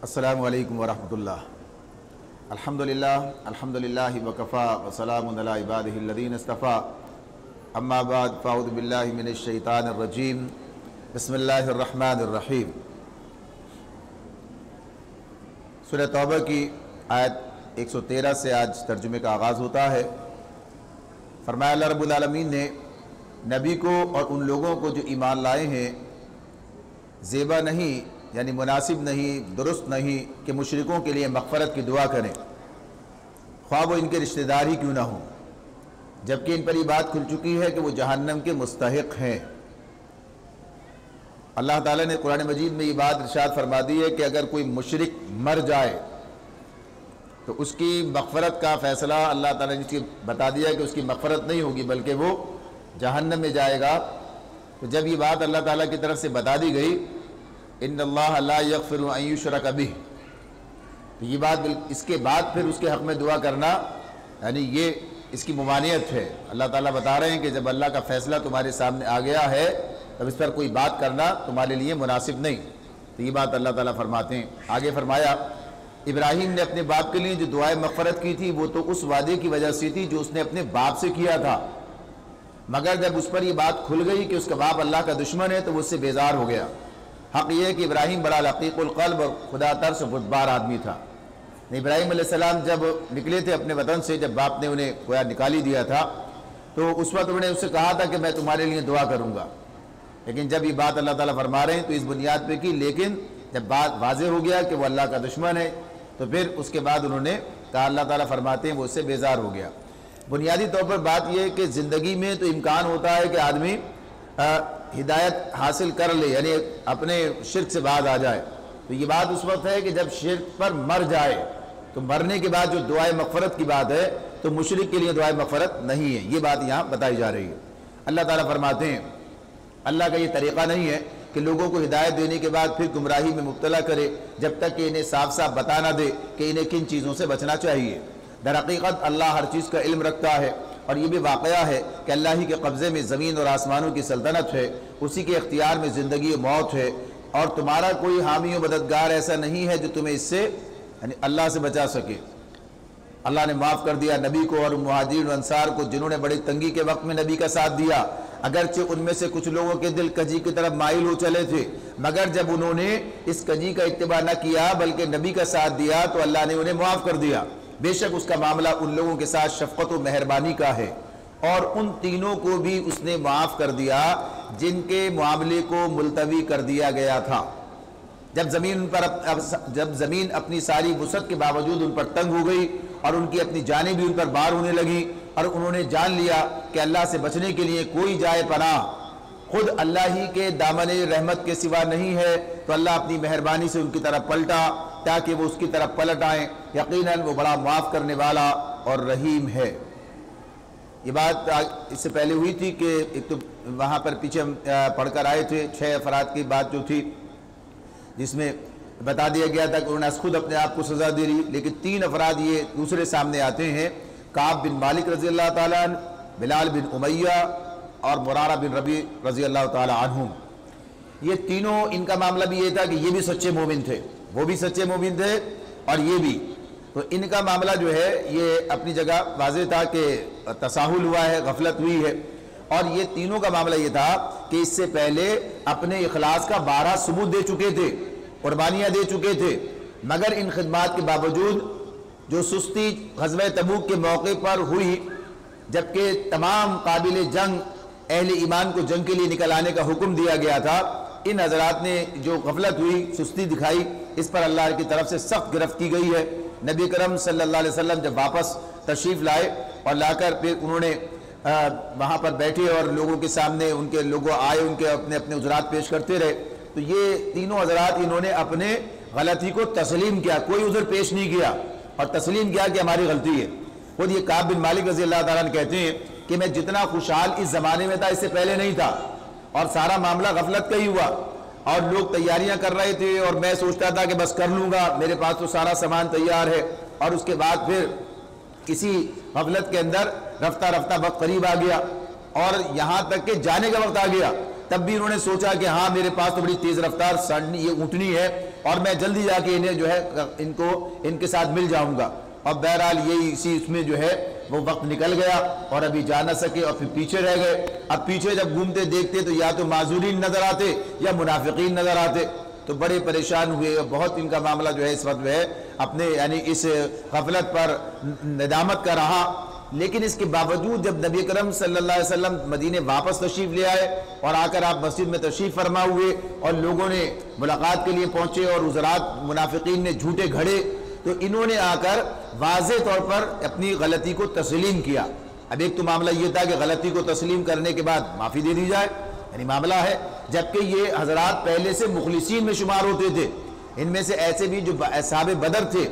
السلام علیکم ورحمۃ اللہ۔ الحمدللہ وکفا وسلام علی عبادہ الذین اصطفیٰ، اما بعد فاعوذ باللہ من الشیطان الرجیم، بسم اللہ الرحمن الرحیم۔ سورہ توبہ کی آیت 113 سے آج ترجمے کا آغاز ہوتا ہے۔ فرمایا اللہ رب العالمین نے نبی کو اور ان لوگوں کو جو ایمان لائے ہیں زیبا نہیں، یعنی مناسب نہیں، درست نہیں کہ مشرکوں کے لیے مغفرت کی دعا کریں، خواہ وہ ان کے رشتہ دار ہی کیوں نہ ہوں، جبکہ ان پر یہ بات کھل چکی ہے کہ وہ جہنم کے مستحق ہیں۔ اللہ تعالیٰ نے قرآن مجید میں یہ بات ارشاد فرما دی ہے کہ اگر کوئی مشرک مر جائے تو اس کی مغفرت کا فیصلہ اللہ تعالیٰ نے بتا دیا کہ اس کی مغفرت نہیں ہوگی بلکہ وہ جہنم میں جائے گا۔ تو جب یہ بات اللہ تعالیٰ کی طرف سے بتا دی گئی، ان اللہ لا یغفر ان یشرک بہ، تو یہ بات اس کے بعد پھر اس کے حق میں دعا کرنا، یعنی یہ اس کی ممانعت ہے۔ اللہ تعالیٰ بتا رہے ہیں کہ جب اللہ کا فیصلہ تمہارے سامنے آ گیا ہے تب اس پر کوئی بات کرنا تمہارے لیے مناسب نہیں۔ تو یہ بات اللہ تعالیٰ فرماتے ہیں۔ آگے فرمایا ابراہیم نے اپنے باپ کے لیے جو دعائے مغفرت کی تھی وہ تو اس وعدے کی وجہ سے تھی جو اس نے اپنے باپ سے کیا تھا، مگر جب اس پر یہ بات کھل گئی کہ اس کا باپ اللہ کا دشمن ہے تو وہ اس سے بیزار ہو گیا۔ حق یہ ہے کہ ابراہیم بڑا رقیق القلب اور خدا ترس بردبار آدمی تھا۔ ابراہیم علیہ السلام جب نکلے تھے اپنے وطن سے، جب باپ نے انہیں گویا نکالی دیا تھا تو اس وقت انہوں نے اس سے کہا تھا کہ میں تمہارے لیے دعا کروں گا، لیکن جب یہ بات اللہ تعالیٰ فرما رہے ہیں تو اس بنیاد پہ کی، لیکن جب بات واضح ہو گیا کہ وہ اللہ کا دشمن ہے تو پھر اس کے بعد انہوں نے کہا، اللہ تعالیٰ فرماتے ہیں وہ اس سے بیزار ہو گیا۔ بنیادی طور پر بات یہ ہے کہ زندگی میں تو امکان ہوتا ہے کہ آدمی ہدایت حاصل کر لے، یعنی اپنے شرک سے باز آ جائے، تو یہ بات اس وقت ہے کہ جب شرک پر مر جائے تو مرنے کے بعد جو دعائے مغفرت کی بات ہے تو مشرک کے لیے دعائے مغفرت نہیں ہے، یہ بات یہاں بتائی جا رہی ہے۔ اللہ تعالیٰ فرماتے ہیں اللہ کا یہ طریقہ نہیں ہے کہ لوگوں کو ہدایت دینے کے بعد پھر گمراہی میں مبتلا کرے جب تک کہ انہیں صاف صاف بتا نہ دے کہ انہیں کن چیزوں سے بچنا چاہیے۔ در حقیقت اللہ ہر چیز کا علم رکھتا ہے، اور یہ بھی واقعہ ہے کہ اللہ ہی کے قبضے میں زمین اور آسمانوں کی سلطنت ہے، اسی کے اختیار میں زندگی و موت ہے، اور تمہارا کوئی حامی و مددگار ایسا نہیں ہے جو تمہیں اس سے یعنی اللہ سے بچا سکے۔ اللہ نے معاف کر دیا نبی کو اور مہاجرین و انصار کو جنہوں نے بڑی تنگی کے وقت میں نبی کا ساتھ دیا، اگرچہ ان میں سے کچھ لوگوں کے دل کجی کی طرف مائل ہو چلے تھے، مگر جب انہوں نے اس کجی کا اتباع نہ کیا بلکہ نبی کا ساتھ دیا تو اللہ نے انہیں معاف کر دیا۔ بے شک اس کا معاملہ ان لوگوں کے ساتھ شفقت و مہربانی کا ہے، اور ان تینوں کو بھی اس نے معاف کر دیا جن کے معاملے کو ملتوی کر دیا گیا تھا۔ جب زمین اپنی ساری وسعت کے باوجود ان پر تنگ ہو گئی اور ان کی اپنی جانیں بھی ان پر بار ہونے لگی، اور انہوں نے جان لیا کہ اللہ سے بچنے کے لیے کوئی جائے پناہ خود اللہ ہی کے دامن رحمت کے سوا نہیں ہے، تو اللہ اپنی مہربانی سے ان کی طرف پلٹا تاکہ وہ اس کی طرف پلٹ آئیں۔ یقیناً وہ بڑا معاف کرنے والا اور رحیم ہے۔ یہ بات اس سے پہلے ہوئی تھی کہ ایک تو وہاں پر پیچھے ہم پڑھ کر آئے تھے 6 افراد کی بات جو تھی، جس میں بتا دیا گیا تھا کہ انہوں نے خود اپنے آپ کو سزا دے لی، لیکن 3 افراد یہ دوسرے سامنے آتے ہیں، کعب بن مالک رضی اللہ تعالیٰ عنہ، بلال بن امیہ اور مرارہ بن ربیع رضی اللہ تعالیٰ عنہم۔ یہ تینوں، ان کا معاملہ بھی یہ تھا کہ یہ بھی سچے مومن تھے، وہ بھی سچے مومن تھے اور یہ بھی، تو ان کا معاملہ جو ہے یہ اپنی جگہ واضح تھا کہ تساہل ہوا ہے، غفلت ہوئی ہے، اور یہ تینوں کا معاملہ یہ تھا کہ اس سے پہلے اپنے اخلاص کا 12 ثبوت دے چکے تھے، قربانیاں دے چکے تھے، مگر ان خدمات کے باوجود جو سستی غزوہ تبوک کے موقع پر ہوئی، جبکہ تمام قابل جنگ اہل ایمان کو جنگ کے لیے نکل آنے کا حکم دیا گیا تھا، ان حضرات نے جو غفلت ہوئی، سستی دکھائی، اس پر اللہ کی طرف سے سخت گرفت کی گئی ہے۔ نبی کرم صلی اللہ علیہ وسلم جب واپس تشریف لائے اور لا کر پھر انہوں نے وہاں پر بیٹھے اور لوگوں کے سامنے ان کے لوگوں آئے، ان کے اپنے اپنے عذرات پیش کرتے رہے، تو یہ تینوں حضرات انہوں نے اپنے غلطی کو تسلیم کیا، کوئی عذر پیش نہیں کیا اور تسلیم کیا کہ ہماری غلطی ہے۔ خود یہ کعب بن مالک رضی اللہ تعالیٰ عنہ کہتے ہیں کہ میں جتنا خوشحال اس زمانے میں تھا اس سے پہلے نہیں تھا، اور سارا معاملہ غفلت کا ہی ہوا، اور لوگ تیاریاں کر رہے تھے اور میں سوچتا تھا کہ بس کر لوں گا، میرے پاس تو سارا سامان تیار ہے، اور اس کے بعد پھر کسی غفلت کے اندر رفتہ رفتہ وقت قریب آ گیا اور یہاں تک کہ جانے کا وقت آ گیا، تب بھی انہوں نے سوچا کہ ہاں میرے پاس تو بڑی تیز رفتار یہ اونٹنی ہے اور میں جلدی جا کے انہیں جو ہے ان کے ساتھ مل جاؤں گا. اور بہرحال یہی اس میں جو ہے وہ وقت نکل گیا اور ابھی جا نہ سکے اور پھر پیچھے رہ گئے. اب پیچھے جب گھومتے دیکھتے تو یا تو معذورین نظر آتے یا منافقین نظر آتے, تو بڑے پریشان ہوئے. بہت ان کا معاملہ جو ہے اس وقت جو ہے اپنے یعنی اس غفلت پر ندامت کا رہا. لیکن اس کے باوجود جب نبی کرم صلی اللہ علیہ وسلم مدینے واپس تشریف لے آئے اور آ کر آپ مسجد میں تشریف فرما ہوئے اور لوگوں نے ملاقات کے لیے پہنچے اور حضرات منافقین نے جھوٹے گھڑے, تو انہوں نے آ کر واضح طور پر اپنی غلطی کو تسلیم کیا. اب ایک تو معاملہ یہ تھا کہ غلطی کو تسلیم کرنے کے بعد معافی دے دی جائے, یعنی معاملہ ہے, جبکہ یہ حضرات پہلے سے مخلصین میں شمار ہوتے تھے, ان میں سے ایسے بھی جو اصحاب بدر تھے.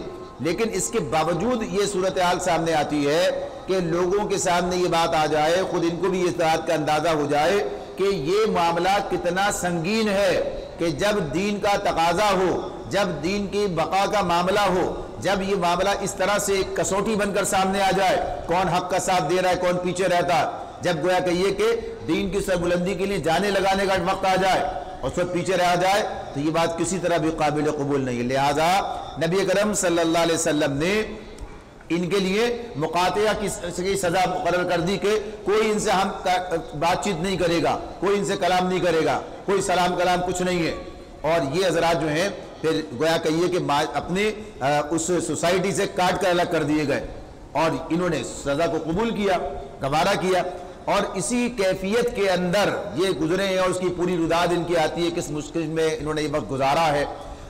لیکن اس کے باوجود یہ صورتحال سامنے آتی ہے کہ لوگوں کے سامنے یہ بات آ جائے, خود ان کو بھی اس بات کا اندازہ ہو جائے کہ یہ معاملہ کتنا سنگین ہے کہ جب دین کا تقاضا ہو, جب دین کی بقا کا معاملہ ہو, جب یہ معاملہ اس طرح سے کسوٹی بن کر سامنے آ جائے, کون حق کا ساتھ دے رہا ہے کون پیچھے رہتا ہے, جب گویا کہیے کہ دین کی سربلندی کے لیے جانے لگانے کا وقت آ جائے اور اس وقت پیچھے رہ جائے, تو یہ بات کسی طرح بھی قابل قبول نہیں ہے. لہذا نبی کرم صلی اللہ علیہ وسلم نے ان کے لیے مقاطعہ کی سزا مقرر کر دی کہ کوئی ان سے ہم بات چیت نہیں کرے گا, کوئی ان سے کلام نہیں کرے گا, کوئی سلام کلام کچھ نہیں ہے. اور یہ حضرات جو ہیں پھر گویا کہیے کہ اپنے اس سوسائٹی سے کاٹ کر الگ کر دیے گئے اور انہوں نے سزا کو قبول کیا, گوارا کیا. اور اسی کیفیت کے اندر یہ گزرے ہیں اور اس کی پوری رداد ان کی آتی ہے کس مشکل میں انہوں نے یہ وقت گزارا ہے.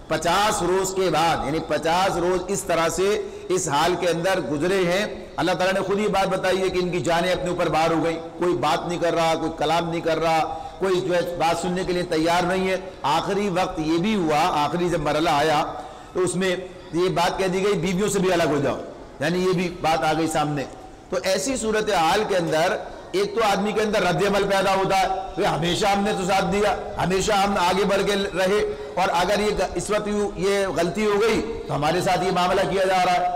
50 روز کے بعد, یعنی 50 روز اس طرح سے اس حال کے اندر گزرے ہیں. اللہ تعالیٰ نے خود ہی بات بتائی ہے کہ ان کی جانیں اپنے اوپر باہر ہو گئیں, کوئی بات نہیں کر رہا, کوئی کلام نہیں کر رہا, کوئی جو ہے بات سننے کے لیے تیار نہیں ہے. آخری وقت یہ بھی ہوا, آخری جب مرحلہ آیا تو اس میں یہ بات کہہ دی گئی بیویوں سے بھی الگ ہو جاؤ, یعنی یہ بھی بات آ گئی سامنے. تو ایسی صورتحال کے اندر ایک تو آدمی کے اندر رد عمل پیدا ہوتا ہے, ہمیشہ ہم نے تو ساتھ دیا, ہمیشہ ہم آگے بڑھ کے رہے, اور اگر یہ اس وقت یہ غلطی ہو گئی تو ہمارے ساتھ یہ معاملہ کیا جا رہا ہے.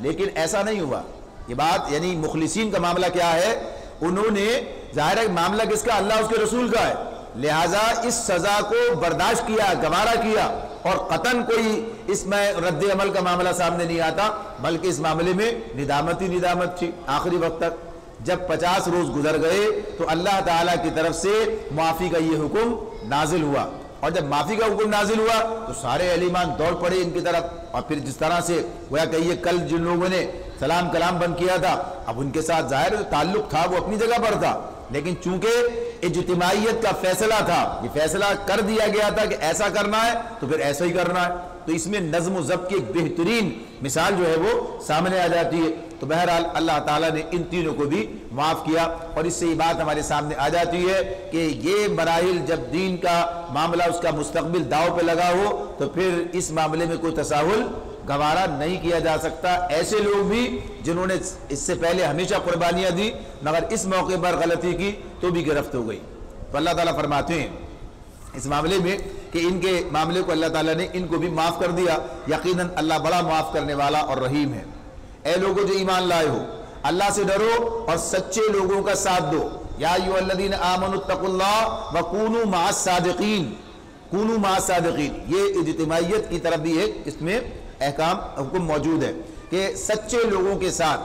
لیکن ایسا نہیں ہوا. یہ بات یعنی مخلصین کا معاملہ کیا ہے, انہوں نے ظاہر ہے معاملہ کس کا, اللہ اس کے رسول کا ہے, لہٰذا اس سزا کو برداشت کیا, گوارا کیا, اور قطعاً کوئی اس میں رد عمل کا معاملہ سامنے نہیں آتا, بلکہ اس معاملے میں ندامت ہی ندامت تھی آخری وقت تک. جب 50 روز گزر گئے تو اللہ تعالیٰ کی طرف سے معافی کا یہ حکم نازل ہوا, اور جب معافی کا حکم نازل ہوا تو سارے اہل ایمان دوڑ پڑے ان کی طرف. اور پھر جس طرح سے گویا کہ یہ کل جن لوگوں نے سلام کلام بند کیا تھا, اب ان کے ساتھ ظاہر تعلق تھا وہ اپنی جگہ پر تھا, لیکن چونکہ اجتماعیت کا فیصلہ تھا, یہ فیصلہ کر دیا گیا تھا کہ ایسا کرنا ہے تو پھر ایسا ہی کرنا ہے, تو اس میں نظم و ضبط کی ایک بہترین مثال جو ہے وہ سامنے آ جاتی ہے. تو بہرحال اللہ تعالیٰ نے ان تینوں کو بھی معاف کیا, اور اس سے یہ بات ہمارے سامنے آ جاتی ہے کہ یہ مراحل جب دین کا معاملہ اس کا مستقبل داؤ پہ لگا ہو تو پھر اس معاملے میں کوئی تساہل گوارا نہیں کیا جا سکتا. ایسے لوگ بھی جنہوں نے اس سے پہلے ہمیشہ قربانیاں دی مگر اس موقع پر غلطی کی تو بھی گرفت ہو گئی. تو اللہ تعالیٰ فرماتے ہیں اس معاملے میں کہ ان کے معاملے کو اللہ تعالیٰ نے ان کو بھی معاف کر دیا. یقیناً اللہ بڑا معاف کرنے والا اور رحیم ہے. اے لوگوں جو ایمان لائے ہو, اللہ سے ڈرو اور سچے لوگوں کا ساتھ دو. یا ایھا الذین آمنوا اتقوا اللہ وکونوا مع الصادقین, کونوا مع الصادقین, یہ اجتماعیت کی طرف بھی ایک اس میں احکام حکم موجود ہے کہ سچے لوگوں کے ساتھ.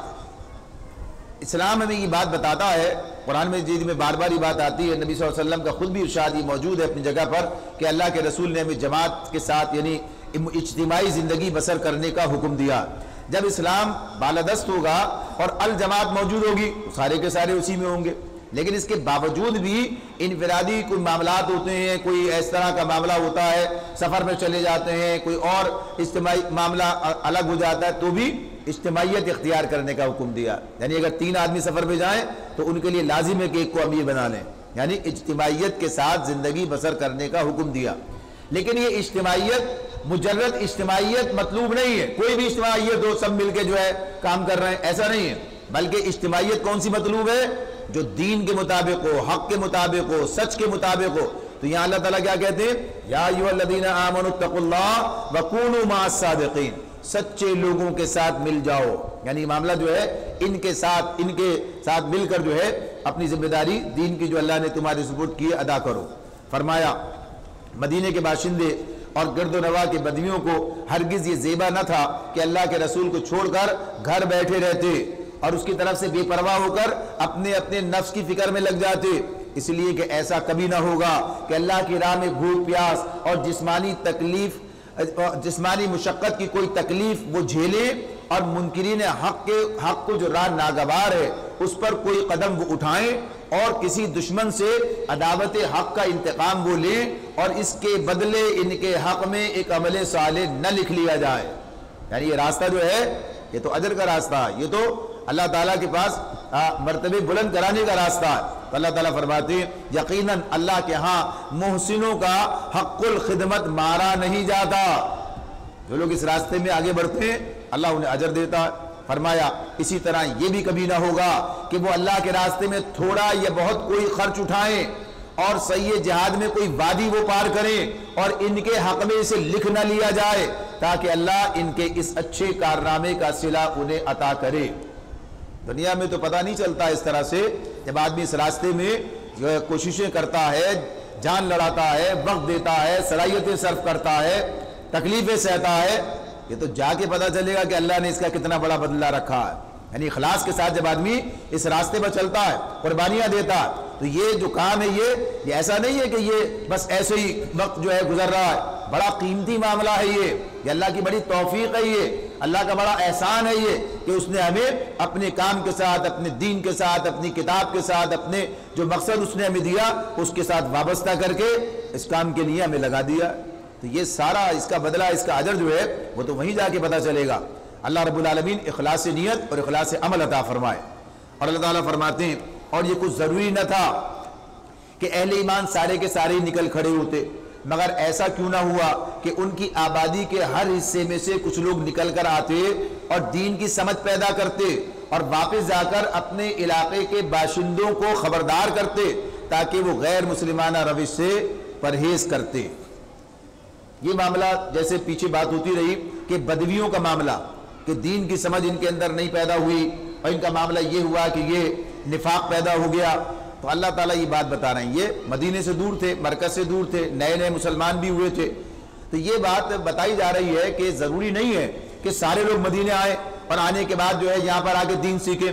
اسلام ہمیں یہ بات بتاتا ہے, قرآن مجید میں بار بار یہ بات آتی ہے, نبی صلی اللہ علیہ وسلم کا خود بھی ارشاد یہ موجود ہے اپنی جگہ پر کہ اللہ کے رسول نے ہمیں جماعت کے ساتھ یعنی اجتماعی زندگی بسر کرنے کا حکم دیا. جب اسلام بالادست ہوگا اور الجماعت موجود ہوگی تو سارے کے سارے اسی میں ہوں گے. لیکن اس کے باوجود بھی انفرادی کوئی معاملات ہوتے ہیں, کوئی اس طرح کا معاملہ ہوتا ہے, سفر میں چلے جاتے ہیں, کوئی اور اجتماعی معاملہ الگ ہو جاتا ہے, تو بھی اجتماعیت اختیار کرنے کا حکم دیا. یعنی اگر 3 آدمی سفر پہ جائیں تو ان کے لیے لازم ہے کہ ایک کو امیر بنا لیں, یعنی اجتماعیت کے ساتھ زندگی بسر کرنے کا حکم دیا. لیکن یہ اجتماعیت مجرد اجتماعیت مطلوب نہیں ہے, کوئی بھی اجتماعیت ہو سب مل کے جو ہے کام کر رہے ہیں, ایسا نہیں ہے. بلکہ اجتماعیت کون سی مطلوب ہے, جو دین کے مطابق ہو, حق کے مطابق ہو, سچ کے مطابق ہو. تو یہاں اللہ تعالیٰ کیا کہتے ہیں, یا ایھا الذین آمنوا اتقوا اللہ وکونوا مع الصادقین, سچے لوگوں کے ساتھ مل جاؤ. یعنی معاملہ جو ہے ان کے ساتھ مل کر جو ہے اپنی ذمہ داری دین کی جو اللہ نے تمہارے سپرد کی ادا کرو. فرمایا مدینے کے باشندے اور گرد و نواح کے بدویوں کو ہرگز یہ زیبا نہ تھا کہ اللہ کے رسول کو چھوڑ کر گھر بیٹھے رہتے اور اس کی طرف سے بے پرواہ ہو کر اپنے نفس کی فکر میں لگ جاتے، اس لیے کہ ایسا کبھی نہ ہوگا کہ اللہ کی راہ میں بھوک پیاس اور جسمانی مشقت کی کوئی تکلیف وہ جھیلے، اور منکرین حق کو جو راہ ناگوار ہے اس پر کوئی قدم وہ اٹھائیں، اور کسی دشمن سے عداوت حق کا انتقام وہ لیں، اور اس کے بدلے ان کے حق میں ایک عمل صالح نہ لکھ لیا جائے۔ یعنی یہ راستہ جو ہے یہ تو اجر کا راستہ ہے، یہ تو اللہ تعالیٰ کے پاس مرتبے بلند کرانے کا راستہ ہے۔ تو اللہ تعالیٰ فرماتے ہیں یقیناً اللہ کے ہاں محسنوں کا حق الخدمت مارا نہیں جاتا۔ جو لوگ اس راستے میں آگے بڑھتے ہیں اللہ انہیں اجر دیتا ہے۔ فرمایا اسی طرح یہ بھی کبھی نہ ہوگا کہ وہ اللہ کے راستے میں تھوڑا یا بہت کوئی خرچ اٹھائیں اور صحیح جہاد میں کوئی وادی وہ پار کریں اور ان کے حق میں اسے لکھ نہ لیا جائے تاکہ اللہ ان کے اس اچھے کارنامے کا صلہ انہیں عطا کرے۔ دنیا میں تو پتہ نہیں چلتا اس طرح سے، جب آدمی اس راستے میں کوششیں کرتا ہے، جان لڑاتا ہے، وقت دیتا ہے، صلاحیتیں صرف کرتا ہے، تکلیفیں سہتا ہے، یہ تو جا کے پتہ چلے گا کہ اللہ نے اس کا کتنا بڑا بدلہ رکھا ہے۔ یعنی اخلاص کے ساتھ جب آدمی اس راستے پر چلتا ہے، قربانیاں دیتا ہے، تو یہ جو کام ہے یہ ایسا نہیں ہے کہ یہ بس ایسے ہی وقت جو ہے گزر رہا ہے، بڑا قیمتی معاملہ ہے یہ اللہ کی بڑی توفیق ہے، یہ اللہ کا بڑا احسان ہے یہ کہ اس نے ہمیں اپنے کام کے ساتھ، اپنے دین کے ساتھ، اپنی کتاب کے ساتھ، اپنے جو مقصد اس نے ہمیں دیا اس کے ساتھ وابستہ کر کے اس کام کے لیے ہمیں لگا دیا۔ تو یہ سارا اس کا بدلہ، اس کا اجر جو ہے وہ تو وہیں جا کے پتہ چلے گا۔ اللہ رب العالمین اخلاص نیت اور اخلاص عمل عطا فرمائے۔ اور اللہ تعالیٰ فرماتے ہیں اور یہ کچھ ضروری نہ تھا کہ اہل ایمان سارے کے سارے نکل کھڑے ہوتے، مگر ایسا کیوں نہ ہوا کہ ان کی آبادی کے ہر حصے میں سے کچھ لوگ نکل کر آتے اور دین کی سمجھ پیدا کرتے اور واپس جا کر اپنے علاقے کے باشندوں کو خبردار کرتے تاکہ وہ غیر مسلمانہ روش سے پرہیز کرتے۔ یہ معاملہ جیسے پیچھے بات ہوتی رہی کہ بدویوں کا معاملہ کہ دین کی سمجھ ان کے اندر نہیں پیدا ہوئی اور ان کا معاملہ یہ ہوا کہ یہ نفاق پیدا ہو گیا، تو اللہ تعالیٰ یہ بات بتا رہے ہیں یہ مدینے سے دور تھے، مرکز سے دور تھے، نئے نئے مسلمان بھی ہوئے تھے، تو یہ بات بتائی جا رہی ہے کہ ضروری نہیں ہے کہ سارے لوگ مدینے آئے اور آنے کے بعد جو ہے یہاں پر آ کے دین سیکھیں۔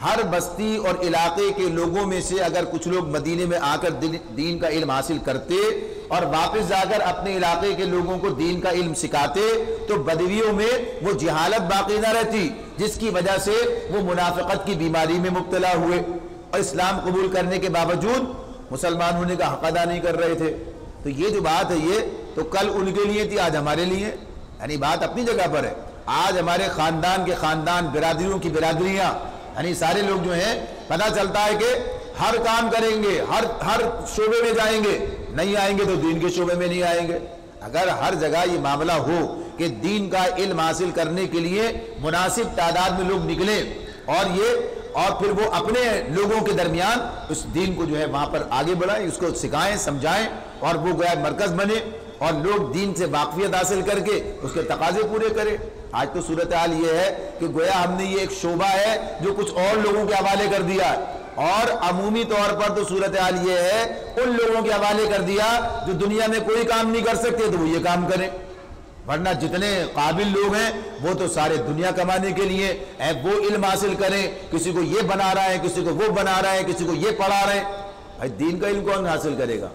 ہر بستی اور علاقے کے لوگوں میں سے اگر کچھ لوگ مدینے میں آ کر دین کا علم حاصل کرتے اور واپس جا کر اپنے علاقے کے لوگوں کو دین کا علم سکھاتے تو بدویوں میں وہ جہالت باقی نہ رہتی جس کی وجہ سے وہ منافقت کی بیماری میں مبتلا ہوئے اور اسلام قبول کرنے کے باوجود مسلمان ہونے کا حق ادا نہیں کر رہے تھے۔ تو یہ جو بات ہے یہ تو کل ان کے لیے تھی، آج ہمارے لیے، یعنی بات اپنی جگہ پر ہے۔ آج ہمارے خاندان کے خاندان، برادریوں کی برادریاں، یعنی سارے لوگ جو ہیں پتہ چلتا ہے کہ ہر کام کریں گے، ہر شعبے میں جائیں گے، نہیں آئیں گے تو دین کے شعبے میں نہیں آئیں گے۔ اگر ہر جگہ یہ معاملہ ہو کہ دین کا علم حاصل کرنے کے لیے مناسب تعداد میں لوگ نکلیں اور پھر وہ اپنے لوگوں کے درمیان اس دین کو جو ہے وہاں پر آگے بڑھائیں، اس کو سکھائیں، سمجھائیں اور وہ گویا مرکز بنے اور لوگ دین سے واقفیت حاصل کر کے اس کے تقاضے پورے کریں۔ آج تو صورتحال یہ ہے کہ گویا ہم نے یہ ایک شعبہ ہے جو کچھ اور لوگوں کے حوالے کر دیا ہے، اور عمومی طور پر تو صورتحال یہ ہے ان لوگوں کے حوالے کر دیا جو دنیا میں کوئی کام نہیں کر سکتے تو وہ یہ کام کریں، ورنہ جتنے قابل لوگ ہیں وہ تو سارے دنیا کمانے کے لیے وہ علم حاصل کریں، کسی کو یہ بنا رہا ہے، کسی کو وہ بنا رہا ہے، کسی کو یہ پڑھا رہے ہیں۔ بھائی دین کا علم کون حاصل کرے گا؟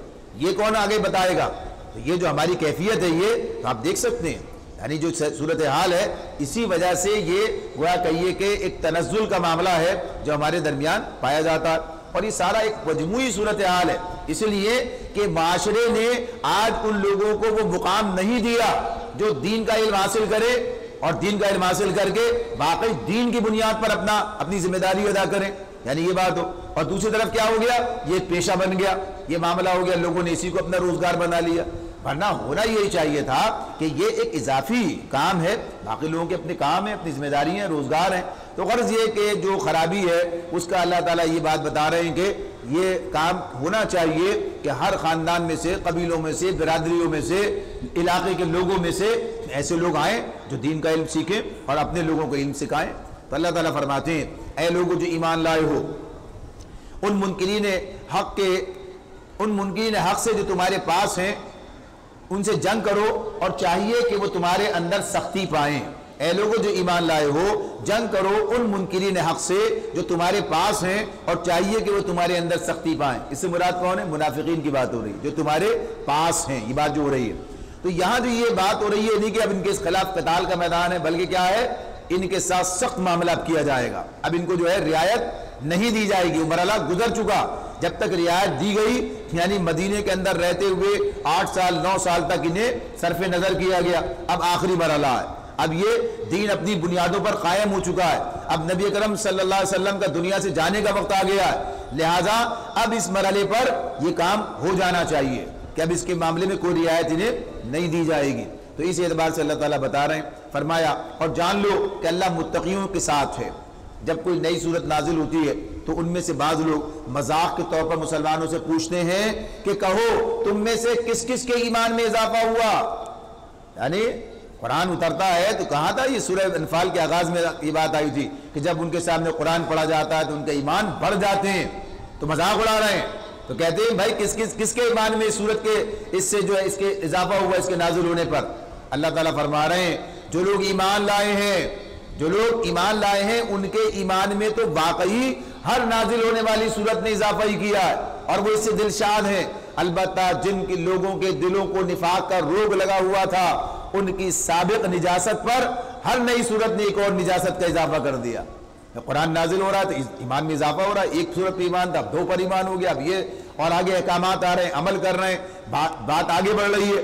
یہ کون آگے بتائے گا؟ تو یہ جو ہماری کیفیت ہے یہ آپ دیکھ سکتے ہیں، یعنی جو صورتحال ہے اسی وجہ سے یہ گویا کہیے کہ ایک تنزل کا معاملہ ہے جو ہمارے درمیان پایا جاتا ہے، اور یہ سارا ایک مجموعی صورتحال ہے، اس لیے کہ معاشرے نے آج ان لوگوں کو وہ مقام نہیں دیا جو دین کا علم حاصل کرے اور دین کا علم حاصل کر کے واقعی دین کی بنیاد پر اپنی ذمہ داری ادا کریں، یعنی یہ بات ہو۔ اور دوسری طرف کیا ہو گیا، یہ ایک پیشہ بن گیا، یہ معاملہ ہو گیا، لوگوں نے اسی کو اپنا روزگار بنا لیا، ورنہ ہونا یہی چاہیے تھا کہ یہ ایک اضافی کام ہے، باقی لوگوں کے اپنے کام ہیں، اپنی ذمہ داری ہیں، روزگار ہیں۔ تو غرض یہ کہ جو خرابی ہے اس کا اللہ تعالیٰ یہ بات بتا رہے ہیں کہ یہ کام ہونا چاہیے کہ ہر خاندان میں سے، قبیلوں میں سے، برادریوں میں سے، علاقے کے لوگوں میں سے ایسے لوگ آئیں جو دین کا علم سیکھیں اور اپنے لوگوں کو علم سکھائیں۔ تو اللہ تعالیٰ فرماتے ہیں اے لوگوں جو ایمان لائے ہو، ان منکرین حق سے جو تمہارے پاس ہیں ان سے جنگ کرو اور چاہیے کہ وہ تمہارے اندر سختی پائیں۔ اے لوگوں جو ایمان لائے ہو، جنگ کرو ان منکرین حق سے جو تمہارے پاس ہیں، اور چاہیے کہ وہ تمہارے اندر سختی پائیں۔ اس سے مراد کون ہے؟ منافقین کی بات ہو رہی ہے جو تمہارے پاس ہیں، یہ بات جو ہو رہی ہے۔ تو یہاں جو یہ بات ہو رہی ہے نہیں کہ اب ان کے خلاف قتال کا میدان ہے، بلکہ کیا ہے؟ ان کے ساتھ سخت معاملہ کیا جائے گا۔ اب ان کو جو ہے رعایت نہیں دی جائے گی، وہ مرحلہ گزر چکا۔ جب تک رعایت دی گئی، یعنی مدینے کے اندر رہتے ہوئے 8 سال 9 سال تک انہیں صرف نظر کیا گیا، اب آخری مرحلہ ہے۔ اب یہ دین اپنی بنیادوں پر قائم ہو چکا ہے، اب نبی اکرم صلی اللہ علیہ وسلم کا دنیا سے جانے کا وقت آ گیا ہے، لہٰذا اب اس مرحلے پر یہ کام ہو جانا چاہیے کہ اب اس کے معاملے میں کوئی رعایت انہیں نہیں دی جائے گی۔ تو اس اعتبار سے اللہ تعالیٰ بتا رہے ہیں، فرمایا اور جان لو کہ اللہ متقیوں کے ساتھ ہے۔ جب کوئی نئی صورت نازل ہوتی ہے تو ان میں سے بعض لوگ مذاق کے طور پر مسلمانوں سے پوچھتے ہیں کہ کہو تم میں سے کس کس کے ایمان میں اضافہ ہوا؟ یعنی قرآن اترتا ہے تو کہا تھا، یہ سورہ انفال کے آغاز میں یہ بات آئی تھی کہ جب ان کے سامنے قرآن پڑھا جاتا ہے تو ان کے ایمان بڑھ جاتے ہیں، تو مذاق اڑا رہے ہیں۔ تو کہتے ہیں بھائی کس کے ایمان میں سورت کے اس سے جو ہے اس کے اضافہ ہوا اس کے نازل ہونے پر؟ اللہ تعالیٰ فرما رہے ہیں جو لوگ ایمان لائے ہیں ان کے ایمان میں تو واقعی ہر نازل ہونے والی سورت نے اضافہ ہی کیا ہے، اور وہ اس سے دلشاد ہیں۔ البتہ جن کے لوگوں کے دلوں کو نفاق کا روگ لگا ہوا تھا، ان کی سابق نجاست پر ہر نئی صورت نے ایک اور نجاست کا اضافہ کر دیا۔ قرآن نازل ہو رہا ہے تو ایمان میں اضافہ ہو رہا ہے، ایک صورت پہ ایمان تھا اب 2 پر ایمان ہو گیا، اب یہ اور آگے احکامات آ رہے ہیں، عمل کر رہے ہیں، بات آگے بڑھ رہی ہے،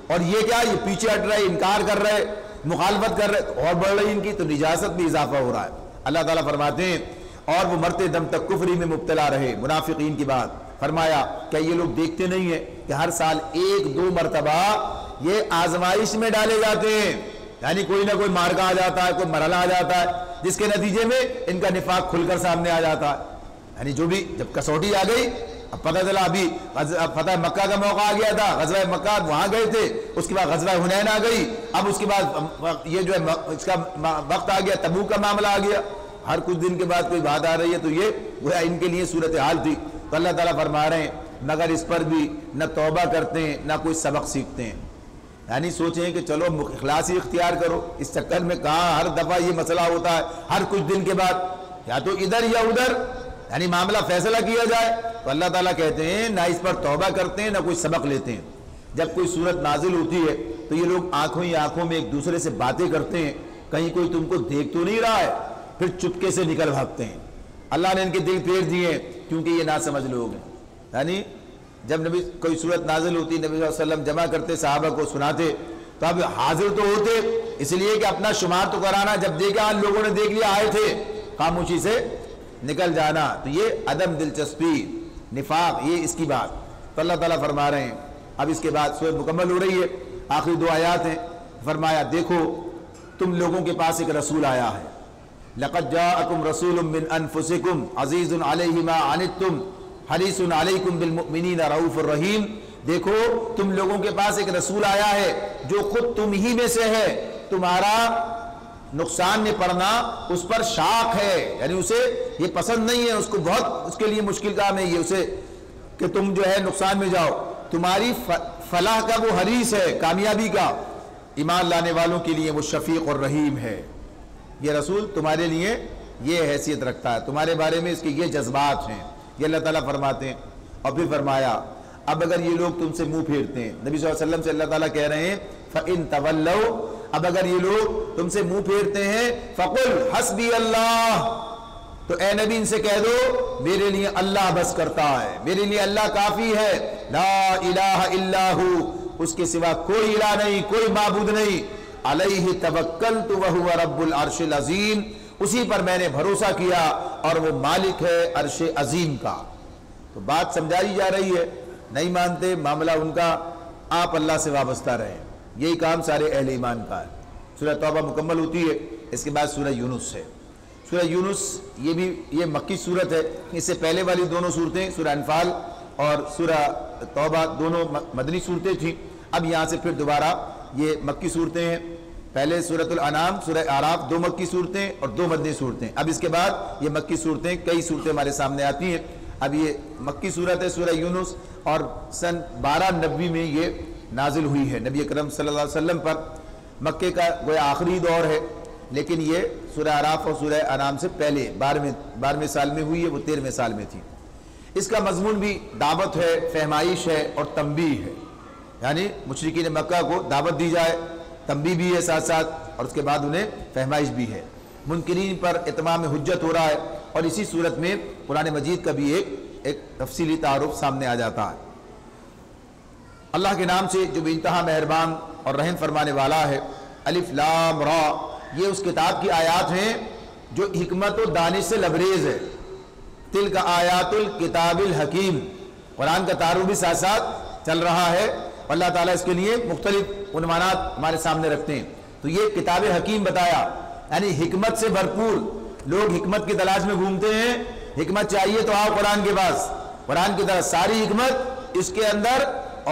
اور یہ کیا یہ پیچھے ہٹ رہے، انکار کر رہے، مخالفت کر رہے، اور بڑھ رہی ان کی، تو نجاست میں اضافہ ہو رہا ہے۔ اللہ تعالیٰ فرماتے ہیں اور وہ مرتے دم تک کفری میں مبتلا رہے۔ منافقین کی بات فرمایا کہ یہ لوگ دیکھتے نہیں ہیں کہ ہر سال 1-2 مرتبہ یہ آزمائش میں ڈالے جاتے ہیں، یعنی کوئی نہ کوئی مارکہ آ جاتا ہے، کوئی مرحلہ آ جاتا ہے جس کے نتیجے میں ان کا نفاق کھل کر سامنے آ جاتا ہے۔ یعنی جو بھی جب کسوٹی آ گئی، اب پتہ چلا ابھی فتح مکہ کا موقع آ گیا تھا، غزوہ مکہ وہاں گئے تھے، اس کے بعد غزوہ حنین آ گئی، اب اس کے بعد یہ جو ہے اس کا وقت آ گیا، تبوک کا معاملہ آ گیا، ہر کچھ دن کے بعد کوئی بات آ رہی ہے، تو یہ گویا ان کے لیے صورتحال تھی۔ تو اللہ تعالیٰ فرما رہے ہیں مگر اس پر بھی نہ توبہ کرتے ہیں نہ کوئی سبق سیکھتے ہیں۔ یعنی سوچیں کہ چلو اخلاص ہی اختیار کرو، اس چکر میں کہاں ہر دفعہ یہ مسئلہ ہوتا ہے، ہر کچھ دن کے بعد یا تو ادھر یا ادھر، یعنی معاملہ فیصلہ کیا جائے۔ تو اللہ تعالیٰ کہتے ہیں نہ اس پر توبہ کرتے ہیں نہ کوئی سبق لیتے ہیں۔ جب کوئی صورت نازل ہوتی ہے تو یہ لوگ آنکھوں ہی آنکھوں میں ایک دوسرے سے باتیں کرتے ہیں، کہیں کوئی تم کو دیکھ تو نہیں رہا ہے، پھر چپکے سے نکل بھاگتے ہیں۔ اللہ نے ان کے دل پھیر دیے ہیں کیونکہ یہ نہ سمجھ لوگ ہیں۔ یعنی جب نبی کوئی صورت نازل ہوتی، نبی صلی اللہ علیہ وسلم جمع کرتے، صحابہ کو سناتے، تو اب حاضر تو ہوتے اس لیے کہ اپنا شمار تو کرانا، جب دیکھا لوگوں نے دیکھ لیا آئے تھے، خاموشی سے نکل جانا، تو یہ عدم دلچسپی، نفاق، یہ اس کی بات۔ تو اللہ تعالیٰ فرما رہے ہیں اب اس کے بعد سورت مکمل ہو رہی ہے، آخری 2 آیات ہیں۔ فرمایا دیکھو تم لوگوں کے پاس ایک رسول آیا ہے، لقد جاءکم رسول من انفسکم عزیز علیہ ما عنتم حریص علیکم بالمؤمنین رؤوف الرحیم۔ دیکھو تم لوگوں کے پاس ایک رسول آیا ہے جو خود تم ہی میں سے ہے، تمہارا نقصان میں پڑنا اس پر شاق ہے، یعنی اسے یہ پسند نہیں ہے، اس کو بہت اس کے لیے مشکل کام ہے یہ اسے کہ تم جو ہے نقصان میں جاؤ، تمہاری فلاح کا وہ حریص ہے، کامیابی کا، ایمان لانے والوں کے لیے وہ شفیق اور رحیم ہے۔ یہ رسول تمہارے لیے یہ حیثیت رکھتا ہے، تمہارے بارے میں اس کے یہ جذبات ہیں، یہ اللہ تعالیٰ فرماتے ہیں۔ اور پھر فرمایا اب اگر یہ لوگ تم سے منہ پھیرتے ہیں، نبی صلی اللہ علیہ وسلم سے اللہ تعالیٰ کہہ رہے ہیں فَإِن تَوَلَّوْا، اب اگر یہ لوگ تم سے منہ پھیرتے ہیں فَقُلْ حَسْبِيَ اللَّهُ، تو اے نبی ان سے کہہ دو میرے لیے اللہ بس کرتا ہے، میرے لیے اللہ کافی ہے، لا الہ الا ہو، اس کے سوا کوئی الہ نہیں، کوئی معبود نہیں، علیہ توکلت وہو رب العرش العظیم، اسی پر میں نے بھروسہ کیا اور وہ مالک ہے عرش عظیم کا۔ تو بات سمجھائی جا رہی ہے، نہیں مانتے معاملہ ان کا، آپ اللہ سے وابستہ رہیں، یہی کام سارے اہل ایمان کا ہے۔ سورہ توبہ مکمل ہوتی ہے، اس کے بعد سورہ یونس ہے۔ سورہ یونس یہ مکی صورت ہے، اس سے پہلے والی دونوں صورتیں سورہ انفال اور سورہ توبہ دونوں مدنی صورتیں تھیں، اب یہاں سے پھر دوبارہ یہ مکی صورتیں ہیں۔ پہلے سورۃ الانعام، سورہ اعراف 2 مکی صورتیں اور 2 مدنی صورتیں، اب اس کے بعد یہ مکی صورتیں کئی صورتیں ہمارے سامنے آتی ہیں۔ اب یہ مکی صورت ہے سورہ یونس، اور سن 1290 میں یہ نازل ہوئی ہے نبی اکرم صلی اللہ علیہ وسلم پر۔ مکے کا گویا آخری دور ہے، لیکن یہ سورہ اعراف اور سورہ انعام سے پہلے 12ویں سال میں ہوئی ہے، وہ 13ویں سال میں تھی۔ اس کا مضمون بھی دعوت ہے، فہمائش ہے اور تنبیہ ہے، یعنی مشرکین مکہ کو دعوت دی جائے، تنبیہ بھی ہے ساتھ ساتھ، اور اس کے بعد انہیں فہمائش بھی ہے۔ منکرین پر اتمام حجت ہو رہا ہے، اور اسی صورت میں قرآن مجید کا بھی ایک تفصیلی تعارف سامنے آ جاتا ہے۔ اللہ کے نام سے جو بے انتہا مہربان اور رحم فرمانے والا ہے۔ الف لام را، یہ اس کتاب کی آیات ہیں جو حکمت و دانش سے لبریز ہے۔ تلک آیات الکتاب الحکیم، قرآن کا تعارف بھی ساتھ ساتھ چل رہا ہے، اللہ تعالیٰ اس کے لیے مختلف عنوانات ہمارے سامنے رکھتے ہیں۔ تو یہ کتاب حکیم بتایا، یعنی حکمت سے بھرپور۔ لوگ حکمت کی تلاش میں گھومتے ہیں، حکمت چاہیے تو آؤ قرآن کے پاس، قرآن کی طرح ساری حکمت اس کے اندر،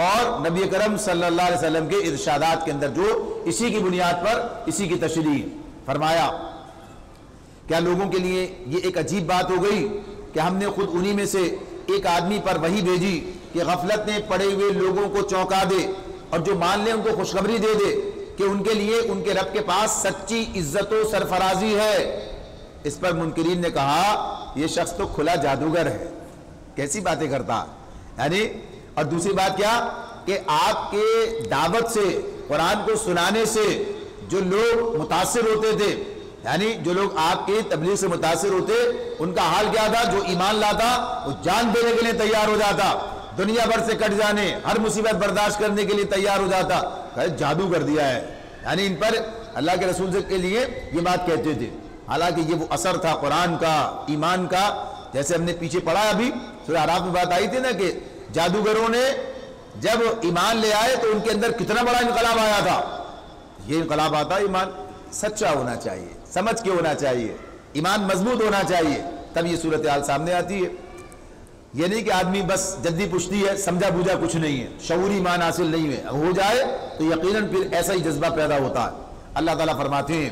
اور نبی کرم صلی اللہ علیہ وسلم کے ارشادات کے اندر جو اسی کی بنیاد پر اسی کی تشریح فرمایا۔ کیا لوگوں کے لیے یہ ایک عجیب بات ہو گئی کہ ہم نے خود انہی میں سے ایک آدمی پر وحی بھیجی کہ غفلت میں پڑے ہوئے لوگوں کو چونکا دے، اور جو مان لے ان کو خوشخبری دے دے کہ ان کے لیے ان کے رب کے پاس سچی عزت و سرفرازی ہے۔ اس پر منکرین نے کہا یہ شخص تو کھلا جادوگر ہے، کیسی باتیں کرتا، یعنی اور دوسری بات کیا کہ آپ کے دعوت سے، قرآن کو سنانے سے جو لوگ متاثر ہوتے تھے، یعنی جو لوگ آپ کی تبلیغ سے متاثر ہوتے، ان کا حال کیا تھا؟ جو ایمان لاتا وہ جان دینے کے لیے تیار ہو جاتا، دنیا بھر سے کٹ جانے، ہر مصیبت برداشت کرنے کے لیے تیار ہو جاتا۔ جادو کر دیا ہے، یعنی ان پر اللہ کے رسول کے لیے یہ بات کہتے تھے، حالانکہ یہ وہ اثر تھا قرآن کا، ایمان کا۔ جیسے ہم نے پیچھے پڑھا، ابھی سورہ اعراف میں بات آئی تھی نا کہ جادوگروں نے جب ایمان لے آئے تو ان کے اندر کتنا بڑا انقلاب آیا تھا۔ یہ انقلاب آتا ہے، ایمان سچا ہونا چاہیے، سمجھ کے ہونا چاہیے، ایمان مضبوط ہونا چاہیے، تب یہ صورتحال سامنے آتی ہے۔ یہ نہیں کہ آدمی بس جدی پشتی ہے، سمجھا بوجھا کچھ نہیں ہے، شعوری ایمان حاصل نہیں ہے، ہو جائے تو یقیناً پھر ایسا ہی جذبہ پیدا ہوتا ہے۔ اللہ تعالیٰ فرماتے ہیں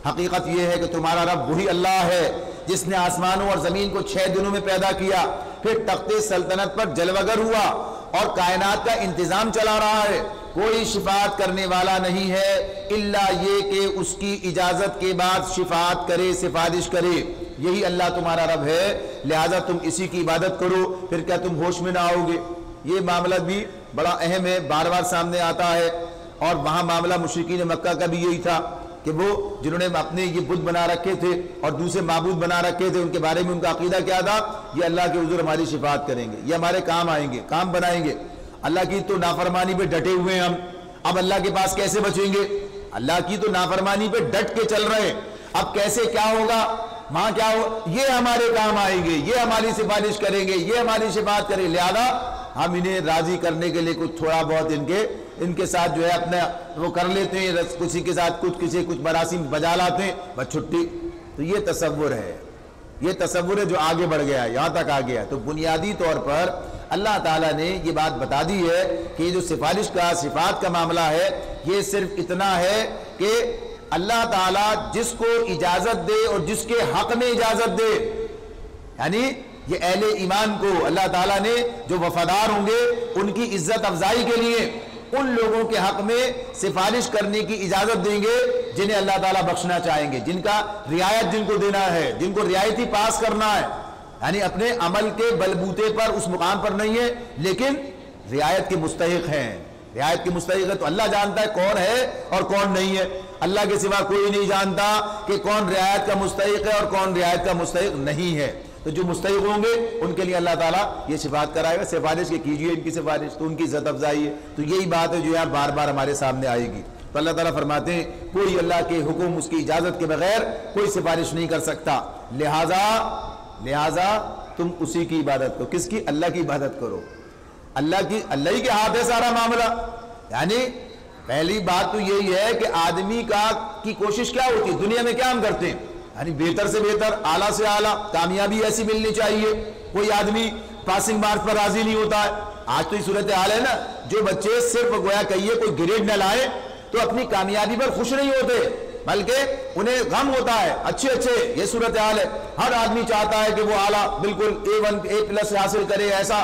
حقیقت یہ ہے کہ تمہارا رب وہی اللہ ہے جس نے آسمانوں اور زمین کو 6 دنوں میں پیدا کیا، پھر تخت سلطنت پر جلوگر ہوا اور کائنات کا انتظام چلا رہا ہے۔ کوئی شفاعت کرنے والا نہیں ہے الا یہ کہ اس کی اجازت کے بعد شفاعت کرے، سفارش کرے۔ یہی اللہ تمہارا رب ہے، لہذا تم اسی کی عبادت کرو، پھر کیا تم ہوش میں نہ آؤ گے؟ یہ معاملہ بھی بڑا اہم ہے، بار بار سامنے آتا ہے، اور وہاں معاملہ مشرکین مکہ کا بھی یہی تھا کہ وہ جنہوں نے اپنے یہ بت بنا رکھے تھے اور دوسرے معبود بنا رکھے تھے، ان کے بارے میں ان کا عقیدہ کیا تھا؟ یہ اللہ کے حضور ہماری شفاعت کریں گے، یہ ہمارے کام آئیں گے، کام بنائیں گے۔ اللہ کی تو نافرمانی پہ ڈٹے ہوئے ہیں ہم، اب اللہ کے پاس کیسے بچیں گے؟ اللہ کی تو نافرمانی پہ ڈٹ کے چل رہے ہیں، اب کیسے کیا ہوگا، وہاں کیا ہو، یہ ہمارے کام آئیں گے، یہ ہماری سفارش کریں گے، یہ ہماری شفاعت کریں، لہذا ہم انہیں راضی کرنے کے لیے کچھ تھوڑا بہت ان کے ساتھ جو ہے اپنا وہ کر لیتے ہیں، کسی کے ساتھ کچھ مراسم بجا لاتے ہیں، بس چھٹی۔ تو یہ تصور ہے، یہ تصور ہے جو آگے بڑھ گیا ہے، یہاں تک آ گیا ہے۔ تو بنیادی طور پر اللہ تعالیٰ نے یہ بات بتا دی ہے کہ یہ جو سفارش کا، صفات کا معاملہ ہے، یہ صرف اتنا ہے کہ اللہ تعالیٰ جس کو اجازت دے اور جس کے حق میں اجازت دے، یعنی یہ اہل ایمان کو اللہ تعالیٰ نے جو وفادار ہوں گے ان کی عزت افزائی کے لیے ان لوگوں کے حق میں سفارش کرنے کی اجازت دیں گے جنہیں اللہ تعالیٰ بخشنا چاہیں گے، جن کا رعایت جن کو دینا ہے، جن کو رعایتی پاس کرنا ہے، یعنی اپنے عمل کے بلبوتے پر اس مقام پر نہیں ہے لیکن رعایت کے مستحق ہیں، رعایت کے مستحق ہے۔ تو اللہ جانتا ہے کون ہے اور کون نہیں ہے، اللہ کے سوا کوئی نہیں جانتا کہ کون رعایت کا مستحق ہے اور کون رعایت کا مستحق نہیں ہے۔ تو جو مستحق ہوں گے ان کے لیے اللہ تعالیٰ یہ شفاعت کرائے گا، سفارش کے کیجیے ان کی سفارش، تو ان کی عزت افزائی ہے۔ تو یہی بات ہے جو یہاں بار بار ہمارے سامنے آئے گی۔ تو اللہ تعالیٰ فرماتے ہیں کوئی اللہ کے حکم، اس کی اجازت کے بغیر کوئی سفارش نہیں کر سکتا، لہذا تم اسی کی عبادت کرو۔ کس کی؟ اللہ کی عبادت کرو، اللہ ہی کے ہاتھ ہے سارا معاملہ۔ یعنی پہلی بات تو یہی ہے کہ آدمی کی کوشش کیا ہوتی ہے، دنیا میں کیا ہم کرتے ہیں، یعنی بہتر سے بہتر، اعلیٰ سے اعلیٰ کامیابی ایسی ملنی چاہیے۔ کوئی آدمی پاسنگ مارکس پر راضی نہیں ہوتا ہے۔ آج تو یہ صورتحال ہے نا، جو بچے صرف گویا کہیے کوئی گریڈ نہ لائیں تو اپنی کامیابی پر خوش نہیں ہوتے، بلکہ انہیں غم ہوتا ہے۔ اچھے یہ صورتحال ہے، ہر آدمی چاہتا ہے کہ وہ اعلیٰ بالکل A1 A+ حاصل کرے، ایسا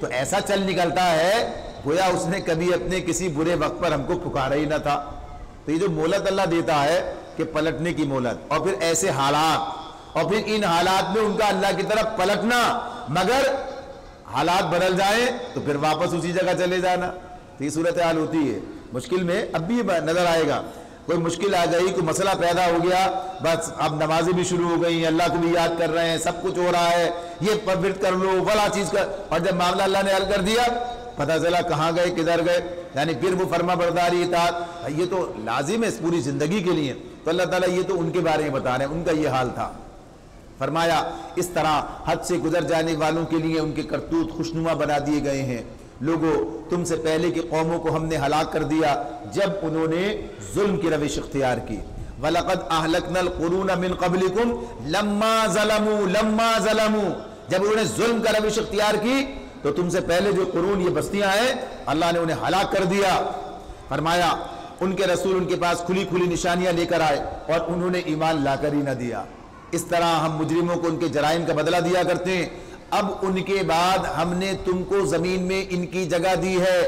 تو ایسا چل نکلتا ہے گویا اس نے کبھی اپنے کسی برے وقت پر ہم کو پکارا ہی نہ تھا۔ تو یہ جو مہلت اللہ دیتا ہے کہ پلٹنے کی مہلت، اور پھر ایسے حالات، اور پھر ان حالات میں ان کا اللہ کی طرف پلٹنا، مگر حالات بدل جائیں تو پھر واپس اسی جگہ چلے جانا۔ تو یہ صورتحال ہوتی ہے مشکل میں۔ اب بھی نظر آئے گا کوئی مشکل آ گئی، کوئی مسئلہ پیدا ہو گیا، بس اب نمازیں بھی شروع ہو گئی، اللہ کو بھی یاد کر رہے ہیں، سب کچھ ہو رہا ہے، یہ ورد کر لو فلاں چیز کا، اور جب معاملہ اللہ نے حل کر دیا پتہ چلا کہاں گئے کدھر گئے، یعنی پھر وہ فرما برداری اطاعت، یہ تو لازم ہے اس پوری زندگی کے لیے۔ تو اللہ تعالیٰ یہ تو ان کے بارے میں بتا رہے ہیں، ان کا یہ حال تھا۔ فرمایا اس طرح حد سے گزر جانے والوں کے لیے ان کے کرتوت خوشنما بنا دیے گئے ہیں۔ لوگو تم سے پہلے کی قوموں کو ہم نے ہلاک کر دیا جب انہوں نے ظلم کی روش اختیار کی۔ وَلَقَدْ أَهْلَكْنَا الْقُرُونَ مِنْ قَبْلِكُمْ لَمَّا ظَلَمُوا جب انہوں نے ظلم کا روش اختیار کی تو تم سے پہلے جو قرون یہ بستیاں ہیں اللہ نے انہیں ہلاک کر دیا۔ فرمایا ان کے رسول ان کے پاس کھلی کھلی نشانیاں لے کر آئے اور انہوں نے ایمان لا کر ہی نہ دیا۔ اس طرح ہم مجرموں کو ان کے جرائم کا بدلہ دیا کرتے ہیں۔ اب ان کے بعد ہم نے تم کو زمین میں ان کی جگہ دی ہے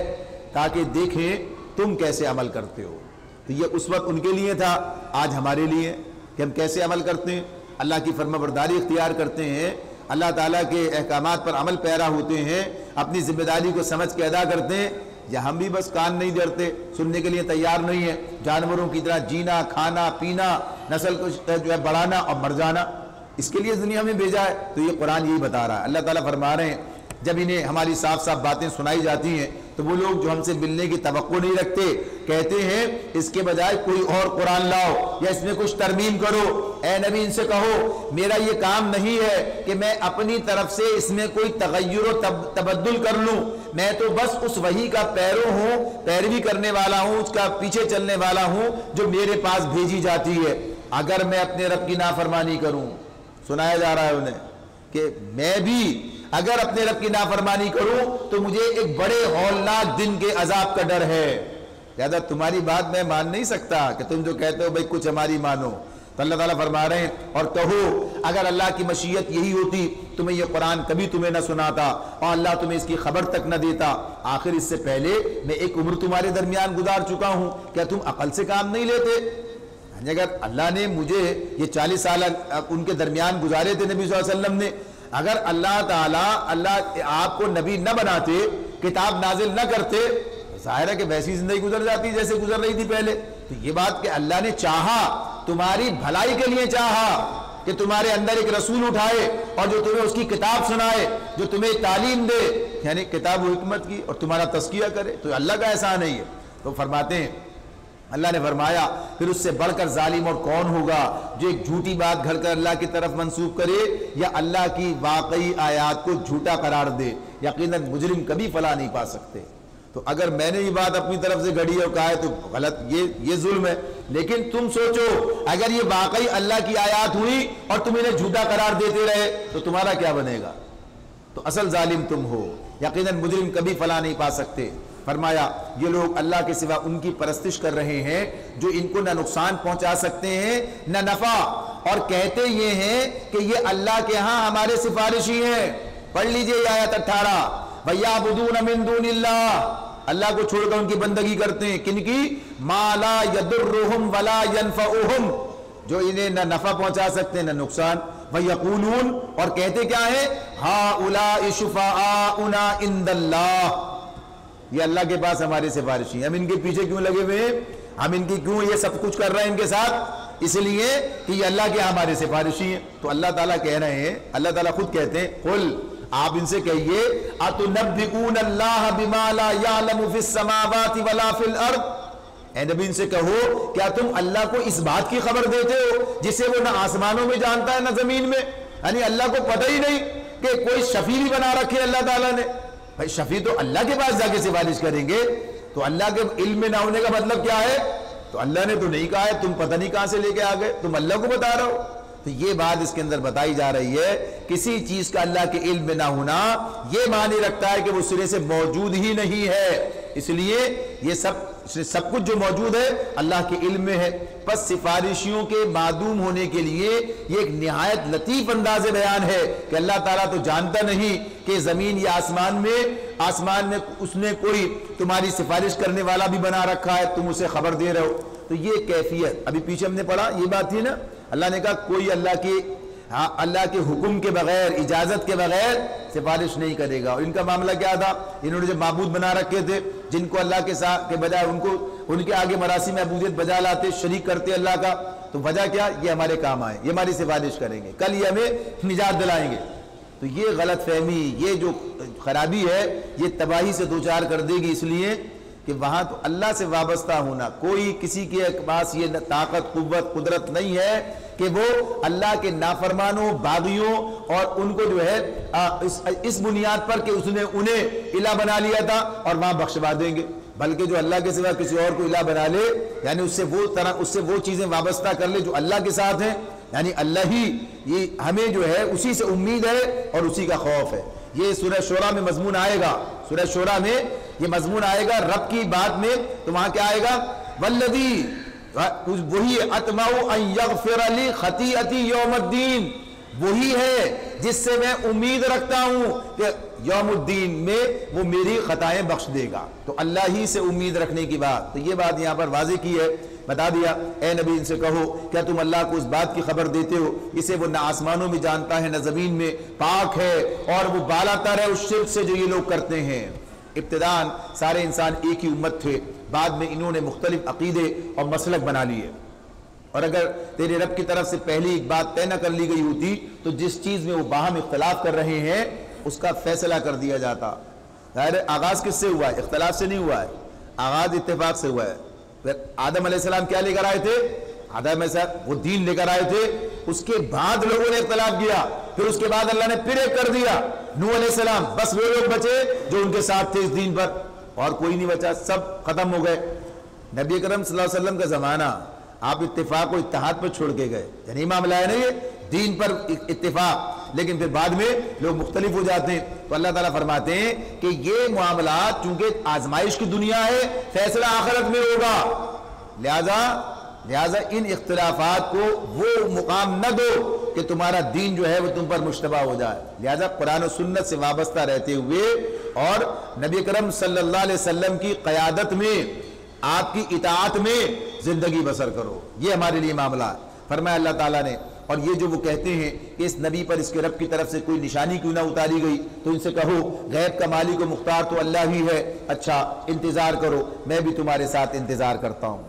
تاکہ دیکھیں تم کیسے عمل کرتے ہو۔ تو یہ اس وقت ان کے لیے تھا، آج ہمارے لیے کہ ہم کیسے عمل کرتے ہیں، اللہ کی فرما برداری اختیار کرتے ہیں، اللہ تعالیٰ کے احکامات پر عمل پیرا ہوتے ہیں، اپنی ذمہ داری کو سمجھ کے ادا کرتے ہیں، یا ہم بھی بس کان نہیں دھرتے، سننے کے لیے تیار نہیں ہیں، جانوروں کی طرح جینا، کھانا، پینا، نسل کو جو ہے بڑھانا اور مر جانا، اس کے لیے دنیا میں بھیجا ہے۔ تو یہ قرآن یہی بتا رہا ہے۔ اللہ تعالیٰ فرما رہے ہیں جب انہیں ہماری صاف صاف باتیں سنائی جاتی ہیں تو وہ لوگ جو ہم سے ملنے کی توقع نہیں رکھتے کہتے ہیں اس کے بجائے کوئی اور قرآن لاؤ یا اس میں کچھ ترمیم کرو۔ اے نبی ان سے کہو میرا یہ کام نہیں ہے کہ میں اپنی طرف سے اس میں کوئی تغیر و تبدل کر لوں، میں تو بس اس وحی کا پیرو ہوں، پیروی کرنے والا ہوں، اس کا پیچھے چلنے والا ہوں جو میرے پاس بھیجی جاتی ہے۔ اگر میں اپنے رب کی نافرمانی کروں، سنایا جا رہا ہے انہیں کہ میں بھی اگر اپنے رب کی نافرمانی کروں تو مجھے ایک بڑے ہولناک دن کے عذاب کا ڈر ہے، لہذا تمہاری بات میں مان نہیں سکتا کہ تم جو کہتے ہو بھائی کچھ ہماری مانو۔ تو اللہ تعالیٰ فرما رہے ہیں اور کہو اگر اللہ کی مشیت یہی ہوتی تمہیں یہ قرآن کبھی تمہیں نہ سناتا اور اللہ تمہیں اس کی خبر تک نہ دیتا، آخر اس سے پہلے میں ایک عمر تمہارے درمیان گزار چکا ہوں، کیا تم عقل سے کام نہیں لیتے؟ اگر اللہ نے مجھے یہ 40 سال ان کے درمیان گزارے تھے نبی صلی اللہ علیہ وسلم نے، اگر اللہ تعالیٰ اللہ آپ کو نبی نہ بناتے، کتاب نازل نہ کرتے، ظاہر ہے کہ ویسی زندگی گزر جاتی جیسے گزر رہی تھی پہلے۔ تو یہ بات کہ اللہ نے چاہا، تمہاری بھلائی کے لیے چاہا کہ تمہارے اندر ایک رسول اٹھائے اور جو تمہیں اس کی کتاب سنائے، جو تمہیں تعلیم دے، یعنی کتاب و حکمت کی، اور تمہارا تزکیہ کرے، تو اللہ کا احسان ہے یہ۔ تو فرماتے ہیں اللہ نے فرمایا پھر اس سے بڑھ کر ظالم اور کون ہوگا جو ایک جھوٹی بات گھڑ کر اللہ کی طرف منسوب کرے یا اللہ کی واقعی آیات کو جھوٹا قرار دے۔ یقیناً مجرم کبھی فلاح نہیں پا سکتے۔ تو اگر میں نے یہ بات اپنی طرف سے گھڑی اور کہا ہے تو غلط، یہ ظلم ہے، لیکن تم سوچو اگر یہ واقعی اللہ کی آیات ہوئی اور تم انہیں جھوٹا قرار دیتے رہے تو تمہارا کیا بنے گا؟ تو اصل ظالم تم ہو، یقیناً مجرم کبھی فلاح نہیں پا سکتے۔ فرمایا یہ لوگ اللہ کے سوا ان کی پرستش کر رہے ہیں جو ان کو نہ نقصان پہنچا سکتے ہیں نہ نفع، اور کہتے یہ ہیں کہ یہ اللہ کے ہاں ہمارے سفارشی ہیں۔ پڑھ لیجئے آیت 18 وَيَعْبُدُونَ مِن دُونِ اللَّهِ، اللہ کو چھوڑ کر ان کی بندگی کرتے ہیں، کن کی؟ مَا لَا يَضُرُّهُمْ وَلَا يَنْفَعُهُمْ، جو انہیں نہ نفع پہنچا سکتے نہ نقصان۔ وَيَقُولُونَ، اور کہتے کیا ہے؟ هَؤُلَاءِ شُفَعَاؤُنَا عِندَ اللَّهِ، یہ اللہ کے پاس ہمارے سفارشی ہیں، ہم ان کے پیچھے کیوں لگے ہوئے ہیں، ہم ان کی کیوں یہ سب کچھ کر رہے ہیں ان کے ساتھ؟ اس لیے کہ یہ اللہ کے ہمارے سفارشی ہیں۔ تو اللہ تعالیٰ کہہ رہے ہیں، اللہ تعالیٰ خود کہتے ہیں قل، آپ ان سے کہیے اتنبئون اللہ بما لا یعلم فی السماوات ولا فی الارض، اے نبی ان سے کہو کیا تم اللہ کو اس بات کی خبر دیتے ہو جسے وہ نہ آسمانوں میں جانتا ہے نہ زمین میں؟ یعنی اللہ کو پتہ ہی نہیں کہ کوئی شفیع بھی بنا رکھے اللہ تعالیٰ نے؟ بھائی شفیع تو اللہ کے پاس جا کے سفارش کریں گے، تو اللہ کے علم میں نہ ہونے کا مطلب کیا ہے؟ تو اللہ نے تو نہیں کہا ہے، تم پتہ نہیں کہاں سے لے کے آ گئے، تم اللہ کو بتا رہے ہو۔ تو یہ بات اس کے اندر بتائی جا رہی ہے، کسی چیز کا اللہ کے علم میں نہ ہونا یہ معنی رکھتا ہے کہ وہ سرے سے موجود ہی نہیں ہے، اس لیے یہ سب کچھ جو موجود ہے اللہ کے علم میں ہے۔ پس سفارشیوں کے معدوم ہونے کے لیے یہ ایک نہایت لطیف انداز بیان ہے کہ اللہ تعالیٰ تو جانتا نہیں کہ زمین یا آسمان میں اس نے کوئی تمہاری سفارش کرنے والا بھی بنا رکھا ہے، تم اسے خبر دے رہے ہو۔ تو یہ کیفیت ابھی پیچھے ہم نے پڑھا، یہ بات تھی نا، اللہ نے کہا کوئی اللہ کے حکم کے بغیر، اجازت کے بغیر سفارش نہیں کرے گا۔ اور ان کا معاملہ کیا تھا؟ انہوں نے جو معبود بنا رکھے تھے جن کو اللہ کے بجائے ان کے آگے مراسم عبودیت بجا لاتے، شریک کرتے اللہ کا، تو وجہ کیا؟ یہ ہمارے کام آئے، یہ ہماری سفارش کریں گے، کل یہ ہمیں نجات دلائیں گے۔ تو یہ غلط فہمی، یہ جو خرابی ہے یہ تباہی سے دوچار کر دے گی، اس لیے کہ وہاں تو اللہ سے وابستہ ہونا، کوئی کسی کے پاس یہ طاقت، قوت، قدرت نہیں ہے کہ وہ اللہ کے نافرمانوں، باغیوں اور ان کو جو ہے اس بنیاد پر کہ اس نے انہیں الہ بنا لیا تھا اور وہاں بخشوا دیں گے، بلکہ جو اللہ کے سوا کسی اور کو الہ بنا لے، یعنی اس سے وہ چیزیں وابستہ کر لے جو اللہ کے ساتھ ہیں، یعنی اللہ ہی، یہ ہمیں جو ہے اسی سے امید ہے اور اسی کا خوف ہے۔ یہ سورہ شورى میں مضمون آئے گا، سورہ شورى میں یہ مضمون آئے گا رب کی بات میں، تو وہاں کیا آئے گا؟ والذی، وہی اطمع ان یغفر لی خطیئتی یوم الدین، وہی ہے جس سے میں امید رکھتا ہوں کہ یوم الدین میں وہ میری خطائیں بخش دے گا۔ تو اللہ ہی سے امید رکھنے کی بات، تو یہ بات یہاں پر واضح کی ہے، بتا دیا اے نبی ان سے کہو کیا تم اللہ کو اس بات کی خبر دیتے ہو اسے وہ نہ آسمانوں میں جانتا ہے نہ زمین میں، پاک ہے اور وہ بالا تر ہے اس شرک سے جو یہ لوگ کرتے ہیں۔ ابتداءً سارے انسان ایک ہی امت تھے، بعد میں انہوں نے مختلف عقیدے اور مسلک بنا لیے، اور اگر تیرے رب کی طرف سے پہلی ایک بات طے نہ کر لی گئی ہوتی تو جس چیز میں وہ باہم اختلاف کر رہے ہیں اس کا فیصلہ کر دیا جاتا۔ آغاز کس سے ہوا ہے؟ اختلاف سے نہیں ہوا ہے، آغاز اتفاق سے ہوا ہے۔ پھر آدم علیہ السلام کیا لے کر آئے تھے؟ آدم علیہ السلام وہ دین لے کر آئے تھے، اس کے بعد لوگوں نے اختلاف کیا، پھر اس کے بعد اللہ نے پھر ایک کر دیا نوح علیہ السلام، بس وہ لوگ بچے جو ان کے ساتھ تھے اس دین پر، اور کوئی نہیں بچا، سب ختم ہو گئے۔ نبی کرم صلی اللہ علیہ وسلم کا زمانہ آپ اتفاق و اتحاد پر چھوڑ کے گئے، یعنی معاملہ ہے نا یہ دین پر اتفاق، لیکن پھر بعد میں لوگ مختلف ہو جاتے ہیں۔ تو اللہ تعالیٰ فرماتے ہیں کہ یہ معاملات چونکہ آزمائش کی دنیا ہے، فیصلہ آخرت میں ہوگا، لہذا ان اختلافات کو وہ مقام نہ دو کہ تمہارا دین جو ہے وہ تم پر مشتبہ ہو جائے، لہذا قرآن و سنت سے وابستہ رہتے ہوئے اور نبی کرم صلی اللہ علیہ وسلم کی قیادت میں، آپ کی اطاعت میں زندگی بسر کرو، یہ ہمارے لیے معاملہ ہے۔ فرمایا اللہ تعالیٰ نے، اور یہ جو وہ کہتے ہیں کہ اس نبی پر اس کے رب کی طرف سے کوئی نشانی کیوں نہ اتاری گئی، تو ان سے کہو غیب کا مالک و مختار تو اللہ ہی ہے، اچھا انتظار کرو، میں بھی تمہارے ساتھ انتظار کرتا ہوں۔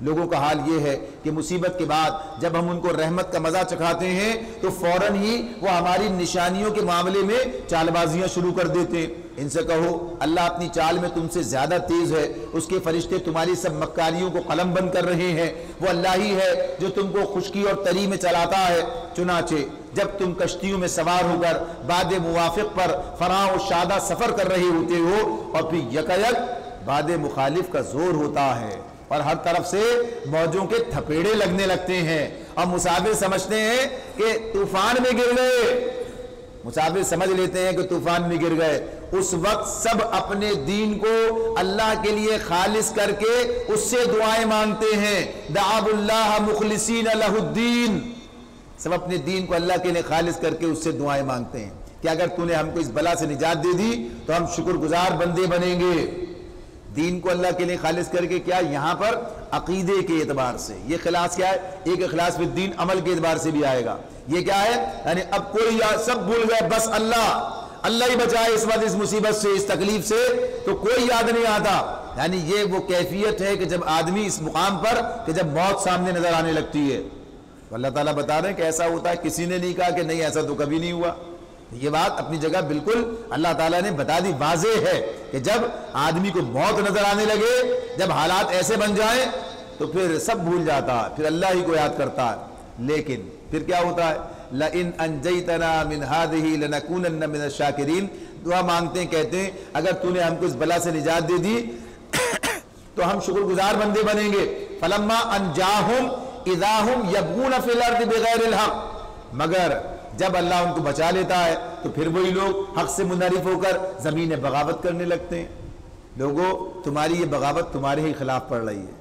لوگوں کا حال یہ ہے کہ مصیبت کے بعد جب ہم ان کو رحمت کا مزہ چکھاتے ہیں تو فوراً ہی وہ ہماری نشانیوں کے معاملے میں چال بازیاں شروع کر دیتے ہیں۔ ان سے کہو اللہ اپنی چال میں تم سے زیادہ تیز ہے، اس کے فرشتے تمہاری سب مکاریوں کو قلم بند کر رہے ہیں، وہ اللہ ہی ہے جو تم کو خشکی اور تری میں چلاتا ہے۔ چنانچہ جب تم کشتیوں میں سوار ہو کر باد موافق پر فراں و شادہ سفر کر رہے ہوتے ہو اور پھر یکایک باد مخالف کا زور ہوتا ہے اور ہر طرف سے موجوں کے تھپیڑے لگنے لگتے ہیں اور مسافر سمجھتے ہیں کہ طوفان میں گر گئے، مسافر سمجھ لیتے ہیں کہ طوفان میں گر گئے، اس وقت سب اپنے دین کو اللہ کے لیے خالص کر کے اس سے دعائیں مانگتے ہیں۔ دعوا اللہ مخلصین لہ الدین، سب اپنے دین کو اللہ کے لیے خالص کر کے اس سے دعائیں مانگتے ہیں کہ اگر تو نے ہم کو اس بلا سے نجات دے دی تو ہم شکر گزار بندے بنیں گے۔ دین کو اللہ کے لیے خالص کر کے کیا؟ یہاں پر عقیدے کے اعتبار سے یہ خلاص کیا ہے؟ ایک اخلاص فی الدین عمل کے اعتبار سے بھی آئے گا۔ یہ کیا ہے؟ یعنی اب کوئی سب بھول گئے، بس اللہ ہی بچائے اس وقت اس مصیبت سے، اس تکلیف سے، تو کوئی یاد نہیں آتا۔ یعنی یہ وہ کیفیت ہے کہ جب آدمی اس مقام پر کہ جب موت سامنے نظر آنے لگتی ہے، تو اللہ تعالیٰ بتا رہے ہیں کہ ایسا ہوتا ہے، کسی نے نہیں کہا کہ نہیں ایسا تو کبھی نہیں ہوا۔ یہ بات اپنی جگہ بالکل اللہ تعالیٰ نے بتا دی، واضح ہے کہ جب آدمی کو موت نظر آنے لگے، جب حالات ایسے بن جائیں تو پھر سب بھول جاتا ہے، پھر اللہ ہی کو یاد کرتا ہے۔ لیکن پھر کیا ہوتا ہے؟ لَإِنْ أَنْجَيْتَنَا مِنْ هَذِهِ لَنَكُونَنَّ مِنَ الشَّاكِرِينَ، دعا مانگتے ہیں، کہتے ہیں اگر تو نے ہم کو اس بلا سے نجات دے دی تو ہم شکر گزار بندے بنیں گے۔ فَلَمَّا أَنْجَاهُمْ إِذَا هُمْ يَبْغُونَ فِي الْأَرْضِ بِغَيْرِ الْحَقِّ، مگر جب اللہ ان کو بچا لیتا ہے تو پھر وہی لوگ حق سے منحرف ہو کر زمین بغاوت کرنے لگتے ہیں۔ لوگوں، تمہاری یہ بغاوت تمہارے ہی خلاف پڑ رہی ہے۔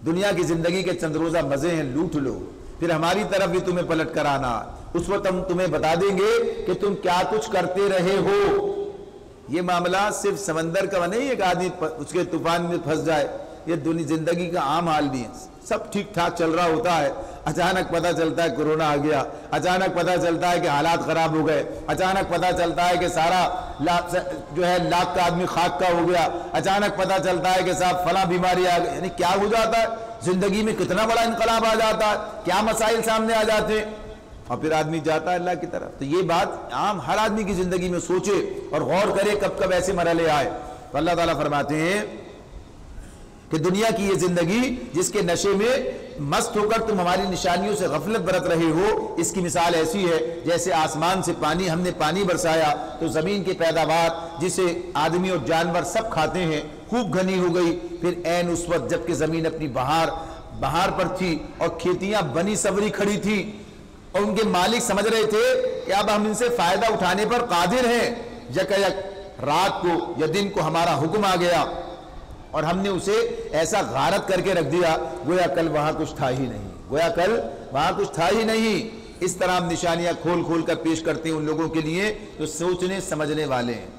دنیا کی زندگی کے چند روزہ مزے ہیں، لوٹ لو، پھر ہماری طرف بھی تمہیں پلٹ کر آنا، اس وقت ہم تمہیں بتا دیں گے کہ تم کیا کچھ کرتے رہے ہو۔ یہ معاملہ صرف سمندر کا نہیں، ایک آدمی اس کے طوفان میں پھنس جائے، یہ دنیا زندگی کا عام حال بھی ہے۔ سب ٹھیک ٹھاک چل رہا ہوتا ہے، اچانک پتہ چلتا ہے کورونا آ گیا، اچانک پتہ چلتا ہے کہ حالات خراب ہو گئے، اچانک پتہ چلتا ہے کہ سارا جو ہے لاکھ کا آدمی خاک کا ہو گیا، اچانک پتہ چلتا ہے کہ صاحب فلاں بیماری آ گئی۔ یعنی کیا ہو جاتا ہے زندگی میں، کتنا بڑا انقلاب آ جاتا ہے، کیا مسائل سامنے آ جاتے ہیں، اور پھر آدمی جاتا ہے اللہ کی طرف۔ تو یہ بات عام ہر آدمی کی زندگی میں سوچے اور غور کرے کب کب ایسے مرحلے آئے۔ تو اللہ تعالیٰ فرماتے ہیں کہ دنیا کی یہ زندگی جس کے نشے میں مست ہو کر تم ہماری نشانیوں سے غفلت برت رہے ہو، اس کی مثال ایسی ہے جیسے آسمان سے پانی، ہم نے پانی برسایا تو زمین کی پیداوار جسے آدمی اور جانور سب کھاتے ہیں خوب گھنی ہو گئی۔ پھر عین اس وقت جب کہ زمین اپنی بہار پر تھی اور کھیتیاں بنی سوری کھڑی تھی اور ان کے مالک سمجھ رہے تھے کہ اب ہم ان سے فائدہ اٹھانے پر قادر ہیں، یکایک رات کو یا دن کو ہمارا حکم آ گیا اور ہم نے اسے ایسا غارت کر کے رکھ دیا گویا کل وہاں کچھ تھا ہی نہیں، گویا کل وہاں کچھ تھا ہی نہیں۔ اس طرح ہم نشانیاں کھول کھول کر پیش کرتے ہیں ان لوگوں کے لیے جو سوچنے سمجھنے والے ہیں۔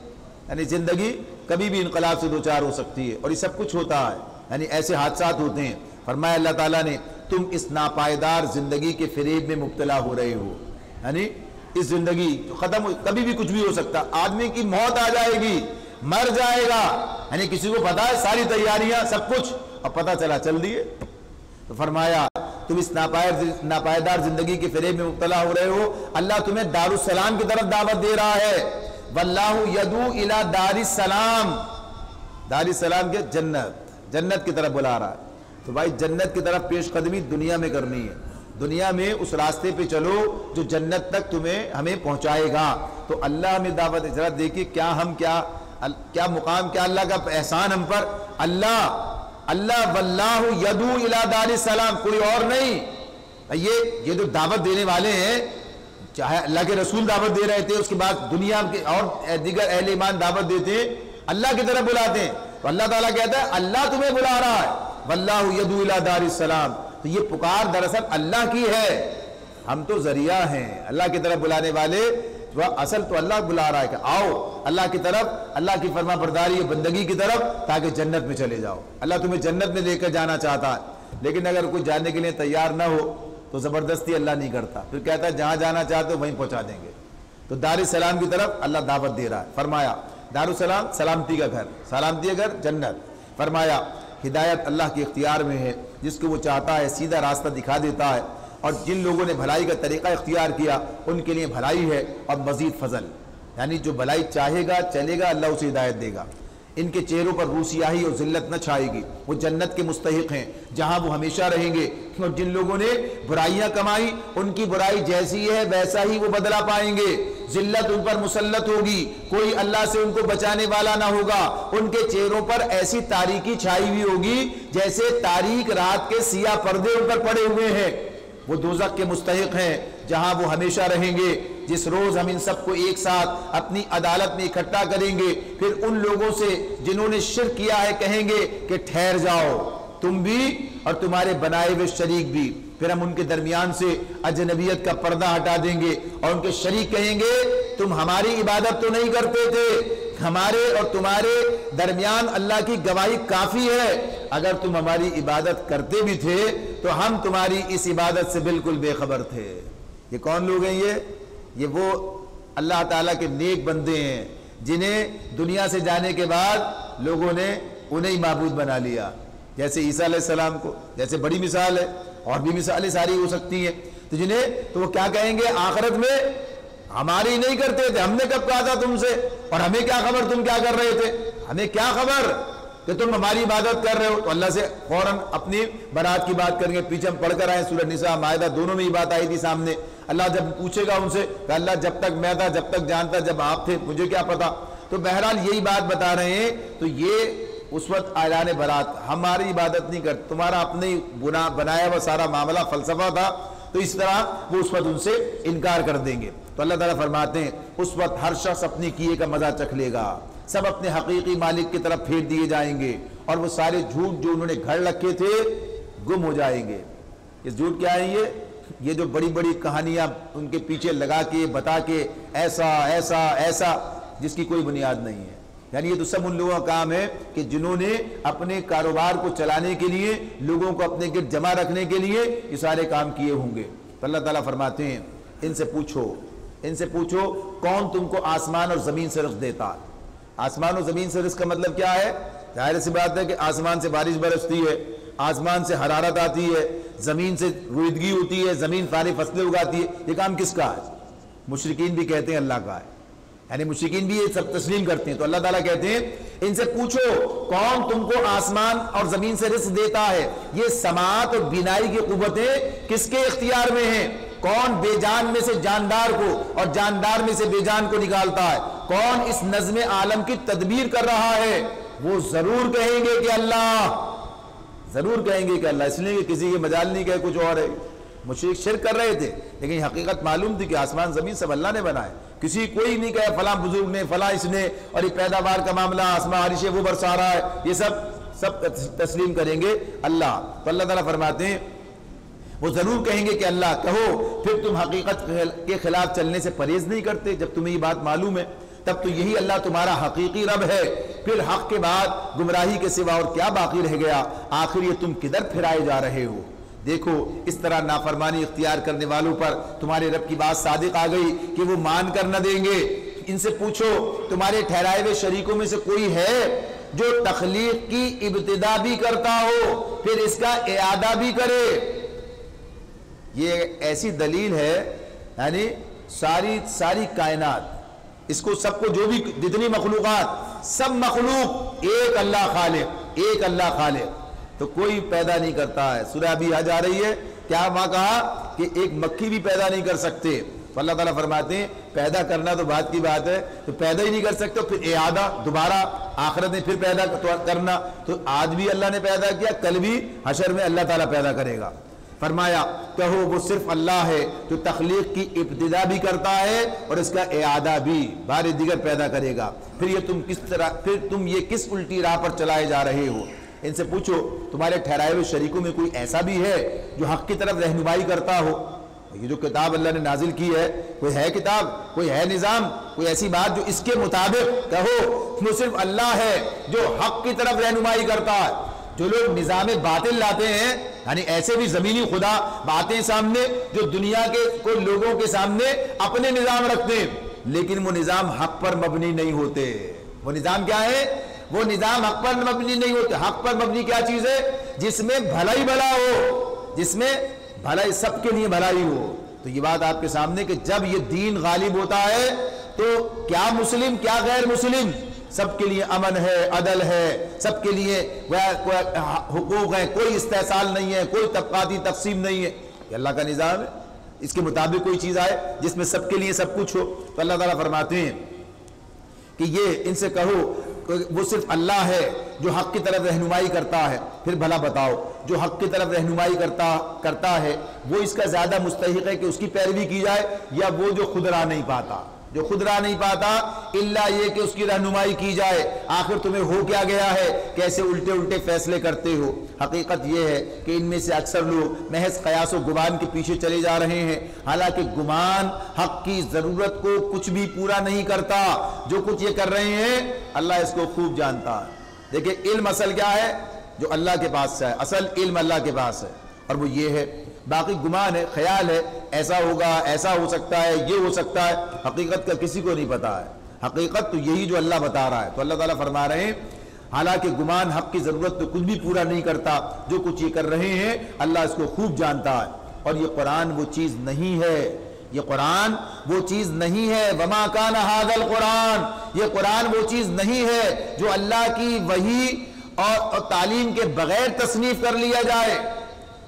یعنی زندگی کبھی بھی انقلاب سے دوچار ہو سکتی ہے اور یہ سب کچھ ہوتا ہے، یعنی ایسے حادثات ہوتے ہیں۔ فرمایا اللہ تعالیٰ نے تم اس ناپائیدار زندگی کے فریب میں مبتلا ہو رہے ہو، یعنی اس زندگی ختم کبھی بھی کچھ بھی ہو سکتا، آدمی کی موت آ جائے گی، مر جائے گا، یعنی کسی کو پتا ہے ساری تیاریاں سب کچھ، اب پتا چلا چل دیے۔ تو فرمایا تم اس ناپائیدار زندگی کے فریب میں مبتلا ہو رہے ہو، اللہ تمہیں دار السلام کی طرف دعوت دے رہا ہے۔ واللہ یدعو الی دار السلام، دار السلام کے جنت کی طرف بلا رہا ہے۔ تو بھائی جنت کی طرف پیش قدمی دنیا میں کرنی ہے، دنیا میں اس راستے پہ چلو جو جنت تک ہمیں پہنچائے گا۔ تو اللہ ہمیں دعوت، ذرا دیکھیے کیا ہم کیا مقام، کیا اللہ کا احسان ہم پر۔ اللہ واللہ یدعو الی دار السلام، کوئی اور نہیں۔ یہ جو دعوت دینے والے ہیں، چاہے اللہ کے رسول دعوت دے رہے تھے، اس کے بعد دنیا کے اور دیگر اہل ایمان دعوت دیتے ہیں، اللہ کی طرف بلاتے ہیں، تو اللہ تعالیٰ کہتا ہے اللہ تمہیں بلا رہا ہے، واللہ یدعو الی دار السلام۔ تو یہ پکار دراصل اللہ کی ہے، ہم تو ذریعہ ہیں، اللہ کی طرف بلانے والے، اصل تو اللہ بلا رہا ہے کہ آؤ اللہ کی طرف، اللہ کی فرما برداری بندگی کی طرف، تاکہ جنت میں چلے جاؤ۔ اللہ تمہیں جنت میں لے کر جانا چاہتا ہے، لیکن اگر کوئی جانے کے لیے تیار نہ ہو تو زبردستی اللہ نہیں کرتا، پھر کہتا ہے جہاں جانا چاہتے ہو وہیں پہنچا دیں گے۔ تو دار السلام کی طرف اللہ دعوت دے رہا ہے۔ فرمایا دار السلام سلامتی کا گھر، سلامتی کا گھر جنت۔ فرمایا ہدایت اللہ کے اختیار میں ہے، جس کو وہ چاہتا ہے سیدھا راستہ دکھا دیتا ہے، اور جن لوگوں نے بھلائی کا طریقہ اختیار کیا ان کے لیے بھلائی ہے اور مزید فضل، یعنی جو بھلائی چاہے گا چلے گا اللہ اسے ہدایت دے گا۔ ان کے چہروں پر روسیاہی اور ذلت نہ چھائے گی، وہ جنت کے مستحق ہیں جہاں وہ ہمیشہ رہیں گے۔ اور جن لوگوں نے برائیاں کمائی ان کی برائی جیسی ہے ویسا ہی وہ بدلہ پائیں گے، ذلت ان پر مسلط ہوگی، کوئی اللہ سے ان کو بچانے والا نہ ہوگا، ان کے چہروں پر ایسی تاریکی چھائی ہوئی ہوگی جیسے تاریک رات کے سیاہ پردے ان پر پڑے ہوئے ہیں۔ وہ دوزخ کے مستحق ہیں جہاں وہ ہمیشہ رہیں گے، جس روز ہم ان سب کو ایک ساتھ اپنی عدالت میں اکٹھا کریں گے۔ پھر ان لوگوں سے جنہوں نے شرک کیا ہے کہیں گے کہ ٹھہر جاؤ، تم بھی اور تمہارے بنائے ہوئے شریک بھی۔ پھر ہم ان کے درمیان سے اجنبیت کا پردہ ہٹا دیں گے اور ان کے شریک کہیں گے تم ہماری عبادت تو نہیں کرتے تھے، ہمارے اور تمہارے درمیان اللہ کی گواہی کافی ہے، اگر تم ہماری عبادت کرتے بھی تھے تو ہم تمہاری اس عبادت سے بالکل بے خبر تھے۔ یہ کون لوگ ہیں؟ یہ وہ اللہ تعالیٰ کے نیک بندے ہیں جنہیں دنیا سے جانے کے بعد لوگوں نے انہیں معبود بنا لیا، جیسے عیسیٰ علیہ السلام کو، جیسے بڑی مثال ہے، اور بھی مثالیں ساری ہو سکتی ہیں۔ تو تو وہ کیا کہیں گے آخرت میں، ہماری نہیں کرتے تھے، ہم نے کب کہا تھا تم سے، اور ہمیں کیا خبر تم کیا کر رہے تھے، ہمیں کیا خبر کہ تم ہماری عبادت کر رہے ہو۔ تو اللہ سے فوراً اپنی برات کی بات کریں گے۔ پیچھے ہم پڑھ کر آئے سورہ نساء مائدہ دونوں میں یہ بات آئی تھی سامنے۔ اللہ جب پوچھے گا ان سے کہ اللہ جب تک میں تھا، جب تک جانتا، جب آپ تھے مجھے کیا پتا۔ تو بہرحال یہی بات بتا رہے ہیں۔ تو یہ اس وقت اعلان برات، ہماری عبادت نہیں کرتے، تمہارا اپنے بنایا ہوا سارا معاملہ فلسفہ تھا، تو اس طرح وہ اس وقت ان سے انکار کر دیں گے۔ تو اللہ تعالیٰ فرماتے ہیں اس وقت ہر شخص اپنے کیے کا مزہ چکھ لے گا، سب اپنے حقیقی مالک کی طرف پھیر دیے جائیں گے، اور وہ سارے جھوٹ جو انہوں نے گھڑ رکھے تھے گم ہو جائیں گے۔ یہ جھوٹ کیا ہے؟ یہ جو بڑی بڑی کہانیاں ان کے پیچھے لگا کے بتا کے ایسا ایسا ایسا جس کی کوئی بنیاد نہیں ہے، یعنی یہ تو سب ان لوگوں کا کام ہے کہ جنہوں نے اپنے کاروبار کو چلانے کے لیے، لوگوں کو اپنے گرد جمع رکھنے کے لیے یہ سارے کام کیے ہوں گے۔ تو اللہ تعالیٰ فرماتے ہیں ان سے پوچھو کون تم کو آسمان اور زمین سے رزق دیتا ہے؟ آسمان اور زمین سے رزق کا مطلب کیا ہے؟ ظاہر سی بات ہے کہ آسمان سے بارش برستی ہے، آسمان سے حرارت آتی ہے، زمین سے رویدگی ہوتی ہے، زمین ساری فصلیں اگاتی ہے، یہ کام کس کا ہے؟ مشرکین بھی کہتے ہیں اللہ کا ہے، یعنی مشرکین بھی یہ سب تسلیم کرتے ہیں۔ تو اللہ تعالیٰ کہتے ہیں ان سے پوچھو کون تم کو آسمان اور زمین سے رزق دیتا ہے؟ یہ سماعت اور بینائی کی قوتیں کس کے اختیار میں ہیں؟ کون بے جان میں سے جاندار کو اور جاندار میں سے بے جان کو نکالتا ہے؟ کون اس نظم عالم کی تدبیر کر رہا ہے؟ وہ ضرور کہیں گے کہ اللہ، ضرور کہیں گے کہ اللہ، اس لیے کہ کسی کے مجال نہیں کہ کچھ اور ہے۔ مشرک شرک کر رہے تھے لیکن حقیقت معلوم تھی کہ آسمان زمین سب اللہ نے بنائے، کوئی نہیں کہے فلاں بزرگ نے، فلاں اس نے، اور یہ پیداوار کا معاملہ آسمان بارش وہ برسا رہا ہے، یہ سب تسلیم کریں گے اللہ۔ تو اللہ تعالیٰ فرماتے ہیں وہ ضرور کہیں گے کہ اللہ، کہو پھر تم حقیقت کے خلاف چلنے سے پرہیز نہیں کرتے؟ جب تمہیں یہ بات معلوم ہے تب تو یہی اللہ تمہارا حقیقی رب ہے، پھر حق کے بعد گمراہی کے سوا اور کیا باقی رہ گیا؟ آخر یہ تم کدھر پھرائے جا رہے ہو؟ دیکھو اس طرح نافرمانی اختیار کرنے والوں پر تمہارے رب کی بات صادق آ گئی کہ وہ مان کر نہ دیں گے۔ ان سے پوچھو تمہارے ٹھہرائے ہوئے شریکوں میں سے کوئی ہے جو تخلیق کی ابتدا بھی کرتا ہو پھر اس کا اعادہ بھی کرے؟ یہ ایسی دلیل ہے، یعنی ساری کائنات، اس کو سب کو جو بھی جتنی مخلوقات، سب مخلوق ایک اللہ خالق، تو کوئی پیدا نہیں کرتا ہے۔ سورہ ابھی آ جا رہی ہے، کیا وہاں کہا کہ ایک مکھی بھی پیدا نہیں کر سکتے؟ تو اللہ تعالیٰ فرماتے ہیں پیدا کرنا تو بات کی بات ہے، تو پیدا ہی نہیں کر سکتے، پھر اعادہ دوبارہ آخرت میں پھر پیدا کرنا، تو آج بھی اللہ نے پیدا کیا، کل بھی حشر میں اللہ تعالیٰ پیدا کرے گا۔ فرمایا کہو وہ صرف اللہ ہے جو تخلیق کی ابتدا بھی کرتا ہے اور اس کا اعادہ بھی بار دیگر پیدا کرے گا۔ پھر تم یہ کس الٹی راہ پر چلائے جا رہے ہو؟ ان سے پوچھو تمہارے ٹھہرائے ہوئے شریکوں میں کوئی ایسا بھی ہے جو حق کی طرف رہنمائی کرتا ہو؟ یہ جو کتاب اللہ نے نازل کی ہے، کوئی ہے کتاب، کوئی ہے نظام، کوئی ایسی بات جو اس کے مطابق کہو وہ صرف اللہ ہے جو حق کی طرف رہنمائی کرتا ہے۔ جو لوگ نظام باطل لاتے ہیں، یعنی ایسے بھی زمینی خدا باتیں سامنے جو دنیا کے کوئی لوگوں کے سامنے اپنے نظام رکھتے ہیں، لیکن وہ نظام حق پر مبنی نہیں ہوتے۔ وہ نظام کیا ہے؟ وہ نظام حق پر مبنی نہیں ہوتے۔ حق پر مبنی کیا چیز ہے؟ جس میں بھلائی بھلا ہو، جس میں بھلائی سب کے لیے بھلائی ہو۔ تو یہ بات آپ کے سامنے کہ جب یہ دین غالب ہوتا ہے تو کیا مسلم کیا غیر مسلم، سب کے لیے امن ہے، عدل ہے، سب کے لیے حقوق ہیں، کوئی استحصال نہیں ہے، کوئی طبقاتی تقسیم نہیں ہے۔ یہ اللہ کا نظام ہے، اس کے مطابق کوئی چیز آئے جس میں سب کے لیے سب کچھ ہو۔ تو اللہ تعالیٰ فرماتے ہیں کہ یہ ان سے کہو وہ صرف اللہ ہے جو حق کی طرف رہنمائی کرتا ہے۔ پھر بھلا بتاؤ جو حق کی طرف رہنمائی کرتا ہے وہ اس کا زیادہ مستحق ہے کہ اس کی پیروی کی جائے، یا وہ جو خود راہ نہیں پاتا؟ جو خود راہ نہیں پاتا الا یہ کہ اس کی رہنمائی کی جائے۔ آخر تمہیں ہو کیا گیا ہے؟ کیسے الٹے فیصلے کرتے ہو؟ حقیقت یہ ہے کہ ان میں سے اکثر لوگ محض قیاس و گمان کے پیچھے چلے جا رہے ہیں، حالانکہ گمان حق کی ضرورت کو کچھ بھی پورا نہیں کرتا۔ جو کچھ یہ کر رہے ہیں اللہ اس کو خوب جانتا ہے۔ دیکھیں علم اصل کیا ہے؟ جو اللہ کے پاس ہے، اصل علم اللہ کے پاس ہے، اور وہ یہ ہے۔ باقی گمان ہے، خیال ہے، ایسا ہوگا، ایسا ہو سکتا ہے، یہ ہو سکتا ہے، حقیقت کا کسی کو نہیں پتا ہے۔ حقیقت تو یہی جو اللہ بتا رہا ہے۔ تو اللہ تعالیٰ فرما رہے ہیں حالانکہ گمان حق کی ضرورت تو کچھ بھی پورا نہیں کرتا، جو کچھ یہ کر رہے ہیں اللہ اس کو خوب جانتا ہے۔ اور یہ قرآن وہ چیز نہیں ہے، یہ قرآن وہ چیز نہیں ہے۔ وما کان ھذا القرآن، یہ قرآن وہ چیز نہیں ہے جو اللہ کی وحی اور تعلیم کے بغیر تصنیف کر لیا جائے،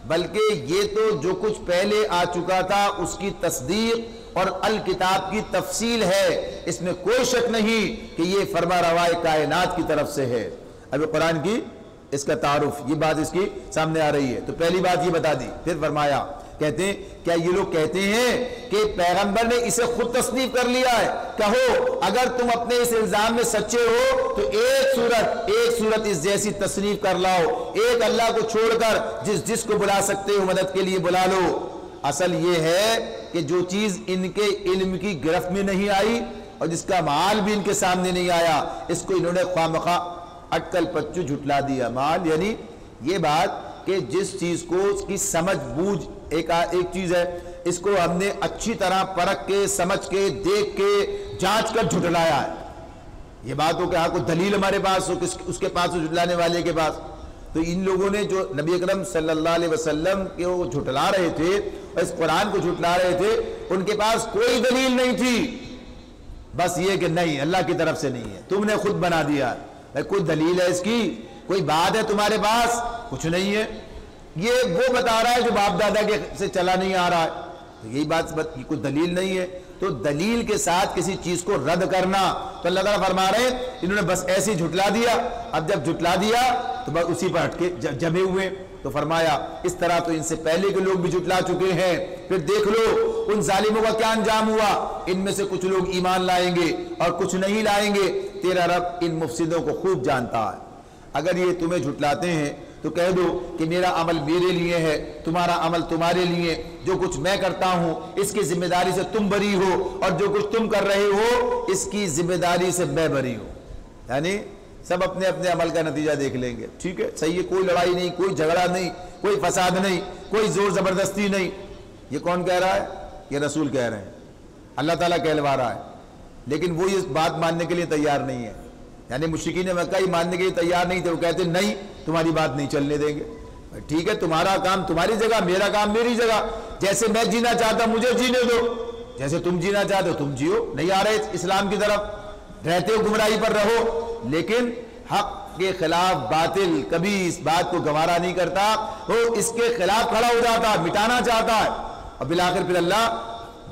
بلکہ یہ تو جو کچھ پہلے آ چکا تھا اس کی تصدیق اور الکتاب کی تفصیل ہے۔ اس میں کوئی شک نہیں کہ یہ فرما روائے کائنات کی طرف سے ہے۔ اب قرآن کی اس کا تعارف، یہ بات اس کی سامنے آ رہی ہے۔ تو پہلی بات یہ بتا دی، پھر فرمایا کہتے ہیں کیا یہ لوگ کہتے ہیں کہ پیغمبر نے اسے خود تصنیف کر لیا ہے؟ کہو اگر تم اپنے اس الزام میں سچے ہو تو ایک صورت اس جیسی تصنیف کر لاؤ، ایک اللہ کو چھوڑ کر جس کو بلا سکتے ہو مدد کے لیے بلا لو۔ اصل یہ ہے کہ جو چیز ان کے علم کی گرفت میں نہیں آئی اور جس کا مال بھی ان کے سامنے نہیں آیا، اس کو انہوں نے خواہ مخواہ اٹکل پچو جھٹلا دیا۔ مال یعنی یہ بات کہ جس چیز کو اس کی سمجھ بوجھ ایک چیز ہے، اس کو ہم نے اچھی طرح پرکھ کے سمجھ کے دیکھ کے جانچ کر جھٹلایا ہے۔ یہ بات ہو کہ ہاں کوئی دلیل ہمارے پاس ہو، اس کے پاس ہو، جھٹلانے والے کے پاس۔ تو ان لوگوں نے جو نبی اکرم صلی اللہ علیہ وسلم کے وہ جھٹلا رہے تھے اور اس قرآن کو جھٹلا رہے تھے، ان کے پاس کوئی دلیل نہیں تھی، بس یہ کہ نہیں اللہ کی طرف سے نہیں ہے، تم نے خود بنا دیا۔ کوئی دلیل ہے اس کی؟ کوئی بات ہے تمہارے پاس؟ کچھ نہیں ہے۔ یہ وہ بتا رہا ہے جو باپ دادا کے سے چلا نہیں آ رہا ہے، تو یہی بات کوئی دلیل نہیں ہے۔ تو دلیل کے ساتھ کسی چیز کو رد کرنا، تو اللہ تعالیٰ فرما رہے ہیں انہوں نے بس ایسے ہی جھٹلا دیا۔ اب جب جھٹلا دیا تو بس اسی پر ہٹ کے جمے ہوئے۔ تو فرمایا اس طرح تو ان سے پہلے کے لوگ بھی جھٹلا چکے ہیں، پھر دیکھ لو ان ظالموں کا کیا انجام ہوا۔ ان میں سے کچھ لوگ ایمان لائیں گے اور کچھ نہیں لائیں گے، تیرا رب ان مفسدوں کو خوب جانتا ہے۔ اگر یہ تمہیں جھٹلاتے ہیں تو کہہ دو کہ میرا عمل میرے لیے ہے، تمہارا عمل تمہارے لیے، جو کچھ میں کرتا ہوں اس کی ذمہ داری سے تم بری ہو، اور جو کچھ تم کر رہے ہو اس کی ذمہ داری سے میں بری ہوں۔ یعنی سب اپنے اپنے عمل کا نتیجہ دیکھ لیں گے، ٹھیک ہے، صحیح ہے، کوئی لڑائی نہیں، کوئی جھگڑا نہیں، کوئی فساد نہیں، کوئی زور زبردستی نہیں۔ یہ کون کہہ رہا ہے؟ یہ رسول کہہ رہے ہیں، اللہ تعالیٰ کہلوا رہا ہے، لیکن وہ یہ بات ماننے کے لیے تیار نہیں ہے۔ یعنی مشرکین مکہ ہی ماننے کے لیے تیار نہیں تھے، وہ کہتے نہیں تمہاری بات نہیں چلنے دیں گے۔ ٹھیک ہے، تمہارا کام تمہاری جگہ، میرا کام میری جگہ، جیسے میں جینا چاہتا مجھے جینے دو، جیسے تم جینا چاہتے ہو تم جیو۔ نہیں آ رہے اسلام کی طرف، رہتے ہو گمراہی پر رہو، لیکن حق کے خلاف باطل کبھی اس بات کو گوارا نہیں کرتا، وہ اس کے خلاف کھڑا ہو جاتا ہے، مٹانا چاہتا ہے، اور بالآخر پھر اللہ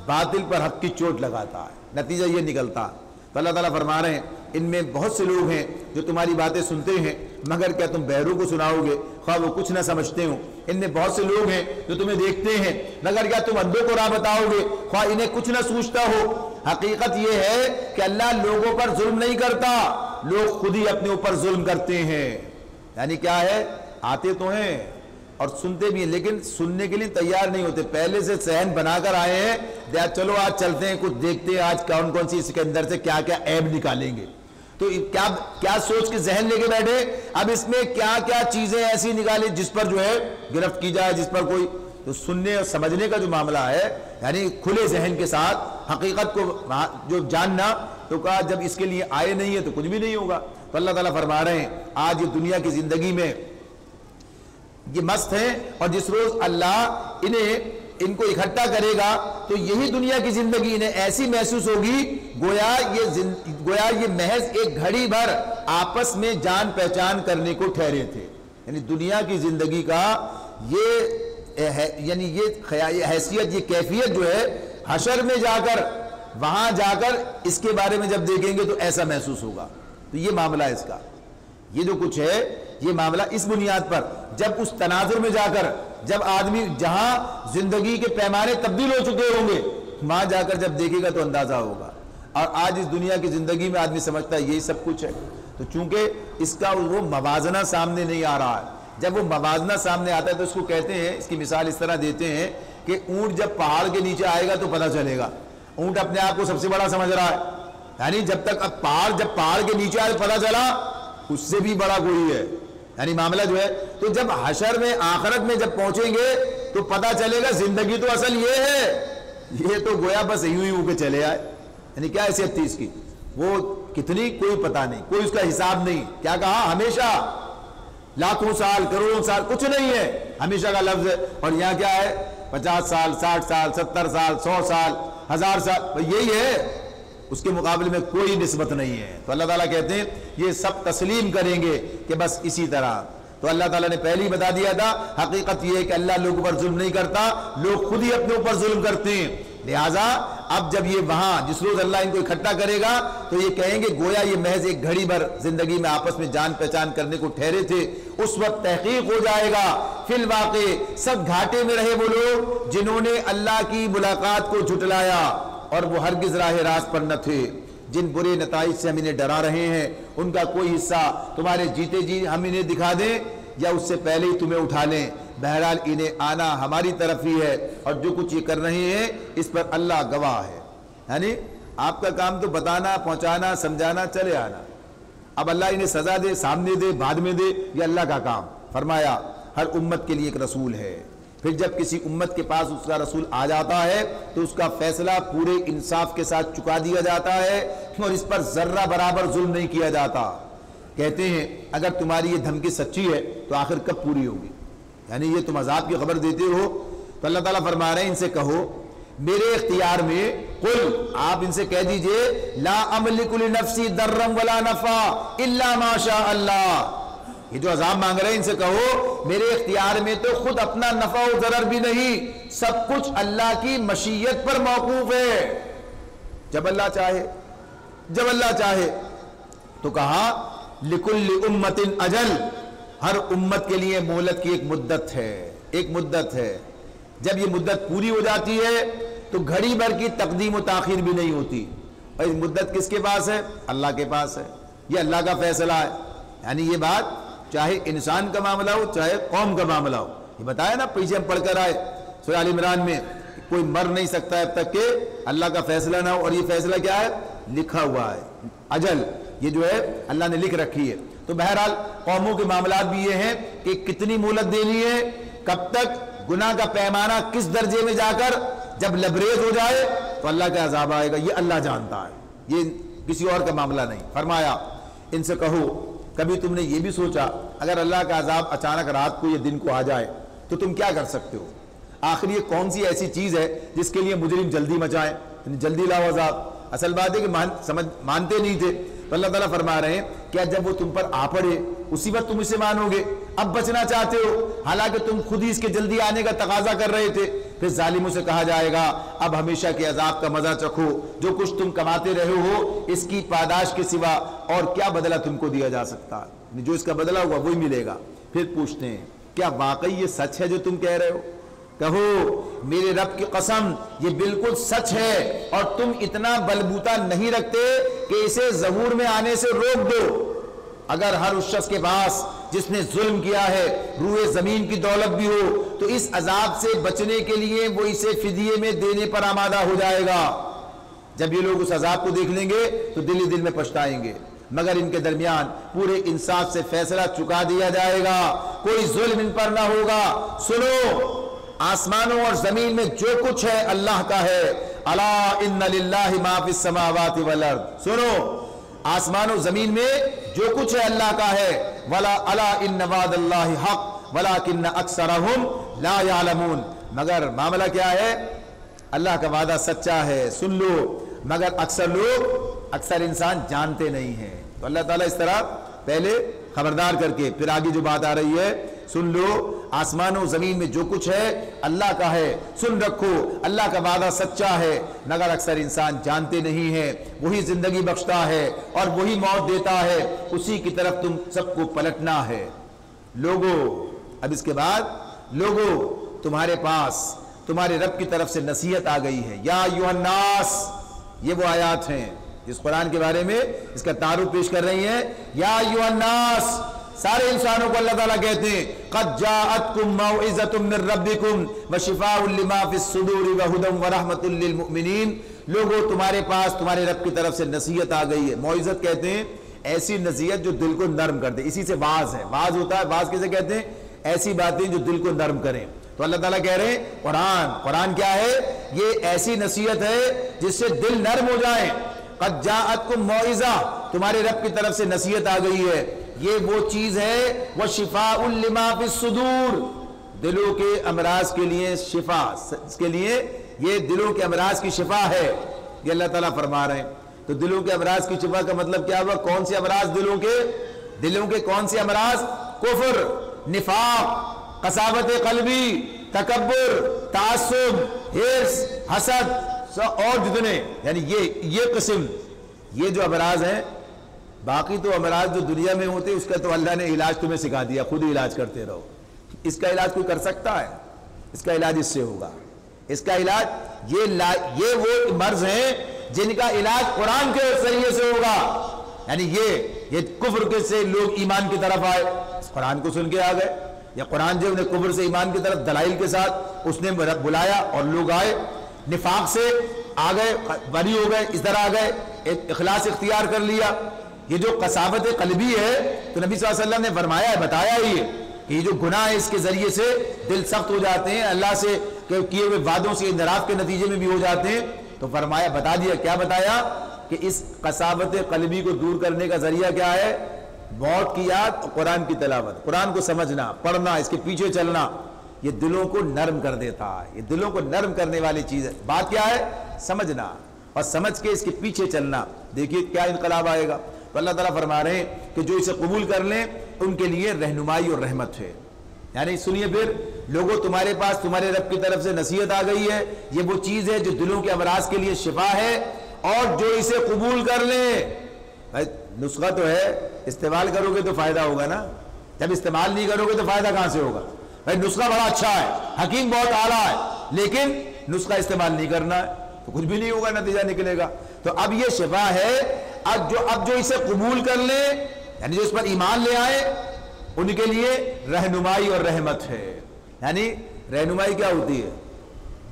باطل پر حق کی چوٹ لگاتا ہے، نتیجہ یہ نکلتا ہے۔ تو اللہ تعالیٰ فرما رہے ہیں ان میں بہت سے لوگ ہیں جو تمہاری باتیں سنتے ہیں، مگر کیا تم بہروں کو سناؤ گے خواہ وہ کچھ نہ سمجھتے ہوں۔ ان میں بہت سے لوگ ہیں جو تمہیں دیکھتے ہیں، مگر کیا تم اندھوں کو راہ بتاؤ گے خواہ انہیں کچھ نہ سوچتا ہو۔ حقیقت یہ ہے کہ اللہ لوگوں پر ظلم نہیں کرتا، لوگ خود ہی اپنے اوپر ظلم کرتے ہیں۔ یعنی کیا ہے، آتے تو ہیں اور سنتے بھی ہیں، لیکن سننے کے لیے تیار نہیں ہوتے، پہلے سے ذہن بنا کر آئے ہیں، چلو آج چلتے ہیں، کچھ دیکھتے ہیں آج کون کون سی اس کے اندر سے کیا کیا عیب نکالیں گے۔ تو کیا سوچ کے ذہن لے کے بیٹھے، اب اس میں کیا کیا چیزیں ایسی نکالیں جس پر جو ہے گرفت کی جائے، جس پر کوئی تو سننے اور سمجھنے کا جو معاملہ ہے، یعنی کھلے ذہن کے ساتھ حقیقت کو جو جاننا، تو کہا جب اس کے لیے آئے نہیں ہے تو کچھ بھی نہیں ہوگا۔ تو اللہ تعالیٰ فرما رہے ہیں آج یہ دنیا کی زندگی میں یہ مست ہیں، اور جس روز اللہ ان کو اکٹھا کرے گا تو یہی دنیا کی زندگی انہیں ایسی محسوس ہوگی گویا یہ محض ایک گھڑی بھر آپس میں جان پہچان کرنے کو ٹھہرے تھے۔ یعنی دنیا کی زندگی کا یہ حیثیت، یہ کیفیت جو ہے، حشر میں جا کر، وہاں جا کر اس کے بارے میں جب دیکھیں گے تو ایسا محسوس ہوگا۔ تو یہ معاملہ ہے اس کا، یہ جو کچھ ہے یہ معاملہ اس بنیاد پر، جب اس تناظر میں جا کر، جب آدمی جہاں زندگی کے پیمانے تبدیل ہو چکے ہوں گے وہاں جا کر جب دیکھے گا تو اندازہ ہوگا۔ اور آج اس دنیا کی زندگی میں آدمی سمجھتا ہے یہی سب کچھ ہے، تو چونکہ اس کا وہ موازنہ سامنے نہیں آ رہا ہے، جب وہ موازنہ سامنے آتا ہے تو اس کو کہتے ہیں، اس کی مثال اس طرح دیتے ہیں کہ اونٹ جب پہاڑ کے نیچے آئے گا تو پتہ چلے گا، اونٹ اپنے آپ کو سب سے بڑا سمجھ رہا ہے، یعنی جب تک اب پہاڑ کے نیچے آئے پتہ چلا اس سے بھی بڑا کوئی ہے، یعنی معاملہ جو ہے۔ تو جب حشر میں آخرت میں جب پہنچیں گے تو پتہ چلے گا زندگی تو اصل یہ ہے، یہ تو گویا بس یوں ہی ہو کے چلے آئے، یعنی کیا حیثیت تھی اس کی، وہ کتنی کوئی پتہ نہیں، کوئی اس کا حساب نہیں۔ کیا کہا، ہمیشہ، لاکھوں سال، کروڑوں سال، کچھ نہیں ہے، ہمیشہ کا لفظ ہے۔ اور یہاں کیا ہے، 50 سال، 60 سال، 70 سال، 100 سال، 1000 سال، یہی ہے، اس کے مقابلے میں کوئی نسبت نہیں ہے۔ تو اللہ تعالیٰ کہتے ہیں یہ سب تسلیم کریں گے کہ بس اسی طرح۔ تو اللہ تعالیٰ نے پہلے ہی بتا دیا تھا، حقیقت یہ ہے کہ اللہ لوگوں پر ظلم نہیں کرتا، لوگ خود ہی اپنے اوپر ظلم کرتے ہیں، لہٰذا اب جب یہ وہاں جس روز اللہ ان کو اکٹھا کرے گا تو یہ کہیں گے گویا یہ محض ایک گھڑی بھر زندگی میں آپس میں جان پہچان کرنے کو ٹھہرے تھے. اس وقت تحقیق ہو جائے گا فی الواقع سب گھاٹے میں رہے وہ لوگ جنہوں نے اللہ کی ملاقات کو جھٹلایا اور وہ ہرگز راہ راست پر نہ تھے. جن برے نتائج سے ہم انہیں ڈرا رہے ہیں ان کا کوئی حصہ تمہارے جیتے جی ہم انہیں دکھا دیں یا اس سے پہلے ہی تمہیں اٹھا لیں. بہرحال انہیں آنا ہماری طرف ہی ہے اور جو کچھ یہ کر رہے ہیں اس پر اللہ گواہ ہے. یعنی آپ کا کام تو بتانا, پہنچانا, سمجھانا, چلے آنا. اب اللہ انہیں سزا دے, سامنے دے, بعد میں دے, یہ اللہ کا کام. فرمایا ہر امت کے لیے ایک رسول ہے. پھر جب کسی امت کے پاس اس کا رسول آ جاتا ہے تو اس کا فیصلہ پورے انصاف کے ساتھ چکا دیا جاتا ہے اور اس پر ذرہ برابر ظلم نہیں کیا جاتا. کہتے ہیں اگر تمہاری یہ دھمکی سچی ہے تو آخر کب پوری ہوگی؟ یعنی یہ تم عذاب کی خبر دیتے ہو تو اللہ تعالیٰ فرما رہے ہیں ان سے کہو میرے اختیار میں, قل آپ ان سے کہہ دیجئے, لا املک لنفسی ضرا ولا نفع الا ما شاء اللہ. یہ جو عذاب مانگ رہے ہیں ان سے کہو میرے اختیار میں تو خود اپنا نفع و ضرر بھی نہیں, سب کچھ اللہ کی مشیت پر موقوف ہے. جب اللہ چاہے تو کہا لکل امت اجل, ہر امت کے لیے مہلت کی ایک مدت ہے. جب یہ مدت پوری ہو جاتی ہے تو گھڑی بھر کی تقدیم و تاخیر بھی نہیں ہوتی. اور اس مدت کس کے پاس ہے؟ اللہ کے پاس ہے. یہ اللہ کا فیصلہ ہے. یعنی یہ بات چاہے انسان کا معاملہ ہو چاہے قوم کا معاملہ ہو. یہ بتایا نا پیچھے ہم پڑھ کر آئے سورہ آل عمران میں, کوئی مر نہیں سکتا اب تک کہ اللہ کا فیصلہ نہ ہو. اور یہ فیصلہ کیا ہے؟ لکھا ہوا ہے. اجل یہ جو ہے اللہ نے لکھ رکھی ہے. تو بہرحال قوموں کے معاملات بھی یہ ہیں کہ کتنی مہلت دینی ہے, کب تک, گناہ کا پیمانہ کس درجے میں جا کر جب لبریز ہو جائے تو اللہ کا عذاب آئے گا. یہ اللہ جانتا ہے, یہ کسی اور کا معاملہ نہیں. فرمایا ان سے کہو کبھی تم نے یہ بھی سوچا اگر اللہ کا عذاب اچانک رات کو یا دن کو آ جائے تو تم کیا کر سکتے ہو؟ آخر یہ کون سی ایسی چیز ہے جس کے لیے مجرم جلدی مچائیں, جلدی لاؤ عذاب؟ اصل بات ہے کہ مانتے نہیں تھے. تو اللہ تعالیٰ فرما رہے ہیں کیا جب وہ تم پر آ پڑے اسی وقت تم اسے مانو گے؟ اب بچنا چاہتے ہو حالانکہ تم خود ہی اس کے جلدی آنے کا تقاضا کر رہے تھے. پھر ظالموں سے کہا جائے گا اب ہمیشہ کے عذاب کا مزہ چکھو, جو کچھ تم کماتے رہے ہو اس کی پاداش کے سوا اور کیا بدلہ تم کو دیا جا سکتا ہے؟ جو اس کا بدلہ ہوگا وہی ملے گا. پھر پوچھتے ہیں کیا واقعی یہ سچ ہے جو تم کہہ رہے ہو؟ کہو میرے رب کی قسم یہ بالکل سچ ہے اور تم اتنا بلبوتا نہیں رکھتے کہ اسے ظہور میں آنے سے روک دو. اگر ہر اس شخص کے پاس جس نے ظلم کیا ہے روئے زمین کی دولت بھی ہو تو اس عذاب سے بچنے کے لیے وہ اسے فدیے میں دینے پر آمادہ ہو جائے گا. جب یہ لوگ اس عذاب کو دیکھ لیں گے تو دل ہی دل میں پچھتائیں گے, مگر ان کے درمیان پورے انصاف سے فیصلہ چکا دیا جائے گا, کوئی ظلم ان پر نہ ہوگا. سنو آسمانوں اور زمین میں جو کچھ ہے اللہ کا ہے. الا ان للہ ما فی السماوات والارض, سنو آسمان و زمین میں جو کچھ ہے اللہ کا ہے. ولا الا ان وعد اللہ حق ولکن اکثرهم لا یعلمون, مگر معاملہ کیا ہے؟ اللہ کا وعدہ سچا ہے, سن لو, مگر اکثر انسان جانتے نہیں ہیں. تو اللہ تعالیٰ اس طرح پہلے خبردار کر کے پھر آگے جو بات آ رہی ہے سن لو, آسمان و زمین میں جو کچھ ہے اللہ کا ہے, سن رکھو اللہ کا وعدہ سچا ہے, مگر اکثر انسان جانتے نہیں ہیں. وہی زندگی بخشتا ہے اور وہی موت دیتا ہے, اسی کی طرف تم سب کو پلٹنا ہے. لوگو اب اس کے بعد لوگو تمہارے پاس تمہارے رب کی طرف سے نصیحت آ گئی ہے. یا ایھا الناس, یہ وہ آیات ہیں جس قرآن کے بارے میں اس کا تعارف پیش کر رہی ہیں. یا ایھا الناس, سارے انسانوں کو اللہ تعالیٰ کہتے ہیں قد جاءتکم موعظۃ من ربکم وشفاء لما فی الصدور وہدی ورحمۃ للمؤمنین. لوگوں تمہارے پاس تمہارے رب کی طرف سے نصیحت آ گئی ہے. موعظت کہتے ہیں ایسی نصیحت جو دل کو نرم کر دے, اسی سے واعظ ہے. واعظ ہوتا ہے, واعظ کسے کہتے ہیں؟ ایسی باتیں جو دل کو نرم کریں. تو اللہ تعالیٰ کہہ رہے ہیں قرآن کیا ہے؟ یہ ایسی نصیحت ہے جس سے دل نرم ہو جائیں. قد جاءتکم موعظہ, تمہارے رب کی طرف سے نصیحت آ گئی ہے. یہ وہ چیز ہے وشفاء لما فی الصدور, دلوں کے امراض کے لیے شفا, اس کے لیے یہ دلوں کے امراض کی شفا ہے. یہ اللہ تعالیٰ فرما رہے ہیں. تو دلوں کے امراض کی شفا کا مطلب کیا ہوا؟ کون سے امراض؟ دلوں کے کون سے امراض؟ کفر, نفاق, قساوت قلبی, تکبر, تعصب, حرص, حسد, اور جتنے یعنی یہ قسم یہ جو امراض ہیں، باقی تو امراض جو دنیا میں ہوتے اس کا تو اللہ نے علاج تمہیں سکھا دیا، خود ہی علاج کرتے رہو۔ اس کا علاج کوئی کر سکتا ہے؟ اس کا علاج اس سے ہوگا۔ اس کا علاج یہ وہ مرض ہیں جن کا علاج قرآن کے ذریعے سے ہوگا۔ یعنی یہ کفر کے سے لوگ ایمان کی طرف آئے، قرآن کو سن کے آ گئے، یا قرآن جو انہیں کفر سے ایمان کی طرف دلائل کے ساتھ اس نے بلایا اور لوگ آئے، نفاق سے آ گئے، بری ہو گئے، اس طرح آ گئے، ایک اخلاص اختیار کر لیا۔ یہ جو قساوت قلبی ہے تو نبی صلی اللہ علیہ وسلم نے فرمایا ہے، بتایا ہی ہے کہ یہ جو گناہ ہے اس کے ذریعے سے دل سخت ہو جاتے ہیں، اللہ سے کیے ہوئے وعدوں سے انحراف کے نتیجے میں بھی ہو جاتے ہیں۔ تو فرمایا، بتا دیا، کیا بتایا کہ اس قساوت قلبی کو دور کرنے کا ذریعہ کیا ہے؟ موت کی یاد اور قرآن کی تلاوت، قرآن کو سمجھنا، پڑھنا، اس کے پیچھے چلنا۔ یہ دلوں کو نرم کر دیتا ہے، یہ دلوں کو نرم کرنے والی چیز ہے۔ بات کیا ہے؟ سمجھنا، اور سمجھ کے اس کے پیچھے چلنا۔ دیکھیے کیا انقلاب آئے گا۔ تو اللہ تعالیٰ فرما رہے ہیں کہ جو اسے قبول کر لیں ان کے لیے رہنمائی اور رحمت ہے۔ یعنی سنیے پھر لوگوں، تمہارے پاس تمہارے رب کی طرف سے نصیحت آ گئی ہے، یہ وہ چیز ہے جو دلوں کے امراض کے لیے شفا ہے، اور جو اسے قبول کر لیں۔ بھائی نسخہ تو ہے، استعمال کرو گے تو فائدہ ہوگا نا، جب استعمال نہیں کرو گے تو فائدہ کہاں سے ہوگا؟ بھائی نسخہ بڑا اچھا ہے، حکیم بہت اعلیٰ ہے، لیکن نسخہ استعمال نہیں کرنا ہے تو کچھ بھی نہیں ہوگا، نتیجہ نکلے گا۔ تو اب یہ شفا ہے، اب جو اسے قبول کر لیں، یعنی جو اس پر ایمان لے آئے، ان کے لیے رہنمائی اور رحمت ہے۔ یعنی رہنمائی کیا ہوتی ہے؟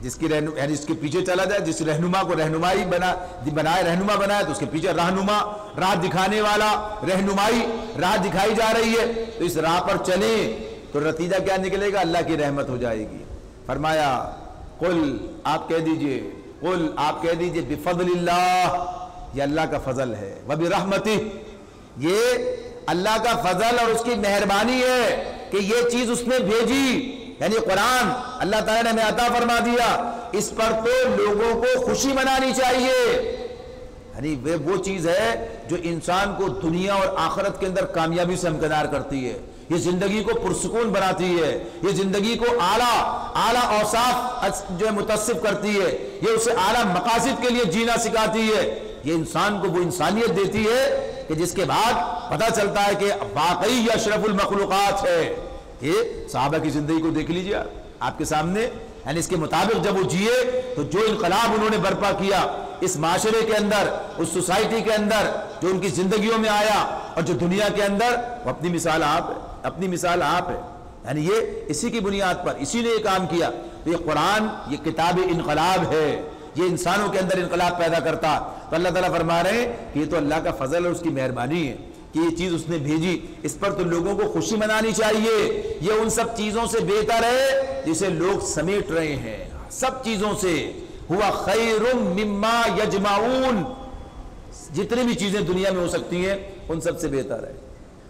یعنی اس کے پیچھے چلا جائے، جس رہنما کو رہنمائی بنائے، رہنما بنائے، تو اس کے پیچھے رہنما، راہ دکھانے والا، رہنمائی، راہ دکھائی جا رہی ہے، تو اس راہ پر چلیں تو نتیجہ کیا نکلے گا؟ اللہ کی رحمت ہو جائے گی۔ فرمایا قل، آپ کہہ دیجئے، قل آپ کہہ دیجئے، بفضل اللہ، یہ اللہ کا فضل ہے، وبرحمتہ، یہ اللہ کا فضل اور اس کی مہربانی ہے کہ یہ چیز اس نے بھیجی، یعنی قرآن اللہ تعالیٰ نے ہمیں عطا فرما دیا، اس پر تو لوگوں کو خوشی منانی چاہیے۔ یعنی وہ چیز ہے جو انسان کو دنیا اور آخرت کے اندر کامیابی سے ہمکنار کرتی ہے، یہ زندگی کو پرسکون بناتی ہے، یہ زندگی کو اعلیٰ اوصاف جو ہے متصف کرتی ہے، یہ اسے اعلیٰ مقاصد کے لیے جینا سکھاتی ہے، یہ انسان کو وہ انسانیت دیتی ہے کہ جس کے بعد پتہ چلتا ہے کہ واقعی یہ اشرف المخلوقات ہے۔ یہ صحابہ کی زندگی کو دیکھ لیجیے آپ کے سامنے، یعنی اس کے مطابق جب وہ جیے تو جو انقلاب انہوں نے برپا کیا اس معاشرے کے اندر، اس سوسائٹی کے اندر، جو ان کی زندگیوں میں آیا اور جو دنیا کے اندر، وہ اپنی مثال آپ ہے، اپنی مثال آپ ہے۔ یعنی یہ اسی کی بنیاد پر اسی نے یہ کام کیا۔ تو یہ قرآن، یہ کتاب انقلاب ہے، یہ انسانوں کے اندر انقلاب پیدا کرتا۔ تو اللہ تعالیٰ فرما رہے ہیں کہ یہ تو اللہ کا فضل اور اس کی مہربانی ہے کہ یہ چیز اس نے بھیجی، اس پر تو لوگوں کو خوشی منانی چاہیے۔ یہ ان سب چیزوں سے بہتر ہے جسے لوگ سمیٹ رہے ہیں، سب چیزوں سے ہوا خیر مما یجمعون، جتنی بھی چیزیں دنیا میں ہو سکتی ہیں ان سب سے بہتر ہے۔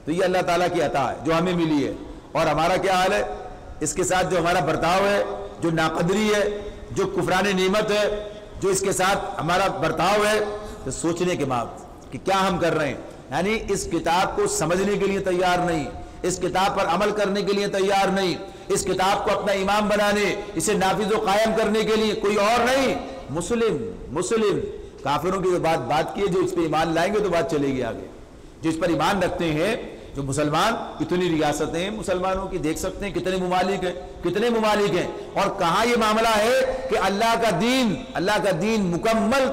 تو یہ اللہ تعالیٰ کی عطا ہے جو ہمیں ملی ہے، اور ہمارا کیا حال ہے اس کے ساتھ؟ جو ہمارا برتاؤ ہے، جو ناقدری ہے، جو کفران نعمت ہے، جو اس کے ساتھ ہمارا برتاؤ ہے، تو سوچنے کے بعد کہ کیا ہم کر رہے ہیں۔ یعنی اس کتاب کو سمجھنے کے لیے تیار نہیں، اس کتاب پر عمل کرنے کے لیے تیار نہیں، اس کتاب کو اپنا امام بنانے، اسے نافذ و قائم کرنے کے لیے کوئی اور نہیں، مسلم کافروں کی بات کی ہے، جو اس پہ ایمان لائیں گے تو بات چلے گی آگے۔ جو اس پر ایمان رکھتے ہیں، جو مسلمان، اتنی ریاستیں ہیں مسلمانوں کی، دیکھ سکتے ہیں کتنے ممالک ہیں، اور کہاں یہ معاملہ ہے کہ اللہ کا دین مکمل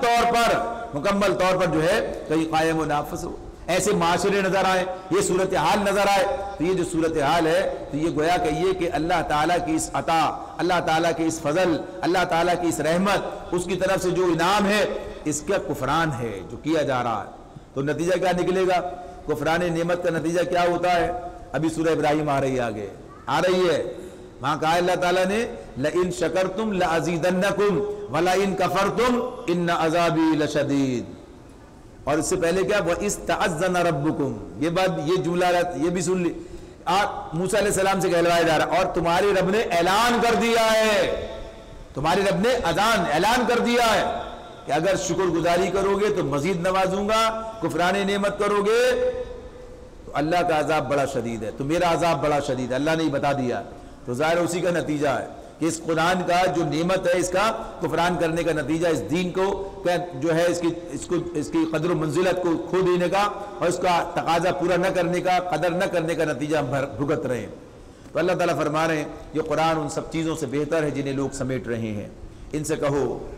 طور پر جو ہے کہیں قائم و نافذ ہو، ایسے معاشرے نظر آئے، یہ صورتحال نظر آئے۔ تو یہ جو صورتحال ہے تو یہ گویا کہ یہ کہ اللہ تعالیٰ کی اس عطا، اللہ تعالیٰ کی اس فضل، اللہ تعالیٰ کی اس رحمت، اس کی طرف سے جو انعام ہے، اس کا کفران ہے جو کیا جا رہا ہے۔ تو نتیجہ کیا نکلے گا؟ کفران نعمت کا نتیجہ کیا ہوتا ہے؟ ابھی سورہ ابراہیم آ رہی ہے، آگے آ رہی ہے، وہاں کہا اللہ تعالیٰ نے لَإِن شَكَرْتُمْ لَأَزِيدَنَّكُمْ وَلَإِن كَفَرْتُمْ إِنَّ عَذَابِي لَشَدِيدٌ۔ اور اس سے پہلے کیا؟ وَإِذْ تَعَذَّنَ رَبُّكُمْ، یہ بات، یہ جملہ یہ بھی سن لی، موسیٰ علیہ السلام سے کہلوایا جا رہا، اور تمہارے رب نے اعلان کر دیا ہے، تمہارے رب نے اعلان کر دیا ہے کہ اگر شکر گزاری کرو گے تو مزید نوازوں گا، کفران نعمت کرو گے تو اللہ کا عذاب بڑا شدید ہے، تو میرا عذاب بڑا شدید ہے، اللہ نے ہی بتا دیا۔ تو ظاہر اسی کا نتیجہ ہے کہ اس قرآن کا جو نعمت ہے اس کا کفران کرنے کا نتیجہ اس دین کو جو ہے اس کی قدر و منزلت کو کھو دینے کا اور اس کا تقاضا پورا نہ کرنے کا، قدر نہ کرنے کا نتیجہ ہم بھگت رہے ہیں۔ تو اللہ تعالیٰ فرما رہے ہیں یہ قرآن ان سب چیزوں سے بہتر ہے جنہیں لوگ سمیٹ رہے ہیں۔ ان سے کہو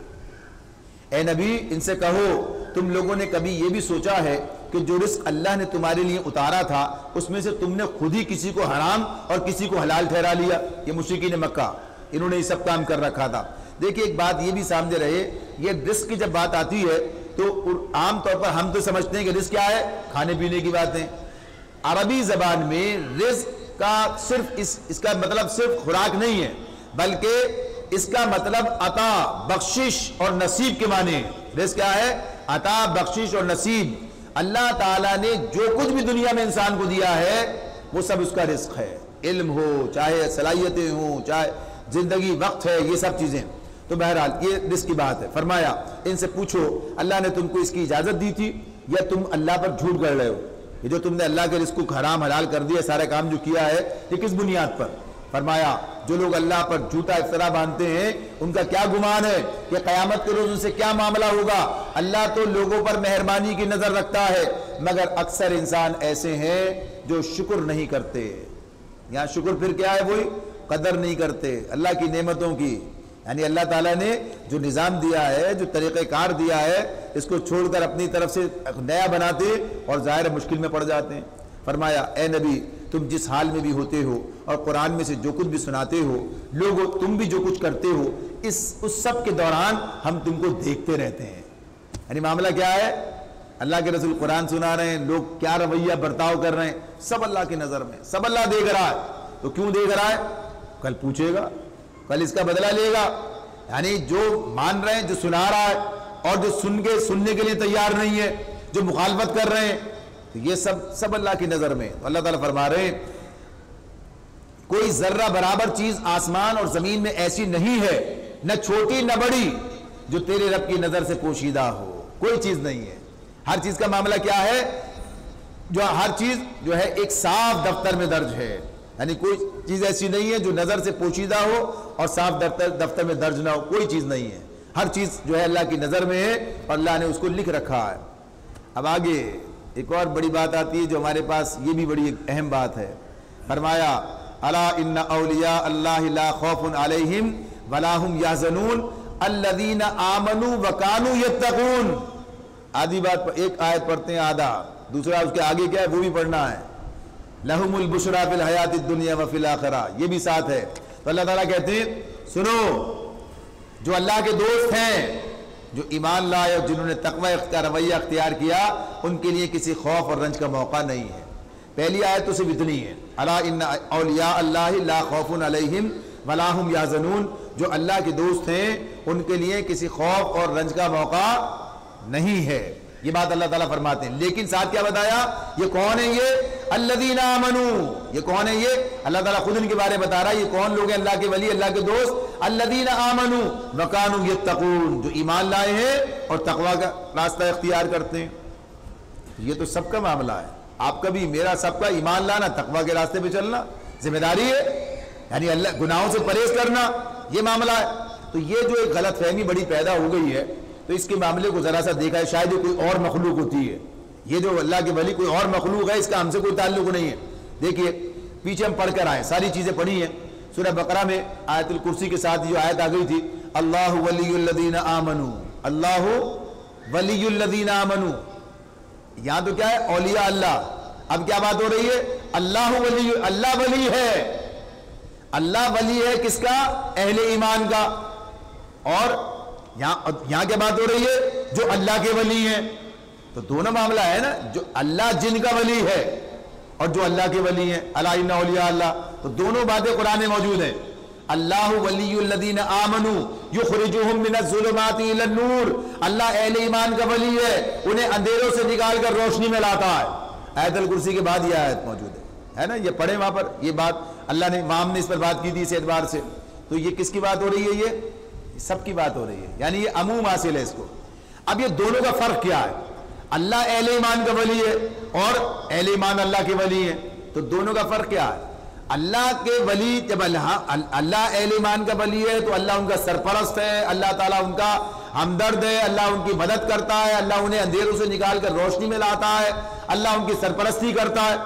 اے نبی، ان سے کہو تم لوگوں نے کبھی یہ بھی سوچا ہے کہ جو رزق اللہ نے تمہارے لیے اتارا تھا اس میں سے تم نے خود ہی کسی کو حرام اور کسی کو حلال ٹھہرا لیا؟ یہ مشرکین مکہ، انہوں نے یہ سب کام کر رکھا تھا۔ دیکھیے ایک بات یہ بھی سامنے رہے، یہ رزق کی جب بات آتی ہے تو عام طور پر ہم تو سمجھتے ہیں کہ رزق کیا ہے، کھانے پینے کی باتیں۔ عربی زبان میں رزق کا صرف اس کا مطلب صرف خوراک نہیں ہے، بلکہ اس کا مطلب عطا، بخشش اور نصیب کے معنی ہے۔ رزق کیا ہے؟ عطا، بخشش اور نصیب۔ اللہ تعالیٰ نے جو کچھ بھی دنیا میں انسان کو دیا ہے وہ سب اس کا رزق ہے، علم ہو، چاہے صلاحیتیں ہوں، چاہے زندگی، وقت ہے، یہ سب چیزیں۔ تو بہرحال یہ رزق کی بات ہے۔ فرمایا ان سے پوچھو اللہ نے تم کو اس کی اجازت دی تھی یا تم اللہ پر جھوٹ گڑھ رہے ہو؟ یہ جو تم نے اللہ کے رزق کو حرام حلال کر دیا، سارا کام جو کیا ہے یہ کس بنیاد پر؟ فرمایا جو لوگ اللہ پر جھوٹا افطرا باندھتے ہیں ان کا کیا گمان ہے کہ قیامت کے روز ان سے کیا معاملہ ہوگا؟ اللہ تو لوگوں پر مہربانی کی نظر رکھتا ہے، مگر اکثر انسان ایسے ہیں جو شکر نہیں کرتے۔ یہاں شکر پھر کیا ہے؟ وہی قدر نہیں کرتے اللہ کی نعمتوں کی۔ یعنی اللہ تعالیٰ نے جو نظام دیا ہے، جو طریقہ کار دیا ہے، اس کو چھوڑ کر اپنی طرف سے نیا بناتے اور ظاہر مشکل میں پڑ جاتے ہیں۔ فرمایا اے نبی تم جس حال میں بھی ہوتے ہو اور قرآن میں سے جو کچھ بھی سناتے ہو، لوگوں تم بھی جو کچھ کرتے ہو، اس سب کے دوران ہم تم کو دیکھتے رہتے ہیں۔ یعنی معاملہ کیا ہے؟ اللہ کے رسول قرآن سنا رہے ہیں، لوگ کیا رویہ برتاؤ کر رہے ہیں، سب اللہ کی نظر میں، سب اللہ دیکھ رہا ہے۔ تو کیوں دیکھ رہا ہے؟ کل پوچھے گا، کل اس کا بدلہ لے گا۔ یعنی جو مان رہے ہیں، جو سنا رہا ہے، اور جو سننے کے لیے تیار نہیں ہے، جو مخالفت کر رہے ہیں، تو یہ سب اللہ کی نظر میں۔ تو اللہ تعالیٰ فرما رہے ہیں کوئی ذرہ برابر چیز آسمان اور زمین میں ایسی نہیں ہے، نہ چھوٹی نہ بڑی، جو تیرے رب کی نظر سے پوشیدہ ہو۔ کوئی چیز نہیں ہے۔ ہر چیز کا معاملہ کیا ہے؟ جو ہر چیز جو ہے ایک صاف دفتر میں درج ہے۔ یعنی کوئی چیز ایسی نہیں ہے جو نظر سے پوشیدہ ہو اور صاف دفتر میں درج نہ ہو، کوئی چیز نہیں ہے۔ ہر چیز جو ہے اللہ کی نظر میں ہے اور اللہ نے اس کو لکھ رکھا ہے۔ اب آگے ایک اور بڑی بات آتی ہے جو ہمارے پاس یہ بھی بڑی اہم بات ہے۔ فرمایا الا ان اولیاء اللہ لا خوف علیہم ولا هم يحزنون الذین آمنوا وکانوا یتقون۔ آدھی بات ایک آیت پڑھتے ہیں، آدھا دوسرا اس کے آگے کیا ہے وہ بھی پڑھنا ہے۔ لہم البشریٰ فی الحیات الدنیا وفی الآخرہ، یہ بھی ساتھ ہے۔ تو اللہ تعالیٰ کہتے ہیں سنو، جو اللہ کے دوست ہیں، جو ایمان لائے اور جنہوں نے تقوی کا رویہ اختیار کیا، ان کے لیے کسی خوف اور رنج کا موقع نہیں ہے۔ پہلی آیت تو صرف اتنی ہے، الا ان اولیاء اللہ لا خوف علیہم ولا هم یحزنون، جو اللہ کے دوست ہیں ان کے لیے کسی خوف اور رنج کا موقع نہیں ہے۔ یہ بات اللہ تعالیٰ فرماتے ہیں، لیکن ساتھ کیا بتایا؟ یہ کون ہے؟ یہ الذین آمنوا۔ یہ کون ہے؟ یہ اللہ تعالیٰ خود ان کے بارے میں بتا رہا ہے۔ یہ کون لوگ ہیں؟ اللہ کے ولی، اللہ کے دوست، الذین آمنوا وکانوا یتقون، جو ایمان لائے ہیں اور تقوی کا راستہ اختیار کرتے ہیں۔ یہ تو سب کا معاملہ ہے، آپ کا بھی، میرا، سب کا ایمان لانا، تقوی کے راستے پہ چلنا ذمہ داری ہے۔ یعنی اللہ گناہوں سے پرہیز کرنا، یہ معاملہ ہے۔ تو یہ جو ایک غلط فہمی بڑی پیدا ہو گئی ہے، تو اس کے معاملے کو ذرا سا دیکھا ہے، شاید یہ کوئی اور مخلوق ہوتی ہے، یہ جو اللہ کے ولی کوئی اور مخلوق ہے، اس کا ہم سے کوئی تعلق نہیں ہے۔ دیکھیے پیچھے ہم پڑھ کر آئے، ساری چیزیں پڑھی ہیں۔ سورہ بقرہ میں آیت الکرسی کے ساتھ جو آیت آ گئی تھی، اللہ ولی الذین آمنوا، اللہ ولی الذین آمنوا، یہاں تو کیا ہے؟ اولیاء اللہ۔ اب کیا بات ہو رہی ہے؟ اللہ ولی، اللہ ولی ہے۔ اللہ ولی ہے کس کا؟ اہل ایمان کا۔ اور یہاں کیا بات ہو رہی ہے؟ جو اللہ کے ولی ہیں۔ تو دونوں معاملہ ہے نا، جو اللہ جن کا ولی ہے اور جو اللہ کے ولی ہیں، الا ان اولیاء اللہ، تو دونوں باتیں قرآن میں موجود ہیں۔ اللہ ولی الذین آمنوا یخرجہم من الظلمات الی النور، اللہ اہل ایمان کا ولی ہے، انہیں اندھیروں سے نکال کر روشنی میں لاتا ہے۔ آیت الکرسی کے بعد یہ آیت موجود ہے نا، یہ پڑھیں وہاں پر، یہ بات اللہ نے، امام نے اس پر بات کی تھی اس اعتبار سے۔ تو یہ کس کی بات ہو رہی ہے؟ یہ سب کی بات ہو رہی ہے، یعنی یہ عموم حاصل ہے اس کو۔ اب یہ دونوں کا فرق کیا ہے؟ اللہ اہل ایمان کا ولی ہے اور اہل ایمان اللہ کے ولی ہیں، تو دونوں کا فرق کیا ہے؟ اللہ کے ولی جب اللہ اہل ایمان کا ولی ہے تو اللہ ان کا سرپرست ہے، اللہ تعالیٰ ان کا ہمدرد ہے، اللہ ان کی مدد کرتا ہے، اللہ انہیں اندھیروں سے نکال کر روشنی میں لاتا ہے، اللہ ان کی سرپرستی کرتا ہے،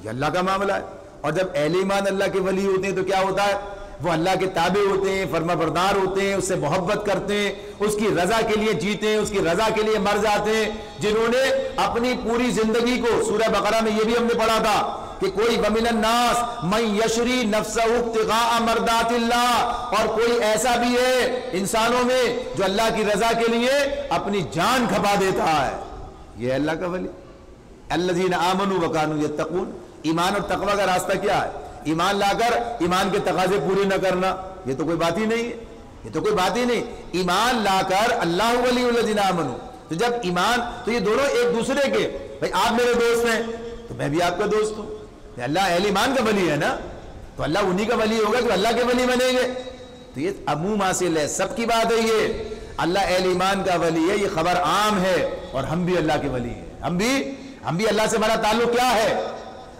یہ اللہ کا معاملہ ہے۔ اور جب اہل ایمان اللہ کے ولی ہوتے ہیں تو کیا ہوتا ہے؟ وہ اللہ کے تابع ہوتے ہیں، فرما بردار ہوتے ہیں، اس سے محبت کرتے ہیں، اس کی رضا کے لیے جیتے ہیں، اس کی رضا کے لیے مر جاتے ہیں، جنہوں نے اپنی پوری زندگی کو، سورہ بقرہ میں یہ بھی ہم نے پڑھا تھا کہ کوئی وَمِنَ النَّاسِ مَن يَشْرِي نَفْسَهُ ابْتِغَاءَ مَرْضَاتِ اللَّهِ، اور کوئی ایسا بھی ہے انسانوں میں جو اللہ کی رضا کے لیے اپنی جان کھپا دیتا ہے، یہ اللہ کا ولی۔ الَّذِينَ آمَنُوا وَكَانُوا يَتَّقُونَ، ایمان اور تقوی کا راستہ کیا ہے؟ ایمان لا کر ایمان کے تقاضے پورے نہ کرنا، یہ تو کوئی بات ہی نہیں ہے، یہ تو کوئی بات ہی نہیں۔ ایمان لا کر اللہ ولی الذین آمنوا، تو جب ایمان، تو یہ دونوں ایک دوسرے کے، بھائی آپ میرے دوست ہیں تو میں بھی آپ کا دوست ہوں، اللہ اہل ایمان کا ولی ہے نا، تو اللہ انہی کا ولی ہوگا جو اللہ کے ولی بنیں گے، تو یہ عموم حاصل ہے، سب کی بات ہے، یہ اللہ اہل ایمان کا ولی ہے، یہ خبر عام ہے، اور ہم بھی اللہ کے ولی ہیں، ہم بھی اللہ سے ہمارا تعلق کیا ہے؟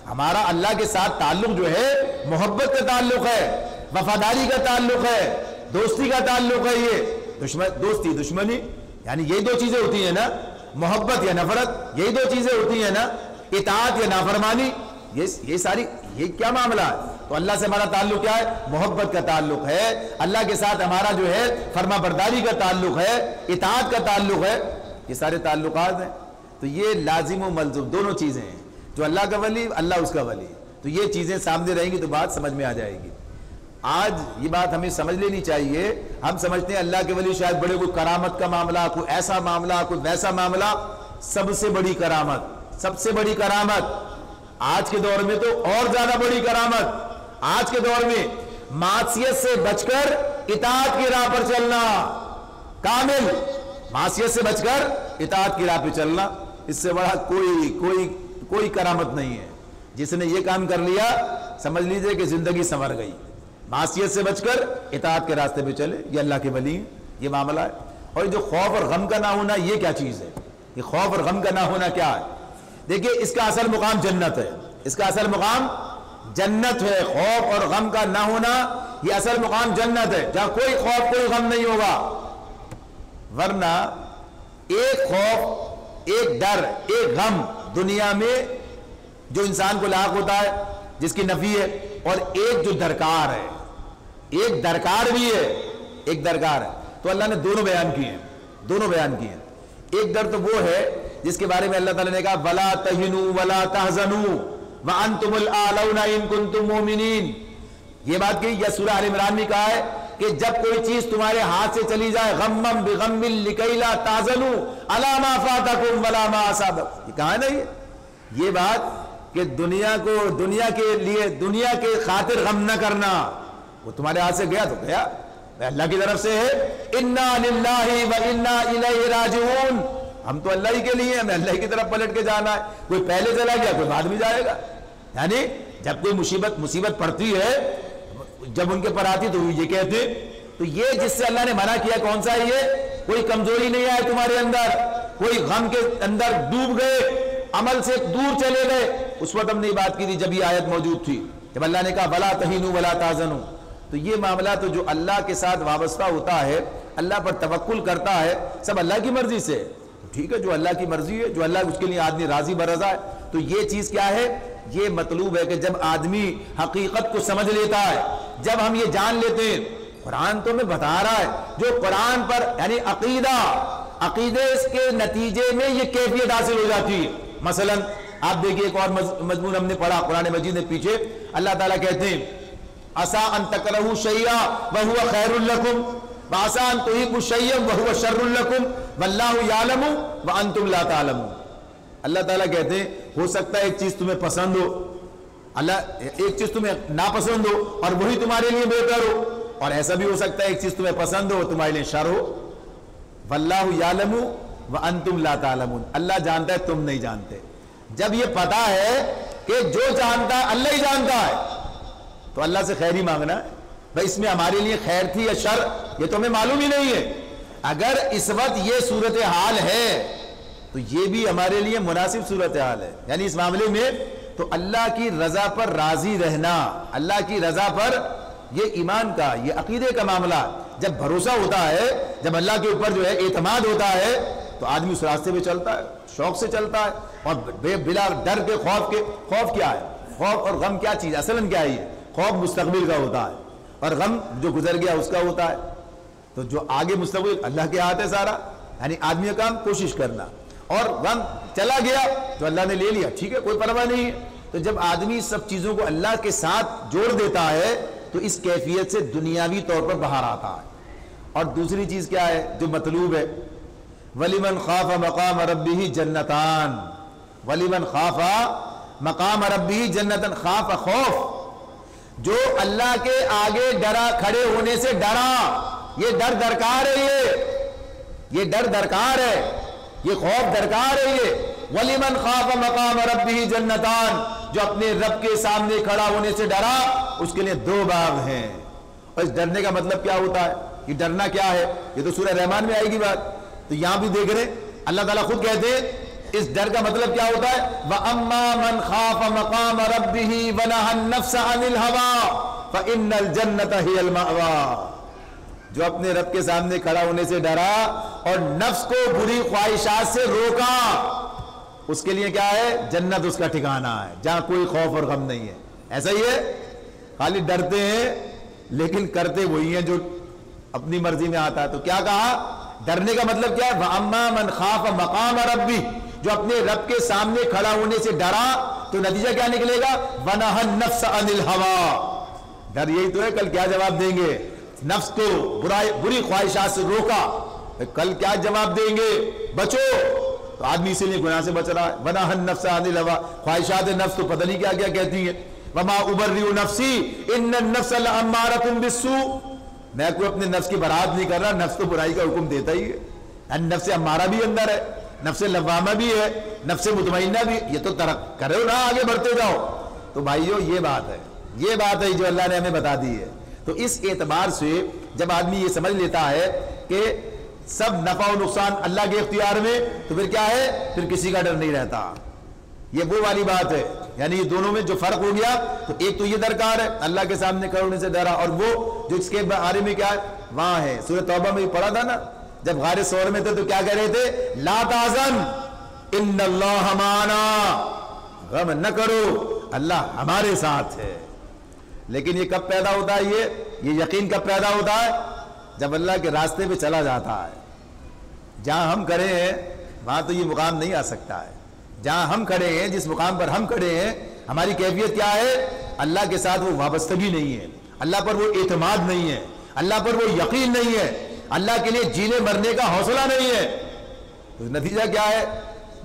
ہمارا اللہ کے ساتھ تعلق جو ہے محبت کا تعلق ہے، وفاداری کا تعلق ہے، دوستی کا تعلق ہے، یہ دوستی دشمنی، یعنی یہی دو چیزیں ہوتی ہیں نا، محبت یا نفرت، یہی دو چیزیں ہوتی ہیں نا، اطاعت یا نافرمانی، یہ ساری، یہ کیا معاملہ ہے؟ تو اللہ سے ہمارا تعلق کیا ہے؟ محبت کا تعلق ہے، اللہ کے ساتھ ہمارا جو ہے فرما برداری کا تعلق ہے، اطاعت کا تعلق ہے، یہ سارے تعلقات ہیں، تو یہ لازم و ملزوم دونوں چیزیں ہیں، جو اللہ کا ولی اللہ اس کا ولی، تو یہ چیزیں سامنے رہیں گی تو بات سمجھ میں آ جائے گی۔ آج یہ بات ہمیں سمجھ لینی چاہیے، ہم سمجھتے ہیں اللہ کے ولی شاید بڑے کوئی کرامت کا معاملہ، کوئی ایسا معاملہ، کوئی ویسا معاملہ، سب سے بڑی کرامت، سب سے بڑی کرامت آج کے دور میں تو اور زیادہ بڑی کرامت، آج کے دور میں معصیت سے بچ کر اطاعت کی راہ پر چلنا، کامل معصیت سے بچ کر اطاعت کی راہ پہ چلنا، اس سے بڑا کوئی کرامت نہیں ہے۔ جس نے یہ کام کر لیا سمجھ لیجئے کہ زندگی سنور گئی، معصیت سے بچ کر اطاعت کے راستے پہ چلے، یہ اللہ کے ولی ہیں، یہ معاملہ ہے۔ اور جو خوف اور غم کا نہ ہونا، یہ کیا چیز ہے؟ یہ خوف اور غم کا نہ ہونا کیا ہے؟ دیکھیے اس کا اصل مقام جنت ہے، اس کا اصل مقام جنت ہے، خوف اور غم کا نہ ہونا یہ اصل مقام جنت ہے، جہاں کوئی خوف کوئی غم نہیں ہوگا۔ ورنہ ایک خوف، ایک ڈر، ایک غم دنیا میں جو انسان کو لاحق ہوتا ہے جس کی نفی ہے، اور ایک جو درکار ہے، ایک درکار بھی ہے، ایک درکار ہے، تو اللہ نے دونوں بیان کیے ہیں، دونوں بیان کیے ہیں۔ ایک ڈر تو وہ ہے جس کے بارے میں اللہ تعالیٰ نے کہا وَلَا تَهِنُوا وَلَا تَحْزَنُوا وَأَنْتُمُ الْأَعْلَوْنَ إِن كُنتُم مُؤْمِنِينَ، یہ بات کی یا سورہ آل عمران میں کہا ہے کہ جب کوئی چیز تمہارے ہاتھ سے چلی جائے غمم بغم لکی لا تحزنوا علی ما فاتکم ولا ما اصابکم، یہ کہا ہے نا، یہ بات کہ دنیا کو، دنیا کے لیے، دنیا کے خاطر غم نہ کرنا، وہ تمہارے ہاتھ سے گیا تو گیا، اللہ کی طرف سے ہے، انا للہ و انا الیہ راجعون، ہم تو اللہ ہی کے لیے، ہمیں اللہ کی طرف پلٹ کے جانا ہے، کوئی پہلے چلا گیا کوئی بعد میں جائے گا، یعنی جب کوئی مصیبت پڑتی ہے، جب ان کے پر آتی تو یہ کہتے، تو یہ جس سے اللہ نے منع کیا کون سا ہے؟ یہ کوئی کمزوری نہیں آئے تمہارے اندر، کوئی غم کے اندر ڈوب گئے، عمل سے دور چلے گئے، اس وقت ہم نے بات کی تھی جب یہ آیت موجود تھی، جب اللہ نے کہا وَلَا تَهِنُوا وَلَا تَحْزَنُوا، تو یہ معاملہ تو جو اللہ کے ساتھ وابستہ ہوتا ہے، اللہ پر توکل کرتا ہے، سب اللہ کی مرضی سے، ٹھیک ہے، جو اللہ کی مرضی ہے، جو اللہ اس کے لیے آدمی راضی برضا ہے، تو یہ چیز کیا ہے؟ یہ مطلوب ہے کہ جب آدمی حقیقت کو سمجھ لیتا ہے، جب ہم یہ جان لیتے ہیں، قرآن تو ہمیں بتا رہا ہے، جو قرآن پر یعنی عقیدے اس کے نتیجے میں یہ کیفیت حاصل ہو جاتی ہے۔ مثلا آپ دیکھیے ایک اور مضمون ہم نے پڑھا قرآن مجید میں پیچھے، اللہ تعالیٰ کہتے ہیں عسیٰ ان تکرہوا شیئا وہو خیر لکم وعسیٰ ان تحبوا شیئا وہو شر لکم واللہ یعلم وانتم لا تعلمون، اللہ تعالیٰ کہتے ہیں ہو سکتا ہے ایک چیز تمہیں پسند ہو، اللہ ایک چیز تمہیں ناپسند ہو اور وہی تمہارے لیے بہتر ہو، اور ایسا بھی ہو سکتا ہے ایک چیز تمہیں پسند ہو اور تمہارے لیے شر ہو، واللہ یعلم وانتم لا تعلمون، اللہ جانتا ہے تم نہیں جانتے۔ جب یہ پتا ہے کہ جو جانتا ہے اللہ ہی جانتا ہے تو اللہ سے خیر ہی مانگنا ہے، بھائی اس میں ہمارے لیے خیر تھی یا شر یہ تو ہمیں معلوم ہی نہیں ہے، اگر اس وقت یہ صورتحال ہے تو یہ بھی ہمارے لیے مناسب صورتحال ہے، یعنی اس معاملے میں تو اللہ کی رضا پر راضی رہنا، اللہ کی رضا پر، یہ ایمان کا، یہ عقیدے کا معاملہ، جب بھروسہ ہوتا ہے، جب اللہ کے اوپر جو ہے اعتماد ہوتا ہے تو آدمی اس راستے پہ چلتا ہے، شوق سے چلتا ہے، اور بلا ڈر کے، خوف کیا ہے، خوف اور غم کیا چیز، اصلاً کیا ہے یہ؟ خوف مستقبل کا ہوتا ہے اور غم جو گزر گیا اس کا ہوتا ہے. تو جو آگے مستقبل اللہ کے ہاتھ ہے سارا، یعنی آدمی کا کام کوشش کرنا، اور غم چلا گیا تو اللہ نے لے لیا، ٹھیک ہے، کوئی پرواہ نہیں ہے. تو جب آدمی سب چیزوں کو اللہ کے ساتھ جوڑ دیتا ہے تو اس کیفیت سے دنیاوی طور پر باہر آتا ہے. اور دوسری چیز کیا ہے جو مطلوب ہے؟ وَلِمَنْ خَافَ مَقَامَ رَبِّهِ جَنَّتَانِ، وَلِمَنْ خَافَ مَقَامَ رَبِّهِ جَنَّتًا، خاف خوف، جو اللہ کے آگے ڈرا، کھڑے ہونے سے ڈرا، یہ ڈر درکار ہے، یہ ڈر درکار ہے، یہ خوف درکار ہے. یہ وَلِمَنْ خَافَ مَقَامَ رَبِّهِ جَنَّتَانِ، جو اپنے رب کے سامنے کھڑا ہونے سے ڈرا، اس کے لیے 2 باغ ہیں. اور اس ڈرنے کا مطلب کیا ہوتا ہے؟ یہ ڈرنا کیا ہے؟ یہ تو سورہ رحمان میں آئے گی بات. تو یہاں بھی دیکھ رہے اللہ تعالیٰ خود کہتے ہیں اس ڈر کا مطلب کیا ہوتا ہے؟ وَأَمَّا مَنْ خَافَ مَقَامَ رَبِّهِ وَنَهَى النَّفْسَ عَنِ الْهَوَىٰ فَإِنَّ الْجَنَّةَ هِيَ الْمَأْوَىٰ، جو اپنے رب کے سامنے کھڑا ہونے سے ڈرا اور نفس کو بری خواہشات سے روکا، اس کے لیے کیا ہے؟ جنت اس کا ٹھکانہ ہے جہاں کوئی خوف اور غم نہیں ہے. ایسا ہی ہے، خالی ڈرتے ہیں لیکن کرتے وہی ہیں جو اپنی مرضی میں آتا ہے. تو کیا کہا؟ ڈرنے کا مطلب کیا ہے؟ وَأَمَّا مَنْ خَافَ مَقَامَ رَبِّهِ، جو اپنے رب کے سامنے کھڑا ہونے سے ڈرا تو نتیجہ کیا نکلے گا؟ وَنَهَى النَّفْسَ عَنِ الْهَوَىٰ، ڈر یہی تو ہے کل کیا جواب دیں گے. نفس کو بری خواہشات سے روکا، کل کیا جواب دیں گے؟ بچو. تو آدمی اسی لیے گناہ سے بچ رہا ہے. وَنَهَى النَّفْسَ عَنِ الْهَوَىٰ، خواہشات نفس تو پتہ نہیں کیا کیا کہتی ہیں. وَمَا أُبَرِّئُ نَفْسِي إِنَّ النَّفْسَ لَأَمَّارَةٌ بِالسُّوءِ، میں کوئی اپنے نفس کی برات نہیں کر رہا، نفس تو برائی کا حکم دیتا ہی ہے. نفس امارہ بھی اندر ہے، نفس لوامہ بھی ہے، نفس مطمئنہ بھی، یہ تو ترک کرو نا، آگے بڑھتے جاؤ. تو بھائیو یہ بات ہے، یہ بات ہے جو اللہ نے ہمیں بتا دی ہے. تو اس اعتبار سے جب آدمی یہ سمجھ لیتا ہے کہ سب نفع و نقصان اللہ کے اختیار میں، تو پھر کیا ہے؟ پھر کسی کا ڈر نہیں رہتا. یہ وہ والی بات ہے. یعنی یہ دونوں میں جو فرق ہو گیا، تو ایک تو یہ درکار ہے اللہ کے سامنے کھڑے ہونے سے ڈرا، اور وہ جو اس کے بارے میں کیا ہے وہاں ہے. سورہ توبہ میں پڑھا تھا نا، جب غار ثور میں تھے تو کیا کہہ رہے تھے؟ لا تحزن ان اللہ معنا، غم نہ کرو اللہ ہمارے ساتھ ہے. لیکن یہ کب پیدا ہوتا ہے؟ یہ یقین کب پیدا ہوتا ہے؟ جب اللہ کے راستے پہ چلا جاتا ہے. جہاں ہم کھڑے ہیں وہاں تو یہ مقام نہیں آ سکتا ہے. جہاں ہم کھڑے ہیں، جس مقام پر ہم کھڑے ہیں، ہماری کیفیت کیا ہے؟ اللہ کے ساتھ وہ وابستگی نہیں ہے، اللہ پر وہ اعتماد نہیں ہے، اللہ پر وہ یقین نہیں ہے، اللہ کے لیے جینے مرنے کا حوصلہ نہیں ہے. تو نتیجہ کیا ہے؟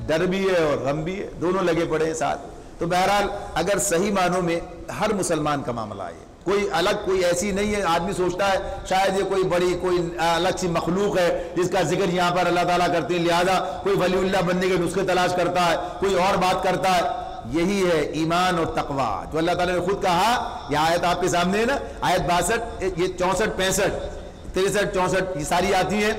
ڈر بھی ہے اور غم بھی ہے، دونوں لگے پڑے ہیں ساتھ. تو بہرحال اگر صحیح معنوں میں ہر مسلمان کا معاملہ ہے، کوئی الگ کوئی ایسی نہیں ہے. آدمی سوچتا ہے شاید یہ کوئی بڑی کوئی الگ سی مخلوق ہے جس کا ذکر یہاں پر اللہ تعالیٰ کرتے ہیں، لہذا کوئی ولی اللہ بننے کے نسخے تلاش کرتا ہے، کوئی اور بات کرتا ہے. یہی ہے ایمان اور تقوی جو اللہ تعالیٰ نے خود کہا. یہ آیت آپ کے سامنے ہے نا، آیت 62، یہ 64 65 63 64 یہ ساری آتی ہیں.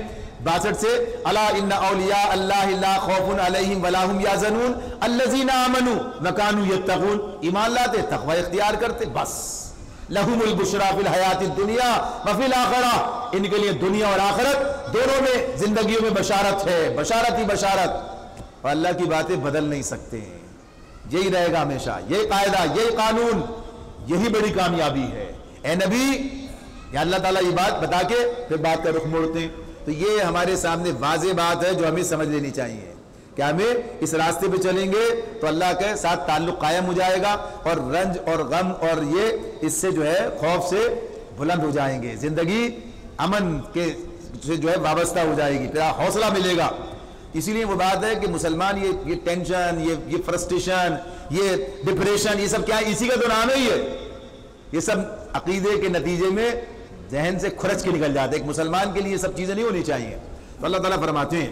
62 سے الا ان اولیاء اللہ لا خوف علیہم ولا هم یحزنون الذین آمنوا وکانوا یتقون، ایمان لاتے، تقوی اختیار کرتے، بس. لہم البشرا فی الحیات الدنیا وفی الآخرہ، ان کے لیے دنیا اور آخرت دونوں میں زندگیوں میں بشارت ہے، بشارت ہی بشارت. اور اللہ کی باتیں بدل نہیں سکتے ہیں، یہی رہے گا ہمیشہ، یہی قاعدہ، یہی قانون، یہی بڑی کامیابی ہے. اے نبی، یا اللہ تعالیٰ یہ بات بتا کے پھر بات کا رخ موڑتے ہیں. تو یہ ہمارے سامنے واضح بات ہے جو ہمیں سمجھ لینی چاہیے کہ ہمیں اس راستے پہ چلیں گے تو اللہ کے ساتھ تعلق قائم ہو جائے گا، اور رنج اور غم اور یہ اس سے جو ہے خوف سے بلند ہو جائیں گے، زندگی امن کے سے جو ہے وابستہ ہو جائے گی، پھر حوصلہ ملے گا. اسی لیے وہ بات ہے کہ مسلمان یہ ٹینشن، یہ فرسٹریشن، یہ ڈپریشن، یہ سب کیا ہے؟ اسی کا تو نام ہے. یہ سب عقیدے کے نتیجے میں ذہن سے کھرچ کے نکل جاتے. ایک مسلمان کے لیے یہ سب چیزیں نہیں ہونی چاہیے. تو اللہ تعالیٰ فرماتے ہیں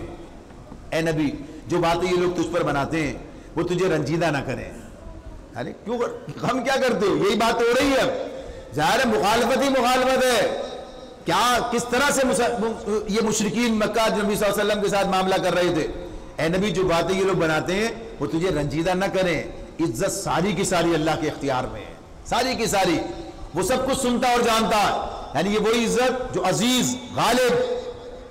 اے نبی، جو باتیں یہ لوگ تجھ پر بناتے ہیں وہ تجھے رنجیدہ نہ کریں. ارے کیوں ہم کیا کرتے ہو؟ یہی بات ہو رہی ہے. ظاہر ہے مخالفت ہی مخالفت ہے. کیا کس طرح سے یہ مشرکین مکہ نبی صلی اللہ علیہ وسلم کے ساتھ معاملہ کر رہے تھے. اے نبی، جو باتیں یہ لوگ بناتے ہیں وہ تجھے رنجیدہ نہ کریں. عزت ساری کی ساری اللہ کے اختیار میں ہے، ساری کی ساری، وہ سب کچھ سنتا اور جانتا ہے، یعنی یہ وہی عزت جو عزیز غالب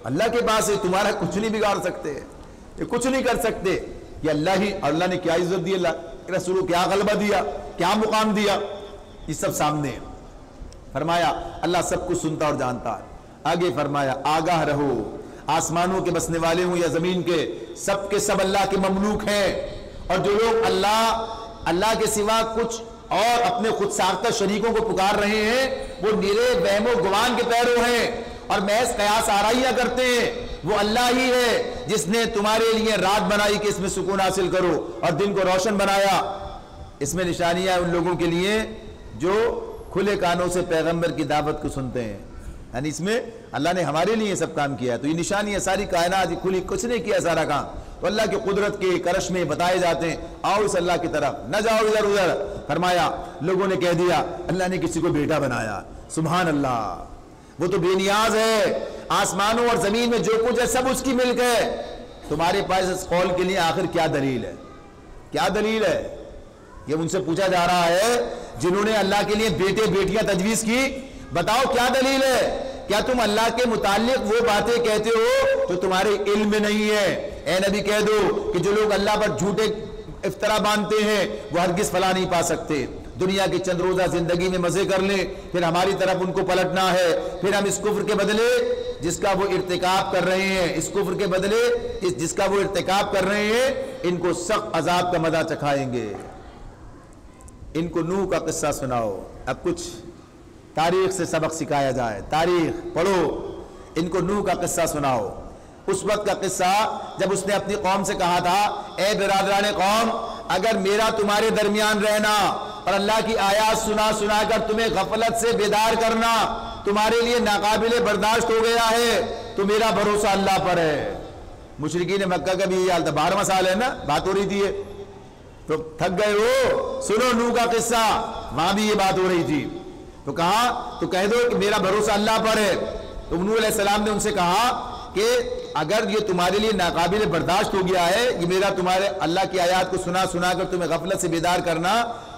اللہ کے پاس ہے، تمہارا کچھ نہیں بگاڑ سکتے، یہ کچھ نہیں کر سکتے، یہ اللہ ہی، اللہ نے کیا عزت دی، اللہ کے رسول کو کیا غلبہ دیا، کیا مقام دیا، یہ سب سامنے ہے۔ فرمایا اللہ سب کچھ سنتا اور جانتا ہے۔ آگے فرمایا آگاہ رہو، آسمانوں کے بسنے والے ہوں یا زمین کے سب اللہ کے مملوک ہیں، اور جو لوگ اللہ کے سوا کچھ اور اپنے خود ساختہ شریکوں کو پکار رہے ہیں وہ نیرے وہم و گمان کے پیرو ہیں اور محض قیاس آرائیاں کرتے ہیں۔ وہ اللہ ہی ہے جس نے تمہارے لیے رات بنائی کہ اس میں سکون حاصل کرو اور دن کو روشن بنایا۔ اس میں نشانیاں ان لوگوں کے لیے جو کھلے کانوں سے پیغمبر کی دعوت کو سنتے ہیں، یعنی اس میں اللہ نے ہمارے لیے سب کام کیا ہے، تو یہ نشانی ہے، ساری کائنات کھلی، کچھ نہیں کیا سارا کام، تو اللہ کی قدرت کے کرش میں بتائے جاتے ہیں، آؤ اس اللہ کی طرف، نہ جاؤ ادھر ادھر۔ فرمایا لوگوں نے کہہ دیا اللہ نے کسی کو بیٹا بنایا، سبحان اللہ، وہ تو بے نیاز ہے، آسمانوں اور زمین میں جو کچھ ہے سب اس کی ملک ہے، تمہارے پاس اس قول کے لیے آخر کیا دلیل ہے؟ کیا دلیل ہے؟ یہ ان سے پوچھا جا رہا ہے جنہوں نے اللہ کے لیے بیٹے بیٹیاں تجویز کی، بتاؤ کیا دلیل ہے؟ کیا تم اللہ کے متعلق وہ باتیں کہتے ہو جو تمہارے علم میں نہیں ہے؟ اے نبی کہہ دو کہ جو لوگ اللہ پر جھوٹے افطرا باندھتے ہیں وہ ہرگز فلاح نہیں پا سکتے، دنیا کی چند روزہ زندگی میں مزے کر لیں، پھر ہماری طرف ان کو پلٹنا ہے، پھر ہم اس کفر کے بدلے جس کا وہ ارتکاب کر رہے ہیں، اس کفر کے بدلے جس کا وہ ارتکاب کر رہے ہیں، ان کو سخت عذاب کا مزہ چکھائیں گے۔ ان کو نوح کا قصہ سناؤ، اب کچھ تاریخ سے سبق سکھایا جائے، تاریخ پڑھو، ان کو نوح کا قصہ سناؤ۔ اس وقت کا قصہ جب اس نے اپنی قوم سے کہا تھا اے برادران قوم، اگر میرا تمہارے درمیان رہنا اور اللہ کی آیات سنا سنا کر تمہیں غفلت سے بیدار کرنا تمہارے لیے ناقابل برداشت ہو گیا ہے تو میرا بھروسہ اللہ پر ہے۔ مشرکین مکہ کا بھی یہ حال تھا، 12واں سال ہے نا، بات ہو رہی تھی، تو تھک گئے ہو، سنو نوح کا قصہ، وہاں بھی یہ بات ہو رہی تھی، تو کہا تو کہہ دو کہ میرا بھروسہ اللہ پر ہے۔ تو نوح علیہ السلام نے ان سے کہا کہ اگر یہ تمہارے لیے ناقابل برداشت ہو گیا ہے، یہ میرا تمہارے اللہ کی آیات کو سنا سنا کر تمہیں غفلت سے بیدار کرنا،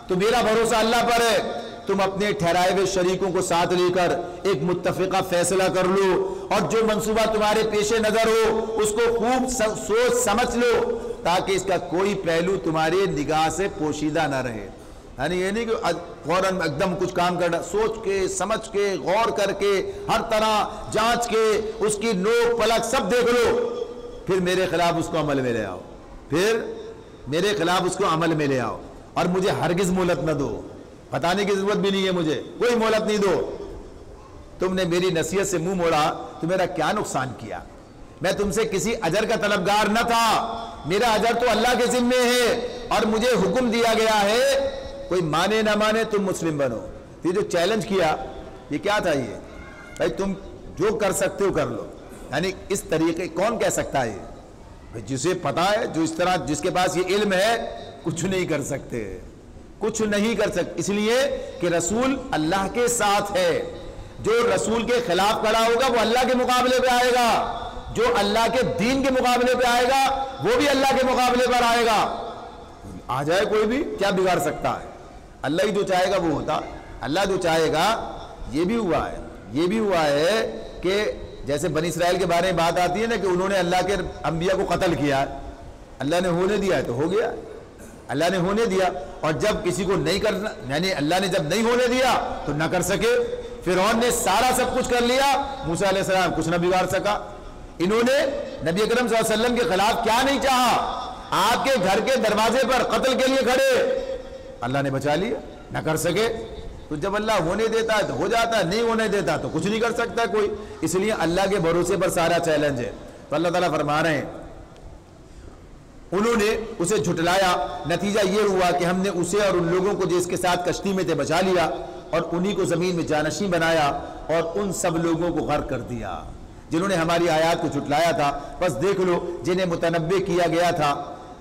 تو میرا بھروسہ اللہ پر ہے، تم اپنے ٹھہرائے ہوئے شریکوں کو ساتھ لے کر ایک متفقہ فیصلہ کر لو اور جو منصوبہ تمہارے پیش نظر ہو اس کو خوب سوچ سمجھ لو تاکہ اس کا کوئی پہلو تمہاری نگاہ سے پوشیدہ نہ رہے۔ یعنی یہ نہیں کہ فوراً ایک دم کچھ کام کرنا، سوچ کے سمجھ کے غور کر کے ہر طرح جانچ کے اس کی نوک پلک سب دیکھ لو، پھر میرے خلاف اس کو عمل میں لے آؤ، پھر میرے خلاف اس کو عمل میں لے آؤ، اور مجھے ہرگز مہلت نہ دو، بتانے کی ضرورت بھی نہیں ہے، مجھے کوئی مہلت نہیں دو۔ تم نے میری نصیحت سے منہ موڑا تو میرا کیا نقصان کیا؟ میں تم سے کسی اجر کا طلبگار نہ تھا، میرا اجر تو اللہ کے ذمے ہے، اور مجھے حکم دیا گیا ہے کوئی مانے نہ مانے تم مسلم بنو۔ یہ جو چیلنج کیا یہ کیا تھا؟ یہ بھائی تم جو کر سکتے ہو کر لو، یعنی اس طریقے کون کہہ سکتا ہے؟ یہ جسے پتا ہے، جو اس طرح جس کے پاس یہ علم ہے، کچھ نہیں کر سکتے، کچھ نہیں کر سکتے، اس لیے کہ رسول اللہ کے ساتھ ہے، جو رسول کے خلاف کھڑا ہوگا وہ اللہ کے مقابلے پہ آئے گا، جو اللہ کے دین کے مقابلے پہ آئے گا وہ بھی اللہ کے مقابلے پر آئے گا۔ آ جائے کوئی بھی، کیا بگاڑ سکتا ہے؟ اللہ ہی جو چاہے گا وہ ہوتا، اللہ جو چاہے گا۔ یہ بھی ہوا ہے، یہ بھی ہوا ہے کہ جیسے بنی اسرائیل کے بارے میں بات آتی ہے نا کہ انہوں نے اللہ کے انبیاء کو قتل کیا ہے، اللہ نے ہونے دیا ہے تو ہو گیا، اللہ نے ہونے دیا، اور جب کسی کو نہیں کرنا، یعنی اللہ نے جب نہیں ہونے دیا تو نہ کر سکے۔ فرعون نے سارا سب کچھ کر لیا، موسیٰ علیہ السلام کچھ نہ بگاڑ سکا۔ انہوں نے نبی اکرم صلی اللہ علیہ وسلم کے خلاف کیا نہیں چاہا، آپ کے گھر کے دروازے پر قتل کے لیے کھڑے، اللہ نے بچا لیا، نہ کر سکے۔ تو جب اللہ ہونے دیتا ہے تو ہو جاتا ہے، نہیں ہونے دیتا تو کچھ نہیں کر سکتا کوئی، اس لیے اللہ کے بھروسے پر سارا چیلنج ہے۔ تو اللہ تعالیٰ فرما رہے ہیں انہوں نے اسے جھٹلایا، نتیجہ یہ ہوا کہ ہم نے اسے اور ان لوگوں کو جو اس کے ساتھ کشتی میں تھے بچا لیا اور انہی کو زمین میں جانشین بنایا اور ان سب لوگوں کو غرق کر دیا جنہوں نے ہماری آیات کو جھٹلایا تھا۔ بس دیکھ لو جنہیں متنبع کیا گیا تھا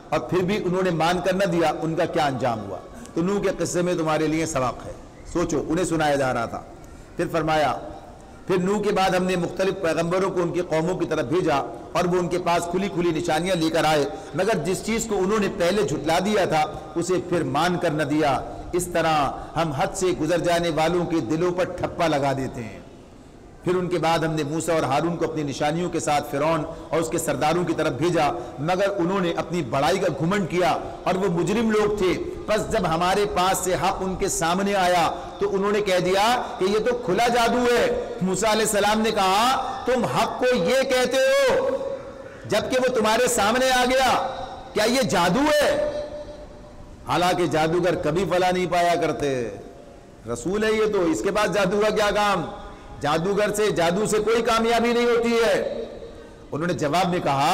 اور پھر بھی انہوں نے مان کر نہ دیا، ان کا کیا انجام ہوا۔ تو نوح کے قصے میں تمہارے لیے سبق ہے، سوچو، انہیں سنایا جا رہا تھا۔ پھر پھر نوح کے بعد ہم نے مختلف پیغمبروں کو ان کی قوموں کی طرف بھیجا اور وہ ان کے پاس کھلی کھلی نشانیاں لے کر آئے، مگر جس چیز کو انہوں نے پہلے جھٹلا دیا تھا اسے پھر مان کر نہ دیا۔ اس طرح ہم حد سے گزر جانے والوں کے دلوں پر ٹھپا لگا دیتے ہیں۔ پھر ان کے بعد ہم نے موسیٰ اور ہارون کو اپنی نشانیوں کے ساتھ فرعون اور اس کے سرداروں کی طرف بھیجا، مگر انہوں نے اپنی بڑائی کا گھمنڈ کیا اور وہ مجرم لوگ تھے۔ پس جب ہمارے پاس سے حق ان کے سامنے آیا تو انہوں نے کہہ دیا کہ یہ تو کھلا جادو ہے۔ موسیٰ علیہ السلام نے کہا تم حق کو یہ کہتے ہو جبکہ وہ تمہارے سامنے آ گیا، کیا یہ جادو ہے؟ حالانکہ جادوگر کبھی فلا نہیں پایا کرتے، رسول ہے یہ تو، اس کے پاس جادو کا کیا کام؟ جادوگر سے جادو سے کوئی کامیابی نہیں ہوتی ہے۔ انہوں نے جواب میں کہا،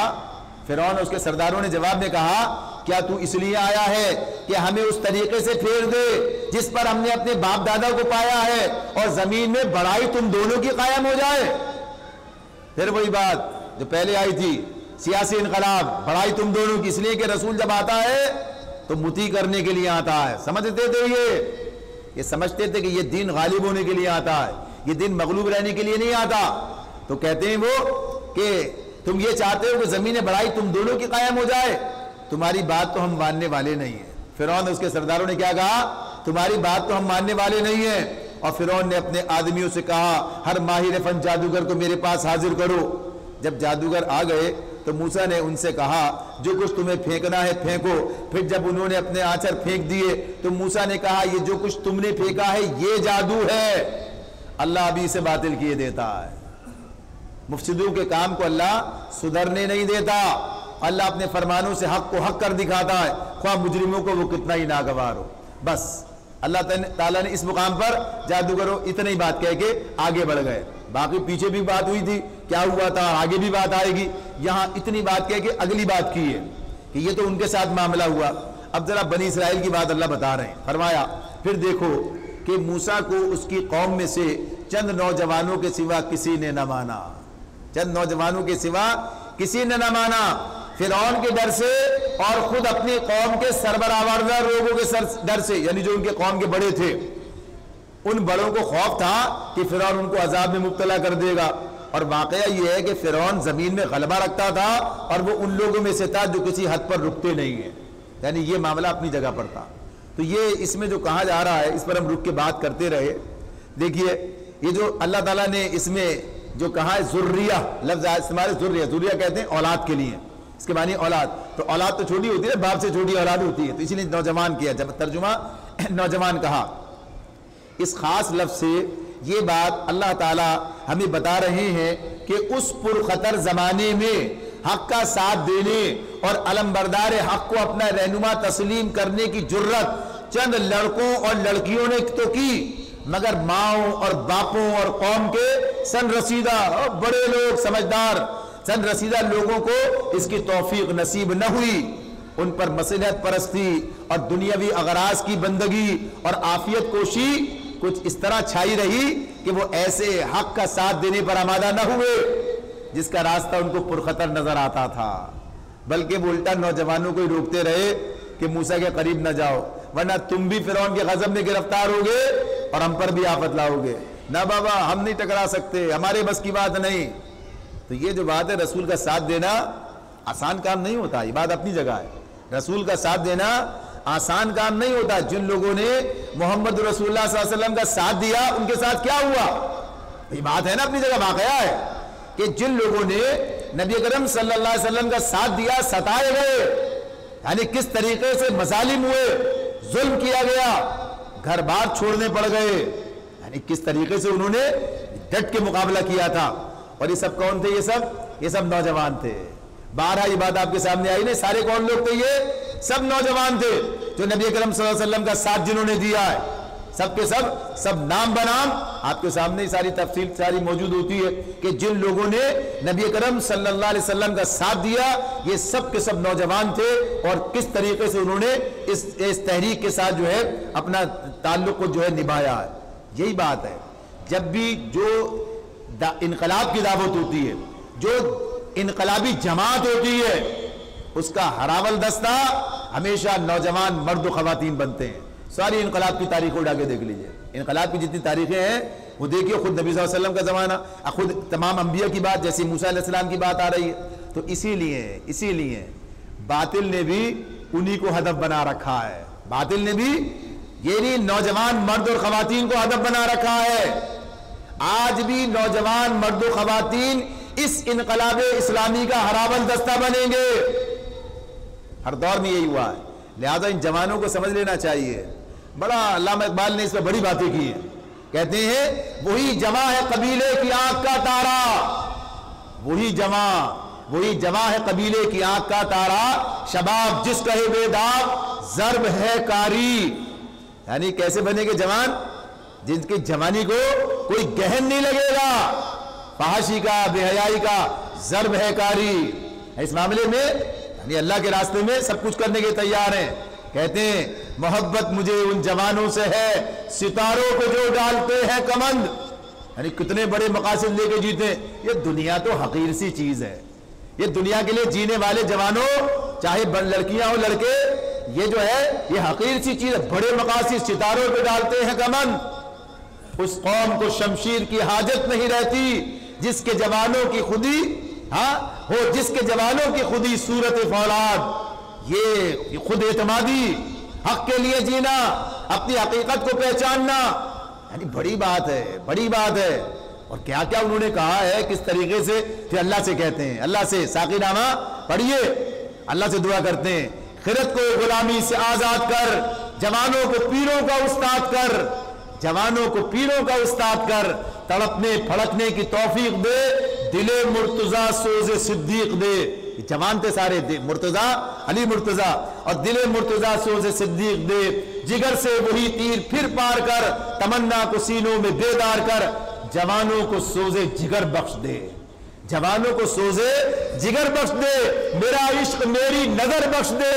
فرعون اور اس کے سرداروں نے جواب میں کہا کیا تو اس لیے آیا ہے کہ ہمیں اس طریقے سے پھیر دے جس پر ہم نے اپنے باپ دادا کو پایا ہے اور زمین میں بڑائی تم دونوں کی قائم ہو جائے؟ پھر وہی بات جو پہلے آئی تھی، سیاسی انقلاب، بڑائی تم دونوں کی، اس لیے کہ رسول جب آتا ہے تو مطیع کرنے کے لیے آتا ہے۔ سمجھتے تھے یہ سمجھتے تھے کہ یہ دین غالب ہونے کے لیے آتا ہے، یہ دن مغلوب رہنے کے لیے نہیں آتا۔ تو کہتے ہیں وہ کہ تم یہ چاہتے ہو کہ زمین بڑائی تم دونوں کی قائم ہو جائے، تمہاری بات تو ہم ماننے والے نہیں ہیں۔ فرعون اور اس کے سرداروں نے کیا کہا؟ تمہاری بات تو ہم ماننے والے نہیں ہیں۔ اور فرعون نے اپنے آدمیوں سے کہا ہر ماہر فن جادوگر کو میرے پاس حاضر کرو۔ جب جادوگر آ گئے تو موسیٰ نے ان سے کہا جو کچھ تمہیں پھینکنا ہے پھینکو۔ پھر جب انہوں نے اپنے آنچر پھینک دیے تو موسیٰ نے کہا یہ جو کچھ تم نے پھینکا ہے یہ جادو ہے، اللہ ابھی اسے باطل کیے دیتا ہے۔ مفسدوں کے کام کو اللہ سدھرنے نہیں دیتا، اللہ اپنے فرمانوں سے حق کو حق کر دکھاتا ہے، خواہ مجرموں کو وہ کتنا ہی ناگوار ہو۔ بس اللہ تعالیٰ نے اس مقام پر جادوگروں اتنی بات کہہ کے آگے بڑھ گئے، باقی پیچھے بھی بات ہوئی تھی کیا ہوا تھا، آگے بھی بات آئے گی، یہاں اتنی بات کہہ کے اگلی بات کی ہے کہ یہ تو ان کے ساتھ معاملہ ہوا۔ اب ذرا بنی اسرائیل کی بات اللہ بتا رہے ہیں، فرمایا پھر دیکھو کہ موسیٰ کو اس کی قوم میں سے چند نوجوانوں کے سوا کسی نے نہ مانا، چند نوجوانوں کے سوا کسی نے نہ مانا، فرعون کے ڈر سے اور خود اپنی قوم کے سربراہ لوگوں کے ڈر سے، یعنی جو ان کے قوم کے بڑے تھے، ان بڑوں کو خوف تھا کہ فرعون ان کو عذاب میں مبتلا کر دے گا۔ اور واقعہ یہ ہے کہ فرعون زمین میں غلبہ رکھتا تھا اور وہ ان لوگوں میں سے تھا جو کسی حد پر رکتے نہیں ہیں، یعنی یہ معاملہ اپنی جگہ پر تھا۔ تو یہ اس میں جو کہا جا رہا ہے اس پر ہم رک کے بات کرتے رہے۔ دیکھیے یہ جو اللہ تعالیٰ نے اس میں جو کہا ہے ذریہ، لفظ استعمال ذریہ کہتے ہیں اولاد کے لیے، اس کے معنی اولاد، تو اولاد تو چھوٹی ہوتی ہے، باپ سے چھوٹی اولاد ہوتی ہے، تو اسی لیے نوجوان کیا، جب ترجمہ نوجوان کہا۔ اس خاص لفظ سے یہ بات اللہ تعالیٰ ہمیں بتا رہے ہیں کہ اس پرخطر زمانے میں حق کا ساتھ دینے اور علمبردار حق کو اپنا رہنما تسلیم کرنے کی جرت چند لڑکوں اور لڑکیوں نے تو کی، مگر ماؤں اور باپوں اور قوم کے سن رسیدہ بڑے لوگ، سمجھدار سن رسیدہ لوگوں کو اس کی توفیق نصیب نہ ہوئی۔ ان پر مصلحت پرستی اور دنیاوی اغراض کی بندگی اور عافیت کوشی کچھ اس طرح چھائی رہی کہ وہ ایسے حق کا ساتھ دینے پر آمادہ نہ ہوئے جس کا راستہ ان کو پرخطر نظر آتا تھا، بلکہ وہ الٹا نوجوانوں کو ہی روکتے رہے کہ موسیٰ کے قریب نہ جاؤ ورنہ تم بھی فرعون کے غضب میں گرفتار ہوگے اور ہم پر بھی آفت لاؤگے۔ نہ بابا ہم نہیں ٹکرا سکتے، ہمارے بس کی بات نہیں۔ تو یہ جو بات ہے رسول کا ساتھ دینا آسان کام نہیں ہوتا، یہ بات اپنی جگہ ہے، رسول کا ساتھ دینا آسان کام نہیں ہوتا۔ جن لوگوں نے محمد رسول اللہ صلی اللہ علیہ وسلم کا ساتھ دیا ان کے ساتھ کیا ہوا، یہ بات ہے نا، اپنی جگہ واقعہ ہے کہ جن لوگوں نے نبی کرم صلی اللہ علیہ وسلم کا ساتھ دیا ستائے گئے، یعنی کس طریقے سے مظالم ہوئے، ظلم کیا گیا، گھر بار چھوڑنے پڑ گئے، یعنی کس طریقے سے انہوں نے ڈٹ کے مقابلہ کیا تھا۔ اور یہ سب کون تھے؟ یہ سب نوجوان تھے۔ بارہ یہ بات آپ کے سامنے آئی نہیں، سارے کون لوگ تھے؟ یہ سب نوجوان تھے جو نبی کرم صلی اللہ علیہ وسلم کا ساتھ جنہوں نے دیا ہے، سب کے سب نام بنام آپ کے سامنے ساری تفصیل ساری موجود ہوتی ہے کہ جن لوگوں نے نبی کرم صلی اللہ علیہ وسلم کا ساتھ دیا یہ سب کے سب نوجوان تھے، اور کس طریقے سے انہوں نے اس تحریک کے ساتھ جو ہے اپنا تعلق کو جو ہے نبھایا ہے۔ یہی بات ہے، جب بھی جو انقلاب کی دعوت ہوتی ہے، جو انقلابی جماعت ہوتی ہے، اس کا ہراول دستہ ہمیشہ نوجوان مرد و خواتین بنتے ہیں۔ ساری انقلاب کی تاریخ اڑا کے دیکھ لیجئے، انقلاب کی جتنی تاریخیں ہیں وہ دیکھیے خود نبی صلی اللہ علیہ وسلم کا زمانہ، خود تمام انبیاء کی بات، جیسے موسیٰ علیہ السلام کی بات آ رہی ہے. تو اسی لیے باطل نے بھی انہی کو ہدف بنا رکھا ہے. باطل نے بھی یہ نہیں نوجوان مرد اور خواتین کو ہدف بنا رکھا ہے. آج بھی نوجوان مرد و خواتین اس انقلاب اسلامی کا ہراول دستہ بنیں گے. ہر دور میں یہی ہوا ہے. لہذا ان جوانوں کو سمجھ لینا چاہیے. بڑا علامہ اقبال نے اس پہ بڑی باتیں کی ہیں. کہتے ہیں وہی جمع ہے قبیلے کی آنکھ کا تارا، وہی جمع ہے قبیلے کی آنکھ کا تارا، شباب جس کہے بیداب ضرب ہے کاری. یعنی کیسے بنے گے جوان؟ جن کی جوانی کو کوئی گہن نہیں لگے گا، فحاشی کا بے حیائی کا ضرب ہے کاری. اس معاملے میں یعنی اللہ کے راستے میں سب کچھ کرنے کے تیار ہیں. کہتے ہیں محبت مجھے ان جوانوں سے ہے ستاروں کو جو ڈالتے ہیں کمند. یعنی کتنے بڑے مقاصد لے کے جیتے. یہ دنیا تو حقیر سی چیز ہے. یہ دنیا کے لیے جینے والے جوانوں، چاہے لڑکیاں ہو لڑکے، یہ جو ہے یہ حقیر سی چیز ہے. بڑے مقاصد ستاروں پہ ڈالتے ہیں کمند. اس قوم کو شمشیر کی حاجت نہیں رہتی جس کے جوانوں کی خودی جس کے جوانوں کی خودی صورت فولاد. یہ خود اعتمادی، حق کے لیے جینا، اپنی حقیقت کو پہچاننا، یعنی بڑی بات ہے. اور کیا کیا انہوں نے کہا ہے، کس طریقے سے پھر اللہ سے کہتے ہیں. اللہ سے ساقی نامہ پڑھیے، اللہ سے دعا کرتے ہیں خرد کو غلامی سے آزاد کر، جوانوں کو پیروں کا استاد کر، جوانوں کو پیروں کا استاد کر، تڑپنے پھڑکنے کی توفیق دے، دل مرتضیٰ سوز صدیق دے. جوان تھے سارے، مرتضیٰ علی مرتضیٰ، اور دل مرتضیٰ سوز صدیق دے. جگر سے وہی تیر پھر پار کر، تمنا کو سینوں میں بیدار کر، جوانوں کو سوز جگر بخش دے. جوانوں کو سوز جگر بخش دے. میرا عشق میری نظر بخش دے.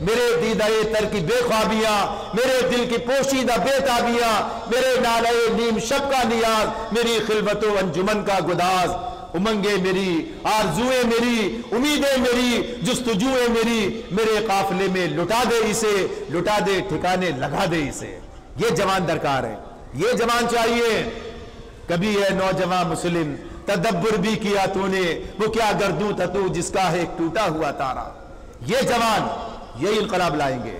میرے دیدہ تر کی بے خوابیاں، میرے دل کی پوشیدہ بے تابیاں، میرے نالے نیم شب کا نیاز، میری خلوت و انجمن کا گداز. امنگیں میری، آرزویں میری، امیدیں میری، جستجویں میری، میرے قافلے میں لٹا دے اسے، لٹا دے ٹھکانے لگا دے اسے. یہ جوان درکار ہے، یہ جوان چاہیے. کبھی ہے نوجوان مسلم تدبر بھی کیا تو نے، وہ کیا گردوں تھا تو جس کا ہے ایک ٹوٹا ہوا تارا. یہ جوان یہی انقلاب لائیں گے.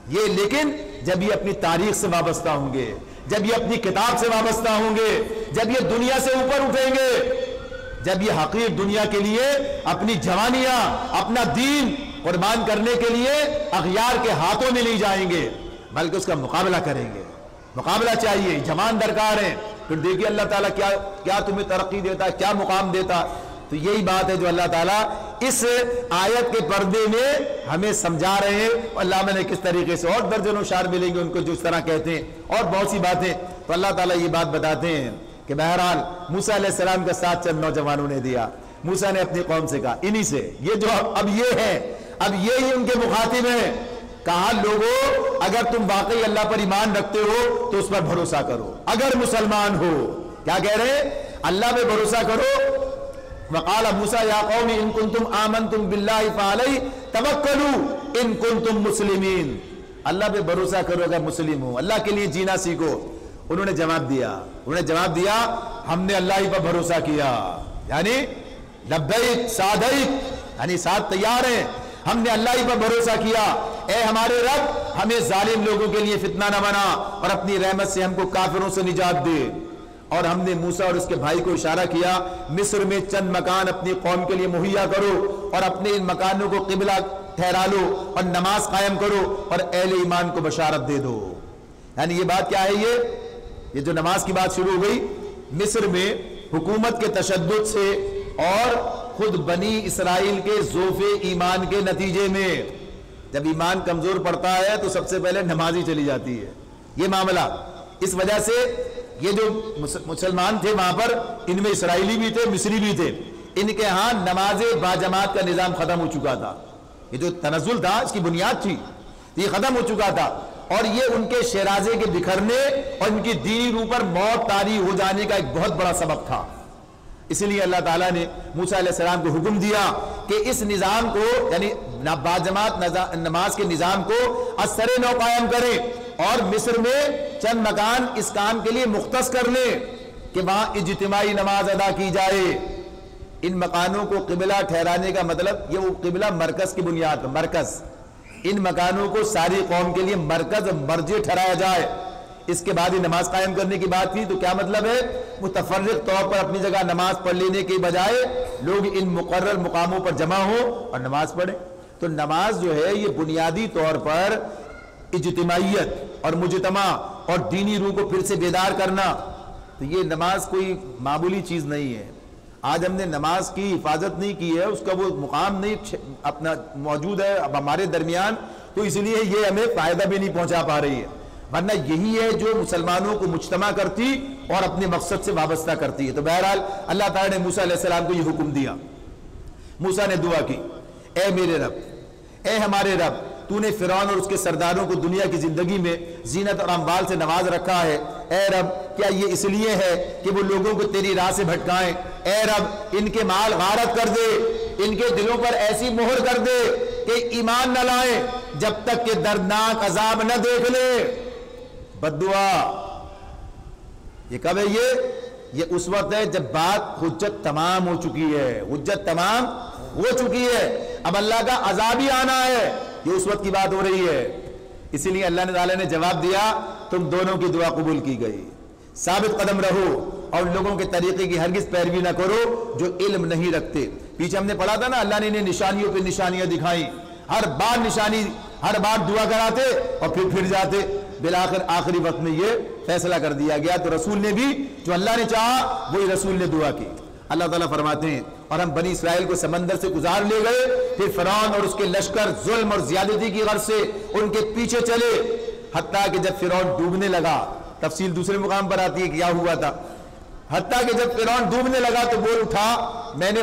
یہ لیکن جب یہ اپنی تاریخ سے وابستہ ہوں گے، جب یہ اپنی کتاب سے وابستہ ہوں گے، جب یہ دنیا سے اوپر اٹھیں گے، جب یہ حقیر دنیا کے لیے اپنی جوانیاں، اپنا دین قربان کرنے کے لیے اغیار کے ہاتھوں میں نہیں جائیں گے بلکہ اس کا مقابلہ کریں گے. مقابلہ چاہیے، جوان درکار ہیں. پھر دیکھیے اللہ تعالیٰ کیا تمہیں ترقی دیتا ہے، کیا مقام دیتا. تو یہی بات ہے جو اللہ تعالیٰ اس آیت کے پردے میں ہمیں سمجھا رہے ہیں. اللہ میں نے کس طریقے سے، اور درجنوں شعر ملیں گے ان کو جو اس طرح کہتے ہیں، اور بہت سی باتیں. تو اللہ تعالیٰ یہ بات بتاتے ہیں کہ بہرحال موسیٰ علیہ السلام کا ساتھ چند نوجوانوں نے دیا. موسیٰ نے اپنی قوم سے کہا، انہی سے یہ جو اب یہ ہے، اب یہی ان کے مخاطب ہیں. کہا لوگوں اگر تم واقعی اللہ پر ایمان رکھتے ہو تو اس پر بھروسہ کرو. اگر مسلمان ہو، کیا کہہ رہے ہیں؟ اللہ پہ بھروسہ کرو. وقال موسیٰ یا قوم ان کنتم آمنتم باللہ فعلیہ توکلوا ان کنتم مسلمین. اللہ پہ بھروسہ کرو اگر مسلم ہو، اللہ کے لیے جینا سیکھو. انہوں نے جواب دیا ہم نے اللہ ہی پر بھروسہ کیا. یعنی لبیک سعدیک، یعنی ساتھ تیار ہیں، ہم نے اللہ ہی پر بھروسہ کیا. اے ہمارے رب ہمیں ظالم لوگوں کے لیے فتنہ نہ بنا، اور اپنی رحمت سے ہم کو کافروں سے نجات دے. اور ہم نے موسیٰ اور اس کے بھائی کو اشارہ کیا، مصر میں چند مکان اپنی قوم کے لیے مہیا کرو، اور اپنے ان مکانوں کو قبلہ ٹھہرا لو، اور نماز قائم کرو، اور اہل ایمان کو بشارت دے دو. یعنی یہ بات کیا ہے؟ یہ جو نماز کی بات شروع ہو گئی، مصر میں حکومت کے تشدد سے اور خود بنی اسرائیل کے ضعف ایمان کے نتیجے میں جب ایمان کمزور پڑتا ہے تو سب سے پہلے نماز ہی چلی جاتی ہے. یہ معاملہ اس وجہ سے یہ جو مسلمان تھے وہاں پر، ان میں اسرائیلی بھی تھے، مصری بھی تھے، ان کے ہاں نماز باجماعت کا نظام ختم ہو چکا تھا. یہ جو تنزل تھا اس کی بنیاد تھی، یہ ختم ہو چکا تھا. اور یہ ان کے شیرازے کے بکھرنے اور ان کی دینی روح پر موت طاری ہو جانے کا ایک بہت بڑا سبب تھا. اس لیے اللہ تعالیٰ نے موسیٰ علیہ السلام کو حکم دیا کہ اس نظام کو، یعنی باجماعت نماز کے نظام کو اثر نو قائم کریں، اور مصر میں چند مکان اس کام کے لیے مختص کر لیں. کہ وہاں اجتماعی نماز ادا کی جائے۔ ان مکانوں کو قبلہ ٹھہرانے کا مطلب یہ وہ قبلہ مرکز کی بنیاد پر، مرکز، ان مکانوں کو ساری قوم کے لیے مرکز اور مرجع ٹھہرایا جائے، اس کے بعد ہی نماز قائم کرنے کی بات کی۔ تو کیا مطلب ہے؟ متفرق طور پر اپنی جگہ نماز پڑھ لینے کے بجائے لوگ ان مقرر مقاموں پر جمع ہوں اور نماز پڑھیں۔ تو نماز جو ہے یہ بنیادی طور پر اجتماعیت اور مجتمع اور دینی روح کو پھر سے بیدار کرنا، تو یہ نماز کوئی معمولی چیز نہیں ہے۔ آج ہم نے نماز کی حفاظت نہیں کی ہے، اس کا وہ مقام نہیں اپنا موجود ہے اب ہمارے درمیان، تو اس لیے یہ ہمیں فائدہ بھی نہیں پہنچا پا رہی ہے، ورنہ یہی ہے جو مسلمانوں کو مجتمع کرتی اور اپنے مقصد سے وابستہ کرتی ہے۔ تو بہرحال اللہ تعالیٰ نے موسیٰ علیہ السلام کو یہ حکم دیا۔ موسیٰ نے دعا کی، اے میرے رب، اے ہمارے رب، تو نے فرعون اور اس کے سرداروں کو دنیا کی زندگی میں زینت اور اموال سے نواز رکھا ہے۔ اے رب، کیا یہ اس لیے ہے کہ وہ لوگوں کو تیری راہ سے بھٹکائیں؟ اے رب، ان کے مال غارت کر دے، ان کے دلوں پر ایسی مہر کر دے کہ ایمان نہ لائیں جب تک کہ دردناک عذاب نہ دیکھ لے۔ بد دعا یہ کب ہے؟ یہ اس وقت ہے جب بات حجت تمام ہو چکی ہے، حجت تمام ہو چکی ہے، اب اللہ کا عذاب ہی آنا ہے، یہ اس وقت کی بات ہو رہی ہے۔ اسی لیے اللہ تعالیٰ نے جواب دیا، تم دونوں کی دعا قبول کی گئی، ثابت قدم رہو اور لوگوں کے طریقے کی ہرگز پیروی نہ کرو جو علم نہیں رکھتے۔ پیچھے ہم نے پڑھا تھا نا، اللہ نے انہیں نشانیوں پہ نشانیاں دکھائیں، ہر بار نشانی، ہر بار دعا کراتے اور پھر جاتے، بالآخر آخری وقت میں یہ فیصلہ کر دیا گیا۔ تو رسول نے بھی جو اللہ نے چاہا وہی رسول نے دعا کی۔ اللہ تعالیٰ فرماتے ہیں، اور ہم بنی اسرائیل کو سمندر سے گزار لے گئے، پھر فرعون اور اس کے لشکر ظلم اور زیادتی کی غرض سے ان کے پیچھے چلے، حتیٰ کہ جب فرعون ڈوبنے لگا، تفصیل دوسرے مقام پر آتی ہے کہ کیا ہوا تھا، حتیٰ کہ جب فرعون ڈوبنے لگا تو بول اٹھا، میں نے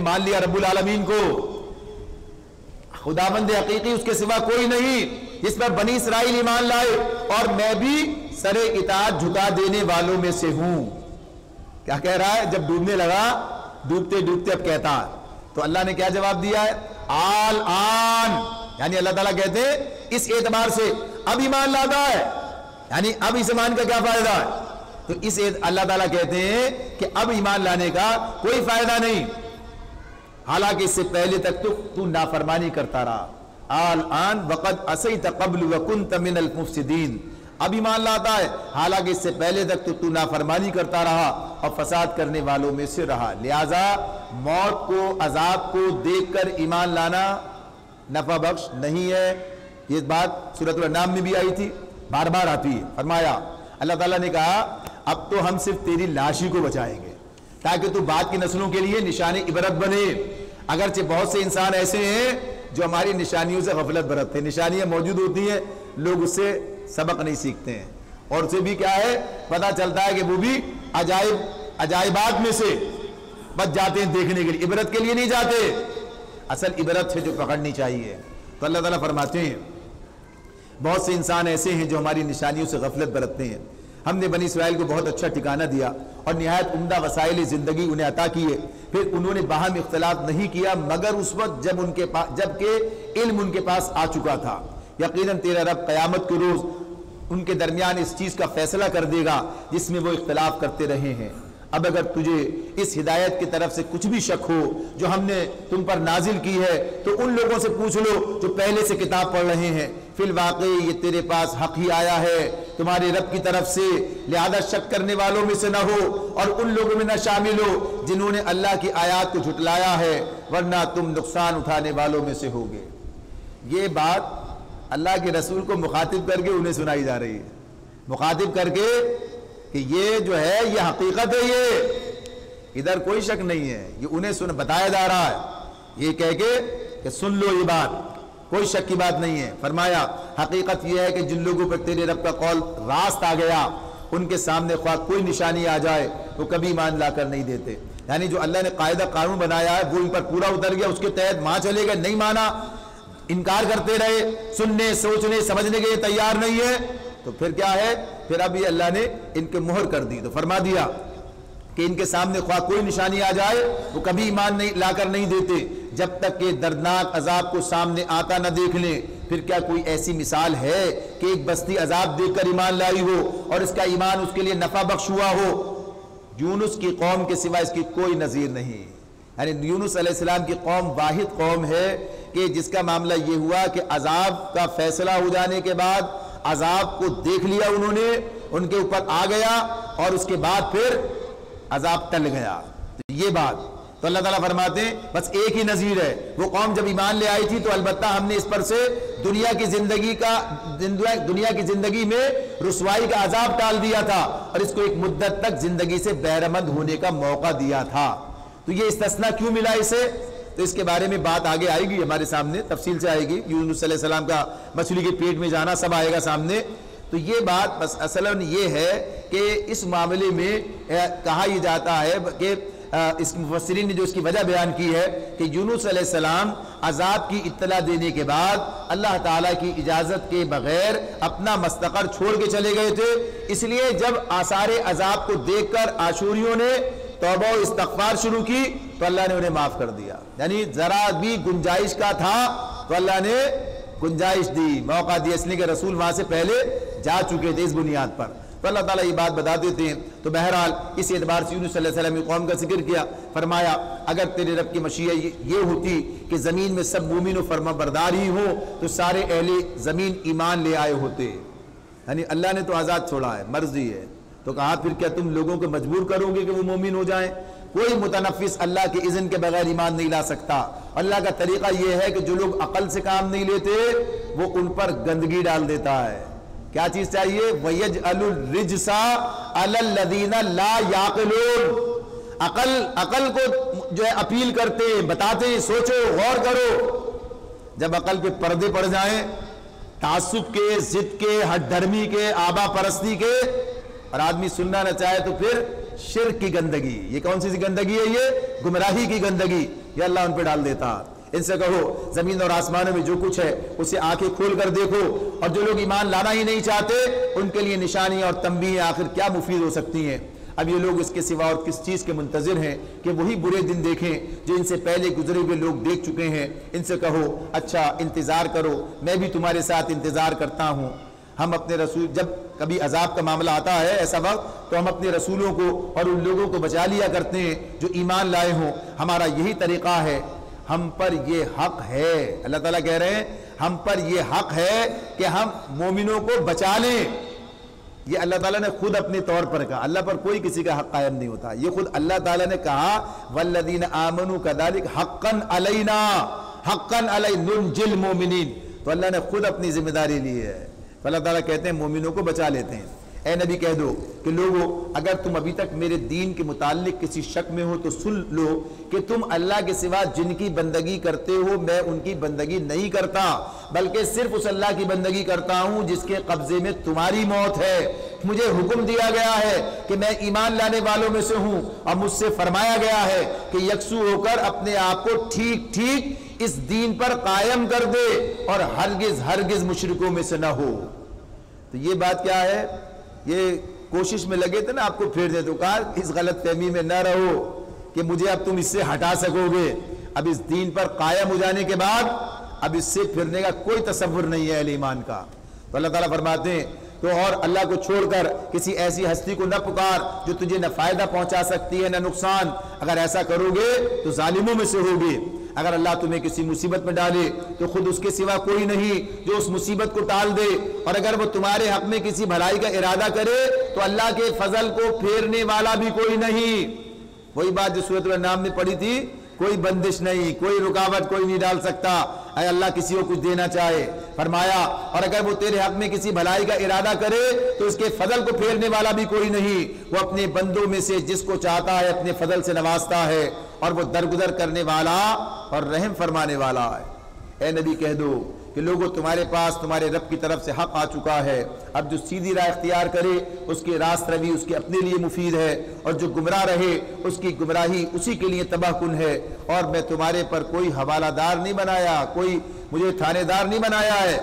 مان لیا رب العالمین کو، خداوند حقیقی اس کے سوا کوئی نہیں جس پر بنی اسرائیل ایمان لائے، اور میں بھی سر اطاعت جھکا دینے والوں میں سے ہوں۔ کیا کہہ رہا ہے؟ جب ڈوبنے لگا، ڈوبتے ڈوبتے اب کہتا ہے، تو اللہ نے کیا جواب دیا ہے؟ آن، یعنی اللہ تعالیٰ کہتے ہیں اس اعتبار سے اب ایمان لاتا ہے، یعنی اب اس ایمان کا کیا فائدہ ہے؟ تو اس اللہ تعالیٰ کہتے ہیں کہ اب ایمان لانے کا کوئی فائدہ نہیں، حالانکہ اس سے پہلے تک تو نافرمانی کرتا رہا۔ آن وقد عصیت قبل وکنت من المفسدین، اب ایمان لاتا ہے حالانکہ اس سے پہلے تک تو نافرمانی کرتا رہا اور فساد کرنے والوں میں سے رہا۔ لہذا موت کو، عذاب کو دیکھ کر ایمان لانا نفع بخش نہیں ہے۔ یہ بات سورۃ الانعام میں بھی آئی تھی، بار بار آتی ہے۔ فرمایا، اللہ تعالیٰ نے کہا اب تو ہم صرف تیری لاشی کو بچائیں گے تاکہ تو بعد کی نسلوں کے لیے نشان عبرت بنے۔ اگرچہ بہت سے انسان ایسے ہیں جو ہماری نشانیوں سے غفلت برتتے ہیں، نشانیاں موجود ہوتی ہیں، لوگ اس سے سبق نہیں سیکھتے ہیں، اور اسے بھی کیا ہے پتہ چلتا ہے کہ وہ بھی عجائبات میں سے بچ جاتے ہیں دیکھنے کے لیے، عبرت کے لیے نہیں جاتے، اصل عبرت ہے جو پکڑنی چاہیے۔ تو اللہ تعالیٰ فرماتے ہیں بہت سے انسان ایسے ہیں جو ہماری نشانیوں سے غفلت برتتے ہیں۔ ہم نے بنی اسرائیل کو بہت اچھا ٹھکانہ دیا اور نہایت عمدہ وسائل زندگی انہیں عطا کیے، پھر انہوں نے باہم اختلاط نہیں کیا مگر اس وقت جب کہ علم ان کے پاس آ چکا تھا۔ یقیناً تیرا رب قیامت کے روز ان کے درمیان اس چیز کا فیصلہ کر دے گا جس میں وہ اختلاف کرتے رہے ہیں۔ اب اگر تجھے اس ہدایت کی طرف سے کچھ بھی شک ہو جو ہم نے تم پر نازل کی ہے تو ان لوگوں سے پوچھ لو جو پہلے سے کتاب پڑھ رہے ہیں، فی الواقع یہ تیرے پاس حق ہی آیا ہے تمہارے رب کی طرف سے، لہذا شک کرنے والوں میں سے نہ ہو اور ان لوگوں میں نہ شامل ہو جنہوں نے اللہ کی آیات کو جھٹلایا ہے، ورنہ تم نقصان اٹھانے والوں میں سے ہوگے۔ یہ بات اللہ کے رسول کو مخاطب کر کے انہیں سنائی جا رہی ہے، مخاطب کر کے کہ یہ جو ہے یہ حقیقت ہے، یہ ادھر کوئی شک نہیں ہے، یہ انہیں بتایا جا رہا ہے، یہ کہہ کے کہ سن لو، یہ بات کوئی شک کی بات نہیں ہے۔ فرمایا حقیقت یہ ہے کہ جن لوگوں پر تیرے رب کا قول راست آ گیا ان کے سامنے خواہ کوئی نشانی آ جائے وہ کبھی ایمان لا کر نہیں دیتے، یعنی جو اللہ نے قاعدہ قانون بنایا ہے وہ ان پر پورا اتر گیا، اس کے تحت ماں چلے گئے، نہیں مانا، انکار کرتے رہے، سننے سوچنے سمجھنے کے تیار نہیں ہے، تو پھر کیا ہے، پھر ابھی اللہ نے ان کے مہر کر دی، تو فرما دیا کہ ان کے سامنے خواہ کوئی نشانی آ جائے وہ کبھی ایمان نہیں لا کر نہیں دیتے جب تک کہ دردناک عذاب کو سامنے آتا نہ دیکھ لیں۔ پھر کیا کوئی ایسی مثال ہے کہ ایک بستی عذاب دیکھ کر ایمان لائی ہو اور اس کا ایمان اس کے لیے نفع بخش ہوا ہو؟ یونس کی قوم کے سوا اس کی کوئی نظیر نہیں. یعنی یونس علیہ السلام کی قوم واحد قوم ہے کہ جس کا معاملہ یہ ہوا کہ عذاب کا فیصلہ ہو جانے کے بعد عذاب کو دیکھ لیا انہوں نے، ان کے اوپر آ گیا اور اس کے بعد پھر عذاب ٹل گیا. تو یہ بات تو اللہ تعالیٰ فرماتے ہیں بس ایک ہی نظیر ہے. وہ قوم جب ایمان لے آئی تھی تو البتہ ہم نے اس پر سے دنیا کی زندگی میں رسوائی کا عذاب ٹال دیا تھا اور اس کو ایک مدت تک زندگی سے بہرمند ہونے کا موقع دیا تھا. تو یہ استثناء کیوں ملا اسے؟ تو اس کے بارے میں بات آگے آئے گی ہمارے سامنے، تفصیل سے آئے گی. یونس علیہ السلام کا مچھلی کے پیٹ میں جانا سب آئے گا سامنے. تو یہ بات بس اصلاً یہ ہے کہ اس معاملے میں کہا یہ جاتا ہے کہ اس مفسرین نے جو اس کی وجہ بیان کی ہے کہ یونس علیہ السلام عذاب کی اطلاع دینے کے بعد اللہ تعالیٰ کی اجازت کے بغیر اپنا مستقر چھوڑ کے چلے گئے تھے. اس لیے جب آثار عذاب کو دیکھ کر عاشوریوں نے توبہ و استغفار شروع کی تو اللہ نے انہیں معاف کر دیا. یعنی ذرا بھی گنجائش کا تھا تو اللہ نے گنجائش دی، موقع دیا، اس لیے کہ رسول وہاں سے پہلے جا چکے تھے اس بنیاد پر. تو اللہ تعالیٰ یہ بات بتا دیتے ہیں. تو بہرحال اس اعتبار سے یونس علیہ السلام کی قوم کا ذکر کیا، فرمایا اگر تیرے رب کی مشیت یہ ہوتی کہ زمین میں سب مومن و فرما بردار ہی ہوں تو سارے اہل زمین ایمان لے آئے ہوتے. یعنی اللہ نے تو آزاد چھوڑا ہے، مرضی ہے. تو کہا پھر کیا تم لوگوں کو مجبور کرو گے کہ وہ مومن ہو جائیں؟ کوئی متنفس اللہ کے اذن کے بغیر ایمان نہیں لا سکتا. اللہ کا طریقہ یہ ہے کہ جو لوگ عقل سے کام نہیں لیتے وہ ان پر گندگی ڈال دیتا ہے. کیا چیز چاہیے؟ وَيَجْعَلُ الرِّجْسَ عَلَى الَّذِينَ لَا يَعْقِلُونَ. عقل کو جو ہے اپیل کرتے ہیں، بتاتے ہیں سوچو غور کرو. جب عقل پہ پردے پڑ جائیں تعصب کے، ضد کے، ہٹ دھرمی کے، آبا پرستی کے، اور آدمی سننا نہ چاہے تو پھر شرک کی گندگی. یہ کون سی گندگی ہے؟ یہ گمراہی کی گندگی. یہ اللہ ان پہ ڈال دیتا. ان سے کہو زمین اور آسمانوں میں جو کچھ ہے اسے آنکھیں کھول کر دیکھو، اور جو لوگ ایمان لانا ہی نہیں چاہتے ان کے لیے نشانیاں اور تنبیہیں آخر کیا مفید ہو سکتی ہیں. اب یہ لوگ اس کے سوا اور کس چیز کے منتظر ہیں کہ وہی برے دن دیکھیں جو ان سے پہلے گزرے ہوئے لوگ دیکھ چکے ہیں. ان سے کہو اچھا انتظار کرو، میں بھی تمہارے ساتھ انتظار کرتا ہوں. ہم اپنے رسول، جب کبھی عذاب کا معاملہ آتا ہے ایسا وقت، تو ہم اپنے رسولوں کو اور ان لوگوں کو بچا لیا کرتے ہیں جو ایمان لائے ہوں. ہمارا یہی طریقہ ہے، ہم پر یہ حق ہے. اللہ تعالیٰ کہہ رہے ہیں ہم پر یہ حق ہے کہ ہم مومنوں کو بچا لیں. یہ اللہ تعالیٰ نے خود اپنے طور پر کہا. اللہ پر کوئی کسی کا حق قائم نہیں ہوتا. یہ خود اللہ تعالیٰ نے کہا وَالَّذِينَ آمَنُوا كَذَلِكَ حَقًّا عَلَيْنَا حَقًّا عَلَيْنَا نُنْجِي الْمُؤْمِنِينَ. تو اللہ نے خود اپنی ذمہ داری لی ہے. اللہ تعالیٰ کہتے ہیں مومنوں کو بچا لیتے ہیں. اے نبی کہہ دو کہ لوگو اگر تم ابھی تک میرے دین کے متعلق کسی شک میں ہو تو سن لو کہ تم اللہ کے سوا جن کی بندگی کرتے ہو میں ان کی بندگی نہیں کرتا، بلکہ صرف اس اللہ کی بندگی کرتا ہوں جس کے قبضے میں تمہاری موت ہے. مجھے حکم دیا گیا ہے کہ میں ایمان لانے والوں میں سے ہوں، اور مجھ سے فرمایا گیا ہے کہ یکسو ہو کر اپنے آپ کو ٹھیک ٹھیک اس دین پر قائم کر دے اور ہرگز ہرگز مشرکوں میں سے نہ ہو. تو یہ بات کیا ہے؟ یہ کوشش میں لگے تھے نا آپ کو پھیر دے. تو کہا اس غلط فہمی میں نہ رہو کہ مجھے اب تم اس سے ہٹا سکو گے. اب اس دین پر قائم ہو جانے کے بعد اب اس سے پھرنے کا کوئی تصور نہیں ہے اہل ایمان کا. تو اللہ تعالیٰ فرماتے ہیں تو اور اللہ کو چھوڑ کر کسی ایسی ہستی کو نہ پکار جو تجھے نہ فائدہ پہنچا سکتی ہے نہ نقصان. اگر ایسا کرو گے تو ظالموں میں سے ہوگے. اگر اللہ تمہیں کسی مصیبت میں ڈالے تو خود اس کے سوا کوئی نہیں جو اس مصیبت کو ٹال دے، اور اگر وہ تمہارے حق میں کسی بھلائی کا ارادہ کرے تو اللہ کے فضل کو پھیرنے والا بھی کوئی نہیں. وہی بات جو سورۃ الانعام میں پڑھی تھی، کوئی بندش نہیں، کوئی رکاوٹ کوئی نہیں ڈال سکتا. اے اللہ کسی کو کچھ دینا چاہے، فرمایا اور اگر وہ تیرے حق میں کسی بھلائی کا ارادہ کرے تو اس کے فضل کو پھیرنے والا بھی کوئی نہیں. وہ اپنے بندوں میں سے جس کو چاہتا ہے اپنے فضل سے نوازتا ہے، اور وہ درگزر کرنے والا اور رحم فرمانے والا ہے. اے نبی کہہ دو کہ لوگوں تمہارے پاس تمہارے رب کی طرف سے حق آ چکا ہے. اب جو سیدھی راہ اختیار کرے اس کی راست روی اس کے اپنے لیے مفید ہے، اور جو گمراہ رہے اس کی گمراہی اسی کے لیے تباہ کن ہے. اور میں تمہارے پر کوئی حوالہ دار نہیں بنایا، کوئی مجھے تھانے دار نہیں بنایا ہے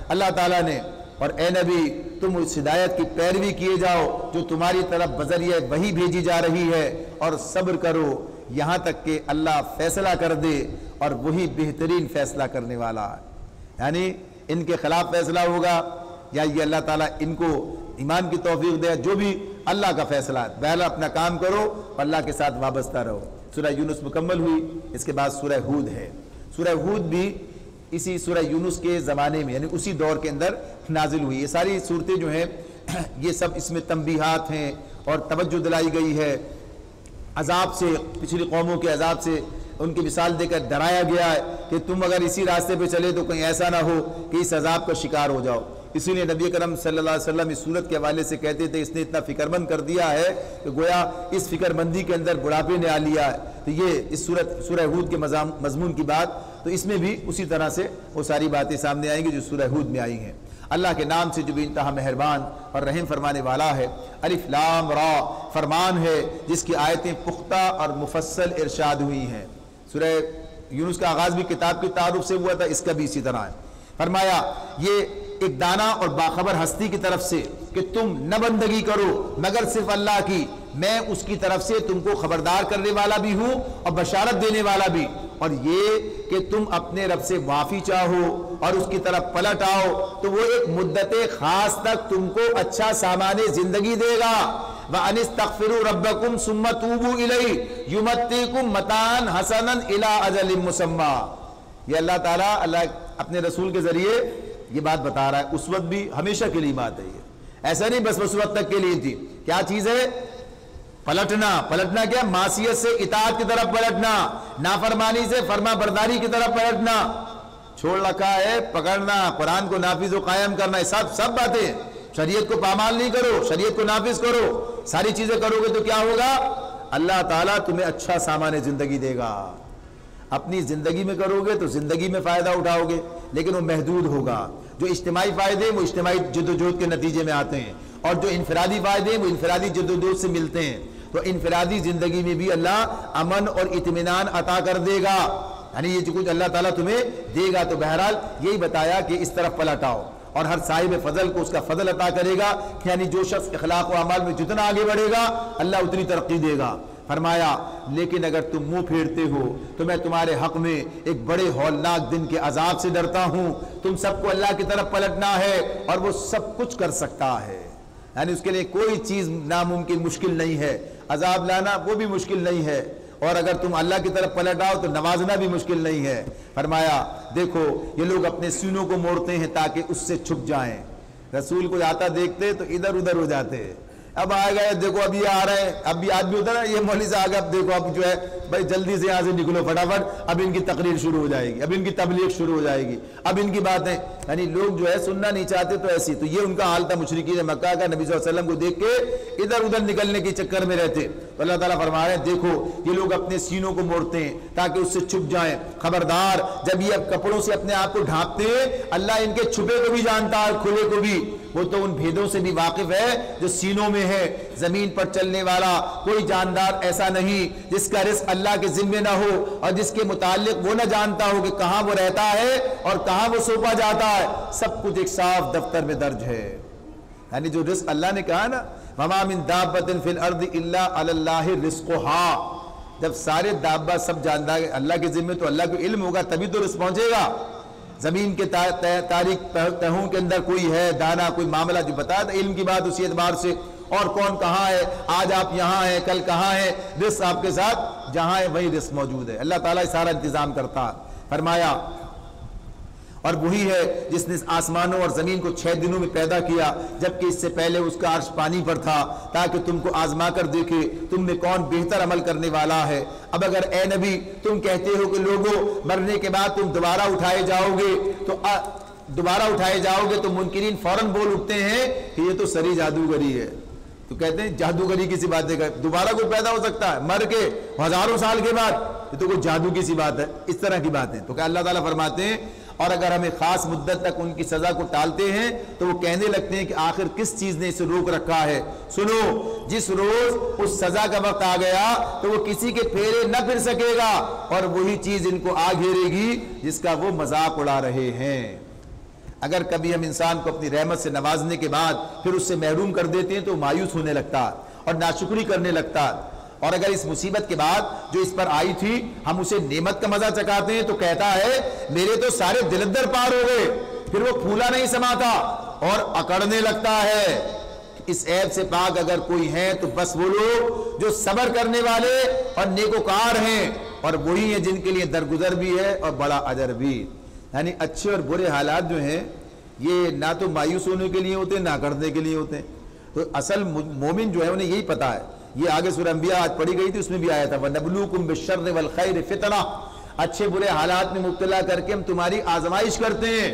اللہ تعالیٰ نے. اور اے نبی تم اس ہدایت کی پیروی کیے جاؤ جو تمہاری طرف بذریعہ وحی بھیجی جا رہی ہے، اور صبر کرو یہاں تک کہ اللہ فیصلہ کر دے، اور وہی بہترین فیصلہ کرنے والا ہے. یعنی ان کے خلاف فیصلہ ہوگا یا یہ اللہ تعالیٰ ان کو ایمان کی توفیق دے، جو بھی اللہ کا فیصلہ ہے۔ بہرحال اپنا کام کرو اور اللہ کے ساتھ وابستہ رہو۔ سورہ یونس مکمل ہوئی، اس کے بعد سورہ ہود ہے۔ سورہ ہود بھی اسی سورہ یونس کے زمانے میں، یعنی اسی دور کے اندر نازل ہوئی۔ یہ ساری صورتیں جو ہیں یہ سب اس میں تنبیہات ہیں اور توجہ دلائی گئی ہے عذاب سے، پچھلی قوموں کے عذاب سے ان کی مثال دے کر ڈرایا گیا ہے کہ تم اگر اسی راستے پہ چلے تو کہیں ایسا نہ ہو کہ اس عذاب کا شکار ہو جاؤ۔ اسی لیے نبی کرم صلی اللہ علیہ وسلم اس صورت کے حوالے سے کہتے تھے اس نے اتنا فکر مند کر دیا ہے کہ گویا اس فکر مندی کے اندر بڑھاپے نے آ لیا ہے۔ تو یہ اس سورہ ہود کے مضمون کی بات، تو اس میں بھی اسی طرح سے وہ ساری باتیں سامنے آئیں گی جو سورہ ہود میں آئی ہیں۔ اللہ کے نام سے جو بھی انتہا مہربان اور رحم فرمانے والا ہے۔ الف لام را فرمان ہے جس کی آیتیں پختہ اور مفصل ارشاد ہوئی ہیں۔ سورہ یونس کا آغاز بھی کتاب کی تعارف سے ہوا تھا، اس کا بھی اسی طرح ہے۔ فرمایا یہ ایک دانا اور باخبر ہستی کی طرف سے کہ تم نہ بندگی کرو مگر صرف اللہ کی، میں اس کی طرف سے تم کو خبردار کرنے والا بھی ہوں اور بشارت دینے والا بھی، اور یہ کہ تم اپنے رب سے معافی چاہو اور اس کی طرف پلٹ آؤ تو وہ ایک مدت خاص تک تم کو اچھا سامان زندگی دے گا۔ وَأَنِ اسْتَغْفِرُوا رَبَّكُمْ ثُمَّ تُوبُوا إِلَيْهِ يُمَتِّعْكُمْ مَتَاعًا حَسَنًا إِلَىٰ أَجَلٍ مُّسَمًّى۔ یہ اللہ تعالیٰ اپنے رسول کے ذریعے یہ بات بتا رہا ہے۔ اس وقت بھی ہمیشہ کے لیے بات ہے، یہ ایسا نہیں بس اس وقت تک کے لیے تھی۔ کیا چیز ہے؟ پلٹنا کیا؟ معصیت سے اطاعت کی طرف پلٹنا، نافرمانی سے فرما برداری کی طرف پلٹنا، چھوڑ رکھا ہے پکڑنا، قرآن کو نافذ و قائم کرنا، یہ سب باتیں۔ شریعت کو پامال نہیں کرو، شریعت کو نافذ کرو، ساری چیزیں کرو گے تو کیا ہوگا؟ اللہ تعالیٰ تمہیں اچھا سامان زندگی دے گا۔ اپنی زندگی میں کرو گے تو زندگی میں فائدہ اٹھاؤ گے، لیکن وہ محدود ہوگا۔ جو اجتماعی فائدے وہ اجتماعی جد و جہد کے نتیجے میں آتے ہیں، اور جو انفرادی فائدے وہ انفرادی جد و جہد سے ملتے ہیں۔ تو انفرادی زندگی میں بھی اللہ امن اور اطمینان عطا کر دے گا، یعنی یہ جو کچھ اللہ تعالیٰ تمہیں دے گا۔ تو بہرحال یہی بتایا کہ اس طرف پلٹ آؤ، اور ہر صاحب فضل کو اس کا فضل عطا کرے گا، یعنی جو شخص اخلاق و اعمال میں جتنا آگے بڑھے گا اللہ اتنی ترقی دے گا۔ فرمایا لیکن اگر تم منہ پھیرتے ہو تو میں تمہارے حق میں ایک بڑے ہولناک دن کے عذاب سے ڈرتا ہوں۔ تم سب کو اللہ کی طرف پلٹنا ہے اور وہ سب کچھ کر سکتا ہے، یعنی اس کے لیے کوئی چیز ناممکن مشکل نہیں ہے، عذاب لانا وہ بھی مشکل نہیں ہے، اور اگر تم اللہ کی طرف پلٹ آؤ تو نوازنا بھی مشکل نہیں ہے۔ فرمایا دیکھو یہ لوگ اپنے سینوں کو موڑتے ہیں تاکہ اس سے چھپ جائیں، رسول کو آتا دیکھتے تو ادھر ادھر ہو جاتے ہیں۔ اب آئے گئے دیکھو اب یہ آ رہے ہیں، اب بھی آدمی ہوتا ہے نا یہ مولوی سے آگے، اب دیکھو اب جو ہے بھائی جلدی سے یہاں سے نکلو فٹافٹ، اب ان کی تقریر شروع ہو جائے گی، اب ان کی تبلیغ شروع ہو جائے گی، اب ان کی باتیں، یعنی لوگ جو ہے سننا نہیں چاہتے تو ایسی۔ تو یہ ان کا حال تھا مشرکین مکہ کا، نبی صلی اللہ علیہ وسلم کو دیکھ کے ادھر ادھر نکلنے کے چکر میں رہتے۔ تو اللہ تعالیٰ فرما رہے ہیں دیکھو یہ لوگ اپنے سینوں کو موڑتے ہیں تاکہ اس سے چھپ جائیں، خبردار جب یہ کپڑوں سے اپنے آپ کو ڈھانپتے ہیں اللہ ان کے چھپے کو بھی جانتا ہے کھلے کو بھی، وہ تو ان بھیدوں سے بھی واقف ہے جو سینوں میں ہے۔ زمین پر چلنے والا کوئی جاندار ایسا نہیں جس کا رزق اللہ کے ذمے نہ ہو اور جس کے متعلق وہ نہ جانتا ہو کہ کہاں وہ رہتا ہے اور کہاں وہ سونپا جاتا ہے، سب کچھ ایک صاف دفتر میں درج ہے۔ یعنی جو رزق اللہ نے کہا نا وَمَا مِن دَابَّةٍ فِي الْأَرْضِ إِلَّا عَلَى اللَّهِ رِزْقُهَا، جب سارے دابہ سب جانتا ہے اللہ کے ذمے تو اللہ کو علم ہوگا تبھی تو رزق پہنچے گا۔ زمین کے تاریک تہوں کے اندر کوئی ہے دانا، کوئی معاملہ جو بتایا تھا علم کی بات اسی اعتبار سے، اور کون کہاں ہے، آج آپ یہاں ہیں کل کہاں ہے، رزق آپ کے ساتھ جہاں ہے وہی رزق موجود ہے، اللہ تعالیٰ سارا انتظام کرتا ہے۔ فرمایا اور وہی ہے جس نے آسمانوں اور زمین کو 6 دنوں میں پیدا کیا جبکہ اس سے پہلے اس کا عرش پانی پر تھا تاکہ تم کو آزما کر دیکھے تم میں کون بہتر عمل کرنے والا ہے۔ اب اگر اے نبی تم کہتے ہو کہ لوگوں مرنے کے بعد تم دوبارہ اٹھائے جاؤ گے تو منکرین فوراً بول اٹھتے ہیں کہ یہ تو سری جادوگری ہے۔ تو کہتے ہیں جادوگری کی سی بات ہے، دوبارہ کوئی پیدا ہو سکتا ہے مر کے ہزاروں سال کے بعد، یہ تو کوئی جادو کی سی بات ہے، اس طرح کی بات ہے۔ تو کہ اللہ تعالیٰ فرماتے ہیں اور اگر ہمیں خاص مدت تک ان کی سزا کو ٹالتے ہیں تو وہ کہنے لگتے ہیں کہ آخر کس چیز نے اسے روک رکھا ہے۔ سنو جس روز اس سزا کا وقت آ گیا تو وہ کسی کے پھیرے نہ پھر سکے گا اور وہی چیز ان کو آ گھیرے گی جس کا وہ مذاق اڑا رہے ہیں۔ اگر کبھی ہم انسان کو اپنی رحمت سے نوازنے کے بعد پھر اس سے محروم کر دیتے ہیں تو مایوس ہونے لگتا اور ناشکری کرنے لگتا، اور اگر اس مصیبت کے بعد جو اس پر آئی تھی ہم اسے نعمت کا مزہ چکاتے ہیں تو کہتا ہے میرے تو سارے دل اندر پار ہو گئے، پھر وہ پھولا نہیں سماتا اور اکڑنے لگتا ہے۔ اس عیب سے پاک اگر کوئی ہے تو بس وہ لوگ جو صبر کرنے والے اور نیکوکار ہیں، اور وہی ہیں جن کے لیے درگزر بھی ہے اور بڑا اجر بھی۔ یعنی اچھے اور برے حالات جو ہیں یہ نہ تو مایوس ہونے کے لیے ہوتے ہیں نہ اکڑنے کے لیے ہوتے ہیں۔ تو اصل مومن جو ہے انہیں یہی پتا ہے۔ یہ آگے سورہ انبیاء آج پڑھی گئی تھی، اس میں بھی آیا تھا وَنَبْلُوكُمْ بِالشَّرِّ وَالْخَيْرِ فِتْنَةً، اچھے برے حالات میں مبتلا کر کے ہم تمہاری آزمائش کرتے ہیں۔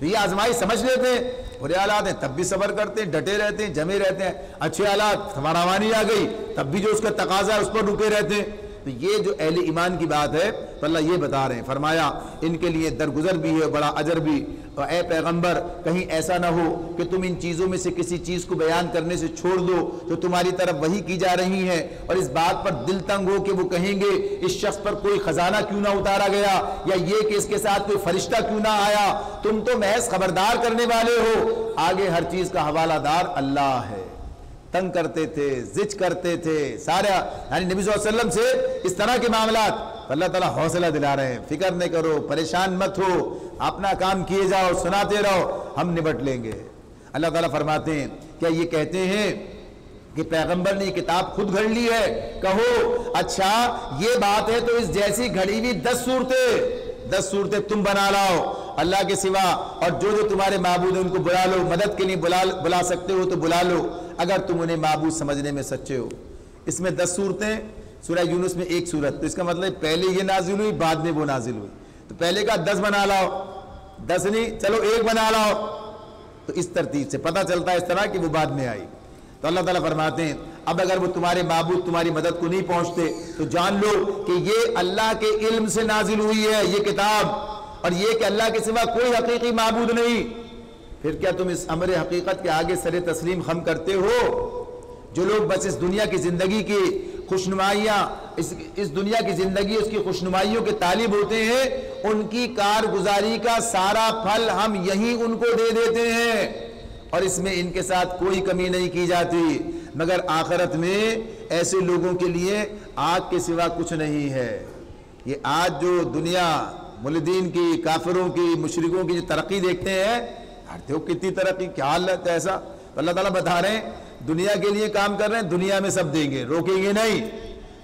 یہ آزمائش سمجھ لیتے ہیں، برے حالات ہیں تب بھی صبر کرتے ہیں، ڈٹے رہتے ہیں، جمے رہتے ہیں، اچھے حالات فراوانی آ گئی تب بھی جو اس کا تقاضا ہے اس پر رکے رہتے ہیں۔ تو یہ جو اہل ایمان کی بات ہے تو اللہ یہ بتا رہے ہیں، فرمایا ان کے لیے درگزر بھی ہے بڑا اجر بھی۔ اور اے پیغمبر کہیں ایسا نہ ہو کہ تم ان چیزوں میں سے کسی چیز کو بیان کرنے سے چھوڑ دو تو تمہاری طرف وحی کی جا رہی ہے، اور اس بات پر دل تنگ ہو کہ وہ کہیں گے اس شخص پر کوئی خزانہ کیوں نہ اتارا گیا، یا یہ کہ اس کے ساتھ کوئی فرشتہ کیوں نہ آیا۔ تم تو محض خبردار کرنے والے ہو، آگے ہر چیز کا حوالہ دار اللہ ہے۔ تنگ کرتے تھے، زج کرتے تھے سارا، یعنی نبی صلی اللہ علیہ وسلم سے اس طرح کے معاملات، اللہ تعالیٰ حوصلہ دلا رہے ہیں، فکر نہ کرو، پریشان مت ہو، اپنا کام کیے جاؤ، سناتے رہو، ہم نبٹ لیں گے۔ اللہ تعالیٰ فرماتے ہیں کیا یہ کہتے ہیں کہ پیغمبر نے یہ کتاب خود گھڑ لی ہے؟ کہو اچھا یہ بات ہے تو اس جیسی گھڑی ہوئی 10 صورتیں تم بنا لاؤ اللہ کے سوا، اور جو جو تمہارے معبود ہیں ان کو بلا لو، مدد کے لیے بلا سکتے ہو تو بلا لو اگر تم انہیں معبود سمجھنے میں سچے ہو۔ اس میں 10 صورتیں، سورہ یونس میں 1 صورت، تو اس کا مطلب پہلے یہ نازل ہوئی بعد میں وہ نازل ہوئی، تو پہلے کا 10 بنا لاؤ، 10 نہیں چلو 1 بنا لاؤ، تو اس ترتیب سے پتہ چلتا ہے اس طرح کہ وہ بعد میں آئی۔ تو اللہ تعالیٰ فرماتے ہیں اب اگر وہ تمہارے معبود تمہاری مدد کو نہیں پہنچتے تو جان لو کہ یہ اللہ کے علم سے نازل ہوئی ہے یہ کتاب، اور یہ کہ اللہ کے سوا کوئی حقیقی معبود نہیں۔ پھر کیا تم اس امر حقیقت کے آگے سر تسلیم خم کرتے ہو؟ جو لوگ بس اس دنیا کی زندگی کی خوشنمائیاں، اس دنیا کی زندگی اس کی خوشنمائیوں کے طالب ہوتے ہیں، ان کی کارگزاری کا سارا پھل ہم یہیں ان کو دے دیتے ہیں، اور اس میں ان کے ساتھ کوئی کمی نہیں کی جاتی، مگر آخرت میں ایسے لوگوں کے لیے آگ کے سوا کچھ نہیں ہے۔ یہ آج جو دنیا ملدین کی، کافروں کی، مشرکوں کی جو ترقی دیکھتے ہیں، ہو کتنی ترقی، کیا حالت ہے ایسا، تو اللہ تعالیٰ بتا رہے ہیں دنیا کے لیے کام کر رہے ہیں، دنیا میں سب دیں گے، روکیں گے نہیں،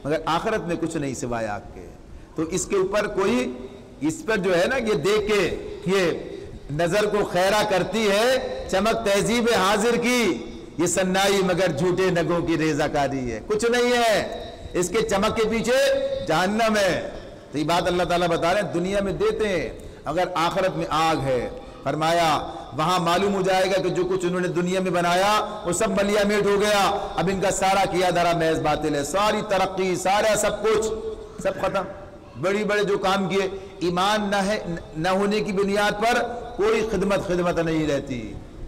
مگر آخرت میں کچھ نہیں سوائے آگ کے۔ تو اس کے اوپر کوئی، اس پر جو ہے نا یہ دیکھ کے یہ نظر کو خیرہ کرتی ہے چمک تہذیب حاضر کی، یہ سنائی مگر جھوٹے نگوں کی ریزہ کاری ہے، کچھ نہیں ہے اس کے چمک کے پیچھے جہنم ہے۔ تو یہ بات اللہ تعالیٰ بتا رہے ہیں دنیا میں دیتے ہیں، اگر آخرت میں آگ ہے، فرمایا وہاں معلوم ہو جائے گا کہ جو کچھ انہوں نے دنیا میں بنایا وہ سب ملیا میٹ ہو گیا، اب ان کا سارا کیا دھرا محض باطل ہے، ساری ترقی، سارا سب کچھ سب ختم۔ بڑی بڑے جو کام کیے، ایمان نہ ہونے کی بنیاد پر کوئی خدمت نہیں رہتی،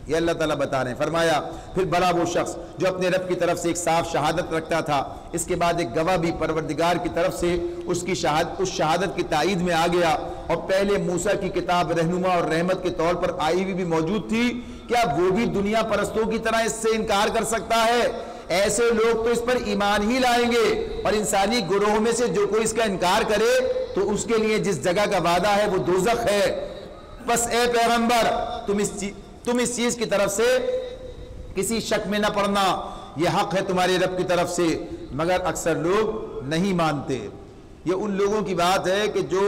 یہ اللہ تعالیٰ بتا رہے ہیں۔ فرمایا پھر بڑا وہ شخص جو اپنے رب کی طرف سے ایک صاف شہادت رکھتا تھا، اس کے بعد ایک گواہ بھی پروردگار کی طرف سے اس شہادت کی تائید میں آ گیا، اور پہلے موسیٰ کی کتاب رہنما اور رحمت کے طور پر آئی ہوئی بھی موجود تھی، کیا وہ بھی دنیا پرستوں کی طرح اس سے انکار کر سکتا ہے؟ ایسے لوگ تو اس پر ایمان ہی لائیں گے، اور انسانی گروہ میں سے جو کوئی اس کا انکار کرے تو اس کے لیے جس جگہ کا وعدہ ہے وہ دوزخ ہے۔ بس اے پیغمبر تم اس چیز کی طرف سے کسی شک میں نہ پڑنا، یہ حق ہے تمہارے رب کی طرف سے، مگر اکثر لوگ نہیں مانتے۔ یہ ان لوگوں کی بات ہے کہ جو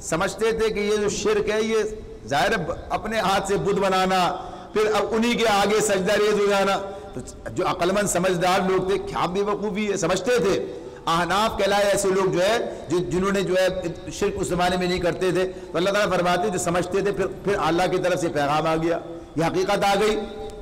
سمجھتے تھے کہ یہ جو شرک ہے یہ ظاہر اپنے ہاتھ سے بت بنانا، پھر اب انہی کے آگے سجدہ ریز ہو جانا، تو جو عقل مند سمجھدار لوگ تھے کیا بے وقوفی ہے، سمجھتے تھے۔ احناف کہلائے ایسے لوگ جو ہے جنہوں نے جو ہے شرک اس زمانے میں نہیں کرتے تھے، تو اللہ تعالیٰ فرماتے جو سمجھتے تھے پھر اللہ کی طرف سے پیغام آ گیا، یہ حقیقت آ گئی،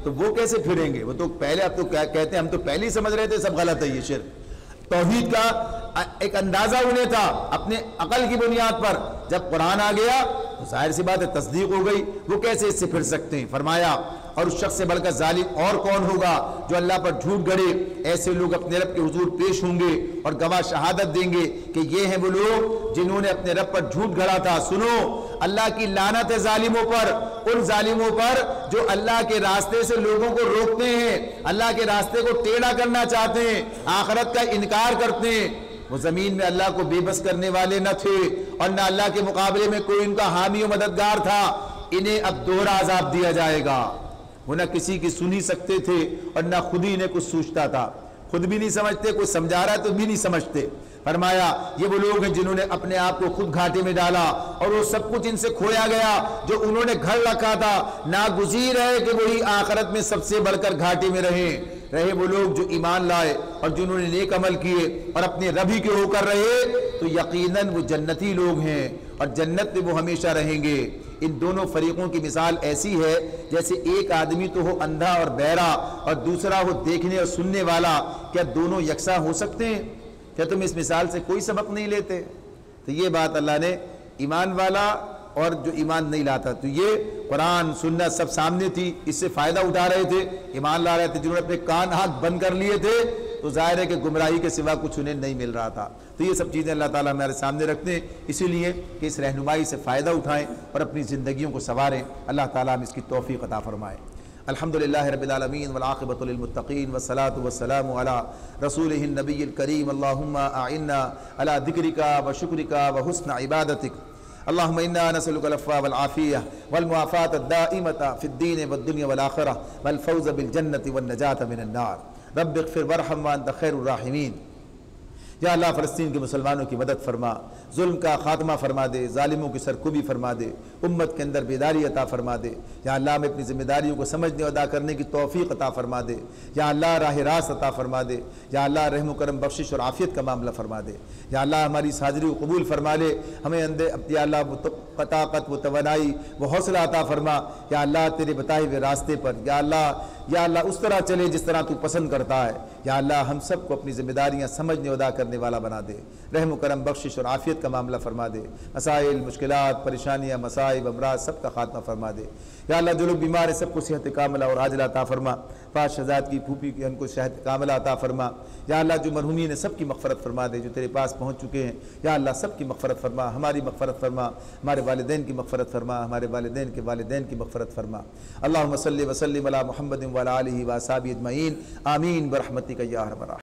تو وہ کیسے پھریں گے؟ وہ تو پہلے اب تو کہتے ہیں ہم تو پہلے ہی سمجھ رہے تھے سب غلط ہے، یہ شرک۔ توحید کا ایک اندازہ انہیں تھا اپنے عقل کی بنیاد پر، جب قرآن آ گیا تو ظاہر سی بات ہے تصدیق ہو گئی، وہ کیسے اس سے پھر سکتے ہیں؟ فرمایا اور اس شخص سے بڑھ کر ظالم اور کون ہوگا جو اللہ پر جھوٹ گڑے؟ ایسے لوگ اپنے رب کے حضور پیش ہوں گے اور گواہ شہادت دیں گے کہ یہ ہیں وہ لوگ جنہوں نے اپنے رب پر جھوٹ گھڑا تھا۔ سنو اللہ کی لعنت ہے ظالموں پر، ان ظالموں پر جو اللہ کے راستے سے لوگوں کو روکتے ہیں، اللہ کے راستے کو ٹیڑھا کرنا چاہتے ہیں، آخرت کا انکار کرتے ہیں۔ وہ زمین میں اللہ کو بے بس کرنے والے نہ تھے، اور نہ اللہ کے مقابلے میں کوئی ان کا حامی و مددگار تھا۔ انہیں اب دوہرا عذاب دیا جائے گا۔ وہ نہ کسی کی سنی سکتے تھے اور نہ خود ہی انہیں کچھ سوچتا تھا، خود بھی نہیں سمجھتے، کوئی سمجھا رہا ہے تو بھی نہیں سمجھتے۔ فرمایا یہ وہ لوگ ہیں جنہوں نے اپنے آپ کو خود گھاٹے میں ڈالا اور وہ سب کچھ ان سے کھویا گیا جو انہوں نے گھر رکھا تھا۔ ناگزیر ہے کہ وہی آخرت میں سب سے بڑھ کر گھاٹے میں رہے وہ لوگ جو ایمان لائے اور جنہوں نے نیک عمل کیے اور اپنے رب ہی کے ہو کر رہے، تو یقیناً وہ جنتی لوگ ہیں اور جنت میں وہ ہمیشہ رہیں گے۔ ان دونوں فریقوں کی مثال ایسی ہے جیسے ایک آدمی تو ہو اندھا اور بہرا اور دوسرا ہو دیکھنے اور سننے والا، کیا دونوں یکساں ہو سکتے ہیں؟ کیا تم اس مثال سے کوئی سبق نہیں لیتے؟ تو یہ بات اللہ نے ایمان والا اور جو ایمان نہیں لاتا، تو یہ قرآن سنت سب سامنے تھی، اس سے فائدہ اٹھا رہے تھے، ایمان لا رہے تھے۔ جنہوں نے اپنے کان آنکھ بند کر لیے تھے تو ظاہر ہے کہ گمراہی کے سوا کچھ انہیں نہیں مل رہا تھا۔ تو یہ سب چیزیں اللہ تعالیٰ ہمارے سامنے رکھتے ہیں، اسی لیے کہ اس رہنمائی سے فائدہ اٹھائیں اور اپنی زندگیوں کو سنواریں۔ اللہ تعالیٰ ہم اس کی توفیق عطا فرمائے۔ الحمدللہ رب العالمین والعاقبۃ للمتقین والصلاة والسلام علی رسولہ النبی الکریم۔ اللہم اعنا علی ذکرک وشکرک وحسن عبادتک۔ اللہم انا نسألک العفو والعافیہ والمعافاة الدائمة فی الدین والدنیا والآخرہ والفوز بالجنة والنجاة من النار۔ رب اغفر وارحم وانت خیر الراحمین۔ یا اللہ فلسطین کے مسلمانوں کی مدد فرما، ظلم کا خاتمہ فرما دے، ظالموں کی سرکوبی فرما دے، امت کے اندر بیداری عطا فرما دے۔ یا اللہ ہمیں اپنی ذمہ داریوں کو سمجھنے اور ادا کرنے کی توفیق عطا فرما دے۔ یا اللہ راہ راست عطا فرما دے۔ یا اللہ رحم و کرم بخشش اور عافیت کا معاملہ فرما دے۔ یا اللہ ہماری اس حاضری کو قبول فرما لے، ہمیں یا اللہ وہ طاقت، وہ توانائی، وہ حوصلہ عطا فرما۔ یا اللہ تیرے بتائے ہوئے راستے پر یا اللہ اس طرح چلے جس طرح تو پسند کرتا ہے۔ یا اللہ ہم سب کو اپنی ذمہ داریاں سمجھنے ادا کرنے والا بنا دے، رحم و کرم بخشش اور عافیت کا معاملہ فرما دے، مسائل، مشکلات، پریشانیاں، مصائب، امراض سب کا خاتمہ فرما دے۔ یا اللہ جو لوگ بیمار ہیں سب کو صحت کاملہ اور عاجلہ عطا فرما۔ پاس شہزاد کی پھوپھی کی ان کو صحت کاملہ عطا فرما۔ یا اللہ جو مرحومین ہیں سب کی مغفرت فرما دے، جو تیرے پاس پہنچ چکے ہیں یا اللہ سب کی مغفرت فرما، ہماری مغفرت فرما، ہمارے والدین کی مغفرت فرما، ہمارے والدین کے والدین کی مغفرت فرما۔ اللہم صلی وسلم علی محمد وعلی آلہ وصحبہ اجمعین، آمین برحمتک یا ارحم الراحمین۔